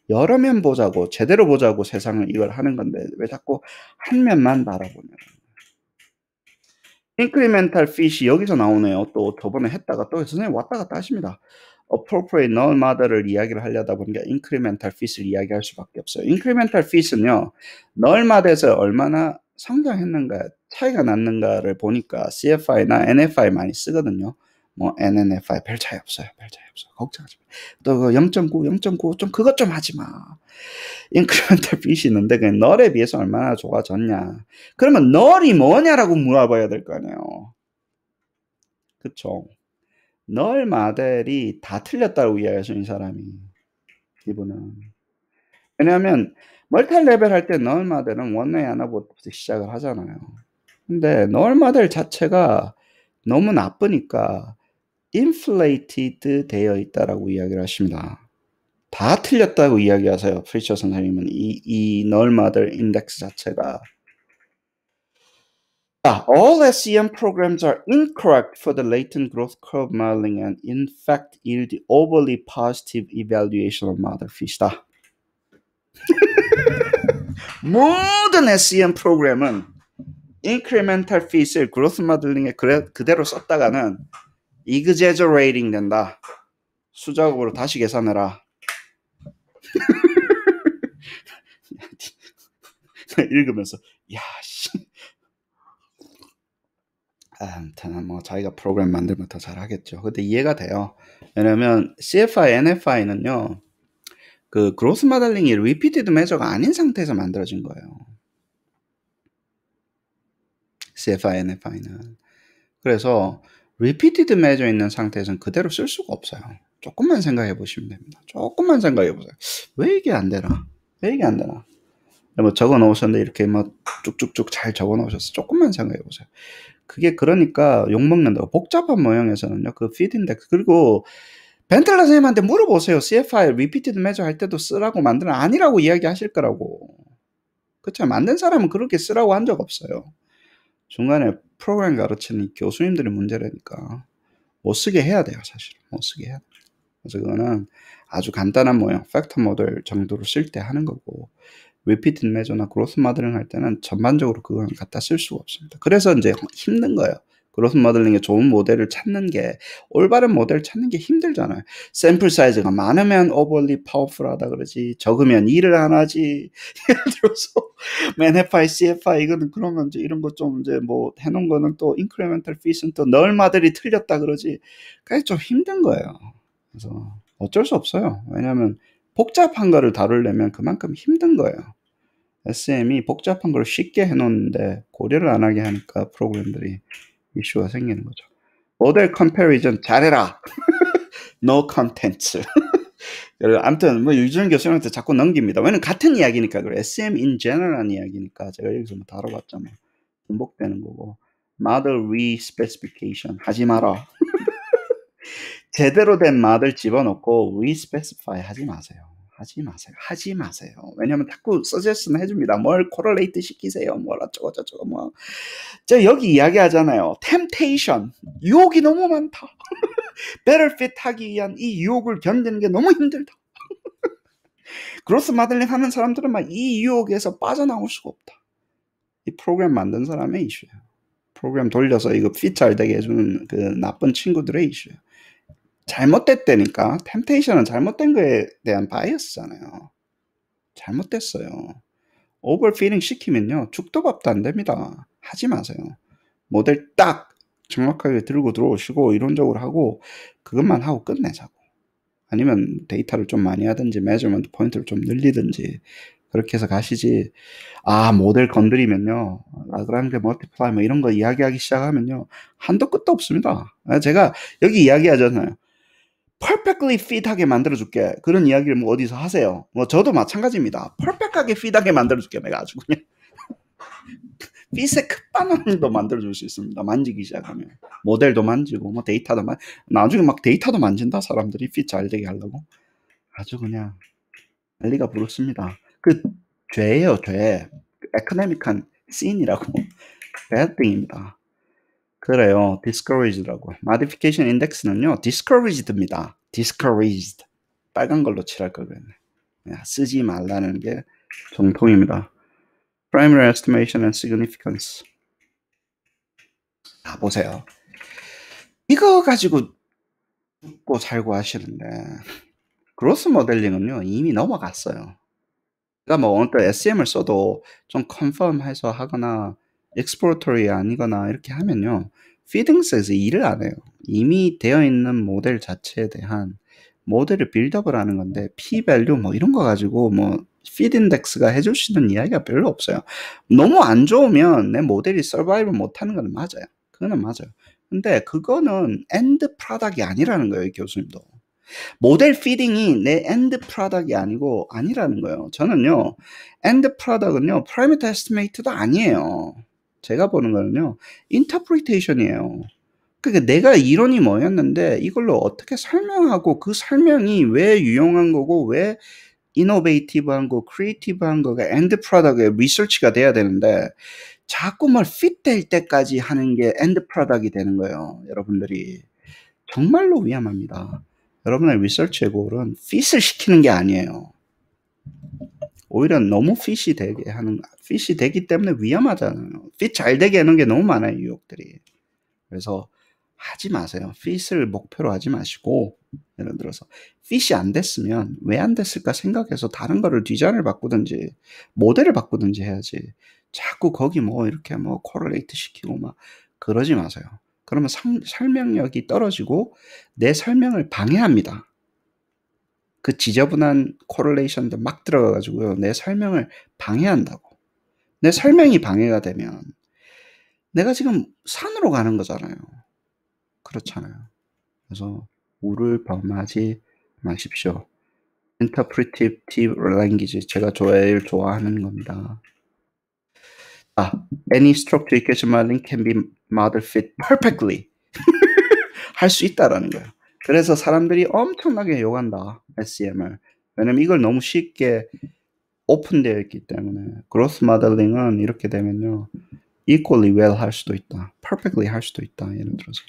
Speaker 1: 여러 면 보자고, 제대로 보자고 세상을 이걸 하는 건데 왜 자꾸 한 면만 바라보냐. 인크리멘탈 핏이 여기서 나오네요. 또 저번에 했다가 또 선생님 왔다 갔다 하십니다. appropriate null model을 이야기를 하려다 보니까 incremental fit을 이야기할 수밖에 없어요. incremental fit은요, null model에서 얼마나 성장했는가, 차이가 났는가를 보니까 CFI나 NFI 많이 쓰거든요. 뭐 NNFI 별 차이 없어요. 별 차이 없어요. 걱정하지 마. 또 0.9, 0.9 좀 그것 좀 하지 마. incremental fit이 있는데 그 null에 비해서 얼마나 좋아졌냐. 그러면 null이 뭐냐라고 물어봐야 될 거 아니에요. 그쵸? null 모델이 다 틀렸다고 이야기하시는 이 사람이. 이분은. 왜냐하면 멀티 레벨 할 때 null 모델은 원웨이 하나부터 시작을 하잖아요. 근데 null 모델 자체가 너무 나쁘니까 inflated 되어 있다라고 이야기를 하십니다. 다 틀렸다고 이야기하세요. 프리처 선생님은 이 null 모델 인덱스 자체가. All SEM programs are incorrect for the latent growth curve modeling and in fact yield overly positive evaluation of model fit이다. 모든 SEM 프로그램은 incremental fit을 growth modeling에 그대로 썼다가는 exaggerating 된다. 수작업으로 다시 계산해라. 읽으면서 야 씨. 아무튼 뭐 자기가 프로그램 만들면 더 잘하겠죠. 근데 이해가 돼요. 왜냐면 CFI, NFI는요, 그 그로스 모델링이 리피티드 메저가 아닌 상태에서 만들어진 거예요. CFI, NFI는. 그래서 리피티드 메저 있는 상태에서는 그대로 쓸 수가 없어요. 조금만 생각해 보시면 됩니다. 조금만 생각해 보세요. 왜 이게 안 되나? 왜 이게 안 되나? 뭐 적어 놓으셨는데 이렇게 뭐 쭉쭉쭉 잘 적어 놓으셨어. 조금만 생각해 보세요. 그게 그러니까 욕먹는다고. 복잡한 모형에서는요, 그 feed index. 그리고 벤틀러 선생님한테 물어보세요. CFI repeated measure 할 때도 쓰라고 만드는 아니라고 이야기하실 거라고. 그렇죠? 만든 사람은 그렇게 쓰라고 한 적 없어요. 중간에 프로그램 가르치는 이 교수님들이 문제라니까. 못 쓰게 해야 돼요, 사실. 못 쓰게 해야 돼요. 그래서 그거는 아주 간단한 모형, 팩터 모델 정도로 쓸 때 하는 거고, repeated measure나 growth modeling 할 때는 전반적으로 그건 갖다 쓸 수가 없습니다. 그래서 이제 힘든 거예요. growth modeling에 좋은 모델을 찾는 게, 올바른 모델을 찾는 게 힘들잖아요. 샘플 사이즈가 많으면 overly powerful하다 그러지, 적으면 일을 안 하지. 예를 들어서 NFI, CFI 이거는 그러면 이제 이런 거 좀 이제 뭐 해놓은 거는 또 incremental fit은 또 null 모델이 틀렸다 그러지. 그게 좀 힘든 거예요. 그래서 어쩔 수 없어요. 왜냐하면 복잡한 거를 다루려면 그만큼 힘든 거예요. SM이 복잡한 걸 쉽게 해놓는데 고려를 안 하게 하니까 프로그램들이 이슈가 생기는 거죠. 모델 컴패리전 잘해라. No contents. 아무튼 뭐 유준 교수님한테 자꾸 넘깁니다. 왜냐면 같은 이야기니까 그래. SM in general한 이야기니까 제가 여기서 뭐 다뤄봤잖아요. 반복되는 거고. Model re-specification 하지 마라. 제대로 된 모델 집어넣고 re-specify 하지 마세요. 하지 마세요. 하지 마세요. 왜냐면 자꾸 서제스는 해줍니다. 뭘 코럴레이트 시키세요. 뭘 어쩌고 저쩌고 뭐. 저 여기 이야기하잖아요. temptation. 유혹이 너무 많다. better fit 하기 위한 이 유혹을 견디는 게 너무 힘들다. 그로스 모델링 하는 사람들은 막 이 유혹에서 빠져나올 수가 없다. 이 프로그램 만든 사람의 이슈예요. 프로그램 돌려서 이거 fit 잘 되게 해주는 그 나쁜 친구들의 이슈예요. 잘못됐다니까. 템테이션은 잘못된 거에 대한 바이어스잖아요. 잘못됐어요. 오버피딩 시키면요. 죽도 밥도 안 됩니다. 하지 마세요. 모델 딱 정확하게 들고 들어오시고 이론적으로 하고 그것만 하고 끝내자고. 아니면 데이터를 좀 많이 하든지 매저먼트 포인트를 좀 늘리든지 그렇게 해서 가시지. 모델 건드리면요. 라그랑제 멀티플라이 뭐 이런 거 이야기하기 시작하면요. 한도 끝도 없습니다. 제가 여기 이야기하잖아요. perfectly fit하게 만들어줄게. 그런 이야기를 뭐 어디서 하세요. 뭐 저도 마찬가지입니다. perfect하게 fit하게 만들어줄게. 내가 아주 그냥 핏의 끝판왕도 만들어줄 수 있습니다. 만지기 시작하면. 모델도 만지고 뭐 데이터도 나중에 막 데이터도 만진다. 사람들이 핏 잘 되게 하려고. 아주 그냥 난리가 부르습니다. 그 죄예요, 죄. 에코노믹한 씬이라고. bad thing입니다. 그래요. discouraged라고. modification index는요. discouraged입니다. discouraged. 빨간 걸로 칠할 걸 그랬네. 쓰지 말라는 게 정통입니다. primary estimation and significance. 보세요. 이거 가지고 죽고 살고 하시는데 그로스 모델링은요. 이미 넘어갔어요. 그러니까 뭐 어떤 SEM을 써도 좀 컨펌해서 하거나 exploratory 아니거나 이렇게 하면요. 피딩스에서 일을 안 해요. 이미 되어 있는 모델 자체에 대한 모델을 빌드업을 하는 건데 p-value 뭐 이런 거 가지고 뭐 feed index가 해줄 수 있는 이야기가 별로 없어요. 너무 안 좋으면 내 모델이 서바이브 못하는 건 맞아요. 그거는 맞아요. 근데 그거는 end product이 아니라는 거예요, 교수님도. 모델 피딩이 내 엔드 프로덕이 아니라는 거예요. 저는요, 엔드 프로덕은요, parameter estimate도 아니에요. 제가 보는 거는요, interpretation이에요. 그러니까 내가 이론이 뭐였는데 이걸로 어떻게 설명하고 그 설명이 왜 유용한 거고 왜 이노베이티브한 거, 크리에이티브한 거가 엔드 프로덕의 리서치가 돼야 되는데 자꾸 뭘 핏될 때까지 하는 게 엔드 프로덕이 되는 거예요. 여러분들이. 정말로 위험합니다. 여러분의 리서치의 골은 핏을 시키는 게 아니에요. 오히려 너무 핏이 되기 때문에 위험하잖아요. 핏 잘 되게 하는 게 너무 많아요, 유혹들이. 그래서 하지 마세요. 핏을 목표로 하지 마시고, 예를 들어서 핏이 안 됐으면 왜 안 됐을까 생각해서 다른 거를 디자인을 바꾸든지 모델을 바꾸든지 해야지. 자꾸 거기 뭐 이렇게 뭐 코렐레이트 시키고 막 그러지 마세요. 그러면 설명력이 떨어지고 내 설명을 방해합니다. 그 지저분한 코렐레이션도 막 들어가가지고요. 내 설명을 방해한다고. 내 설명이 방해가 되면 내가 지금 산으로 가는 거잖아요. 그렇잖아요. 그래서 우를 범하지 마십시오. Interpretive language 제가 제일 좋아하는 겁니다. Any structure equation modeling can be model fit perfectly. 할 수 있다라는 거예요. 그래서 사람들이 엄청나게 욕한다. SEM을. 왜냐면 이걸 너무 쉽게 오픈되어 있기 때문에. 그로스 모델링은 이렇게 되면요. equally well 할 수도 있다. perfectly 할 수도 있다. 예를 들어서.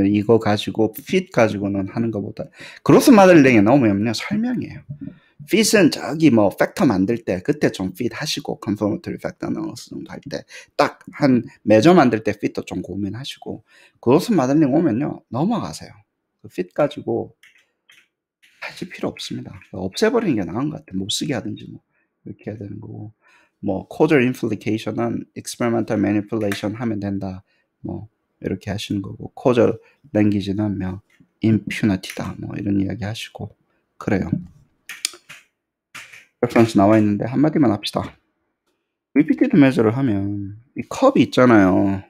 Speaker 1: 이거 가지고 fit 가지고는 하는 것보다 그로스 모델링에 넣으면요. 설명이에요. fit은 저기 뭐 팩터 만들 때 그때 좀 fit 하시고 confirmatory factor analysis 정도 할 때 딱 한 매저 만들 때 fit도 좀 고민하시고 그로스 모델링 오면요. 넘어가세요. 그 fit 가지고 하실 필요 없습니다. 없애버리는 게 나은 것 같아요. 못 쓰게 하든지 뭐 이렇게 해야 되는 거고 뭐 causal implication은 experimental manipulation 하면 된다. 뭐 이렇게 하시는 거고 causal language는 뭐 impunity다. 뭐 이런 이야기 하시고 그래요. 레퍼런스 나와 있는데 한마디만 합시다. repeated measure를 하면 이 컵이 있잖아요.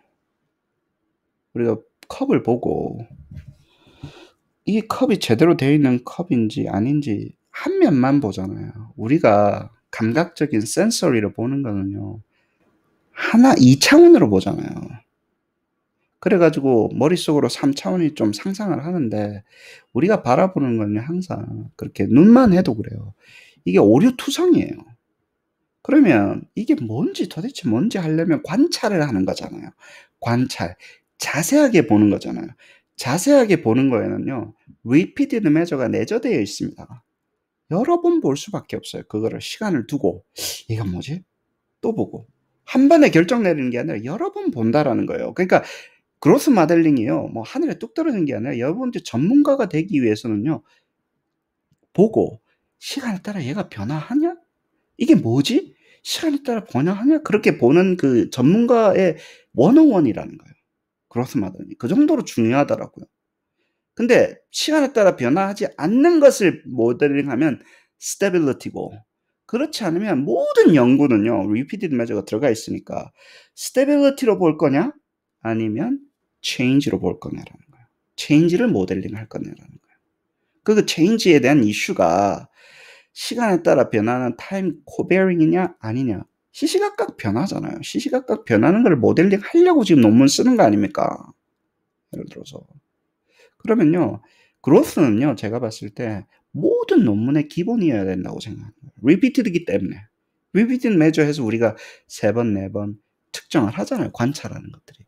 Speaker 1: 우리가 컵을 보고 이 컵이 제대로 되어 있는 컵인지 아닌지 한 면만 보잖아요. 우리가 감각적인 센서리를 보는 거는요. 2차원으로 보잖아요. 그래가지고 머릿속으로 3차원이 좀 상상을 하는데 우리가 바라보는 거는 항상 그렇게 눈만 해도 그래요. 이게 오류투성이에요. 그러면 이게 도대체 뭔지 하려면 관찰을 하는 거잖아요. 관찰. 자세하게 보는 거잖아요. 자세하게 보는 거에는요. repeated measure가 내재되어 있습니다. 여러 번 볼 수밖에 없어요. 그거를 시간을 두고 이건 뭐지? 또 보고 한 번에 결정 내리는 게 아니라 여러 번 본다라는 거예요. 그러니까 그로스 모델링이요. 뭐 하늘에 뚝 떨어진 게 아니라 여러분들 전문가가 되기 위해서는요. 보고 시간에 따라 얘가 변화하냐? 이게 뭐지? 시간에 따라 변화하냐? 그렇게 보는 그 전문가의 101이라는 거예요. 그로스 모델링. 그 정도로 중요하더라고요. 근데 시간에 따라 변화하지 않는 것을 모델링하면 스테빌리티고, 그렇지 않으면 모든 연구는요. repeated measure가 들어가 있으니까 스테빌리티로 볼 거냐 아니면 change로 볼 거냐라는 거예요. change를 모델링할 거냐라는 거예요. 그 change에 대한 이슈가 시간에 따라 변하는 타임 코베어링이냐 아니냐. 시시각각 변하잖아요. 시시각각 변하는 걸 모델링 하려고 지금 논문 쓰는 거 아닙니까? 예를 들어서. 그러면요. 그로스는요. 제가 봤을 때 모든 논문의 기본이어야 된다고 생각합니다. repeated이기 때문에. repeated measure해서 우리가 3번, 4번 특정을 하잖아요. 관찰하는 것들이.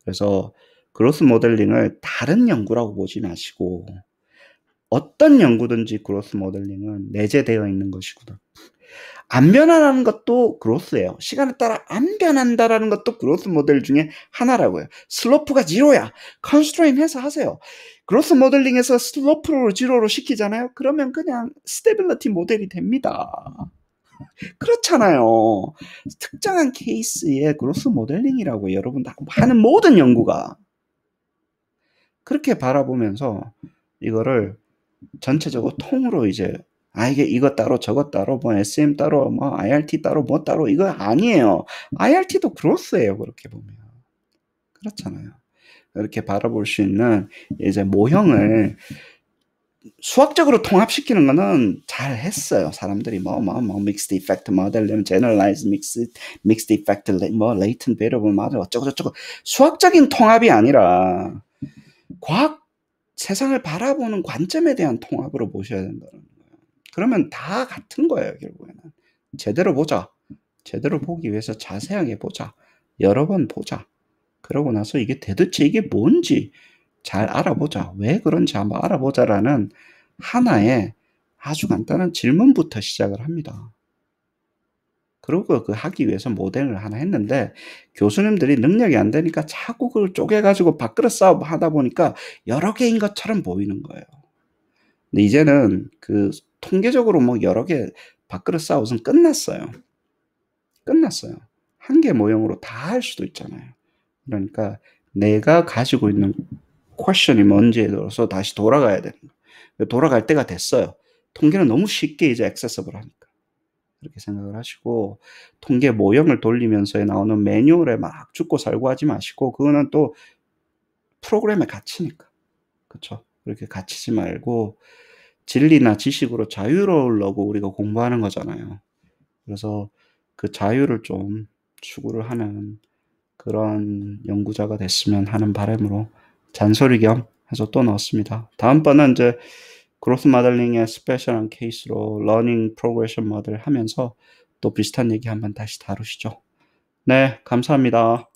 Speaker 1: 그래서 그로스 모델링을 다른 연구라고 보지 마시고 어떤 연구든지 그로스 모델링은 내재되어 있는 것이구나. 안 변화라는 것도 그로스예요. 시간에 따라 안 변한다라는 것도 그로스 모델 중에 하나라고요. 슬로프가 제로야. 컨스트레인 해서 하세요. 그로스 모델링에서 슬로프를 제로로 시키잖아요. 그러면 그냥 스테빌리티 모델이 됩니다. 그렇잖아요. 특정한 케이스의 그로스 모델링이라고 여러분 하는 모든 연구가 그렇게 바라보면서 이거를 전체적으로 통으로 이제 이게 이거 따로 저거 따로 뭐 SM 따로 뭐 IRT 따로 뭐 따로 이거 아니에요. IRT도 그로스예요. 그렇게 보면. 그렇잖아요. 이렇게 바라볼 수 있는 이제 모형을 수학적으로 통합시키는 거는 잘 했어요. 사람들이 mixed effect model, generalized mixed effect, 뭐 latent variable model 어쩌고저쩌고 수학적인 통합이 아니라 과학 세상을 바라보는 관점에 대한 통합으로 보셔야 된다는 거예요. 그러면 다 같은 거예요. 결국에는. 제대로 보자. 제대로 보기 위해서 자세하게 보자. 여러 번 보자. 그러고 나서 이게 도대체 이게 뭔지 잘 알아보자. 왜 그런지 한번 알아보자라는 하나의 아주 간단한 질문부터 시작을 합니다. 그리고 그 하기 위해서 모델을 하나 했는데 교수님들이 능력이 안 되니까 자꾸 그걸 쪼개가지고 밥그릇 싸움 하다 보니까 여러 개인 것처럼 보이는 거예요. 근데 이제는 그 통계적으로 뭐 여러 개 밥그릇 싸움은 끝났어요. 끝났어요. 한 개 모형으로 다 할 수도 있잖아요. 그러니까 내가 가지고 있는 퀘션이 뭔지에 대해서 다시 돌아가야 되는 거예요. 돌아갈 때가 됐어요. 통계는 너무 쉽게 이제 액세서블 하니까. 그렇게 생각을 하시고 통계 모형을 돌리면서 나오는 매뉴얼에 막 죽고 살고 하지 마시고 그거는 또 프로그램의 가치니까. 그렇죠? 그렇게 갇히지 말고 진리나 지식으로 자유로우려고 우리가 공부하는 거잖아요. 그래서 그 자유를 좀 추구를 하는 그런 연구자가 됐으면 하는 바람으로 잔소리 겸 해서 또 넣었습니다. 다음번은 이제 그로스 모델링의 스페셜한 케이스로 러닝 프로그레션 모델 하면서 또 비슷한 얘기 한번 다시 다루시죠. 네, 감사합니다.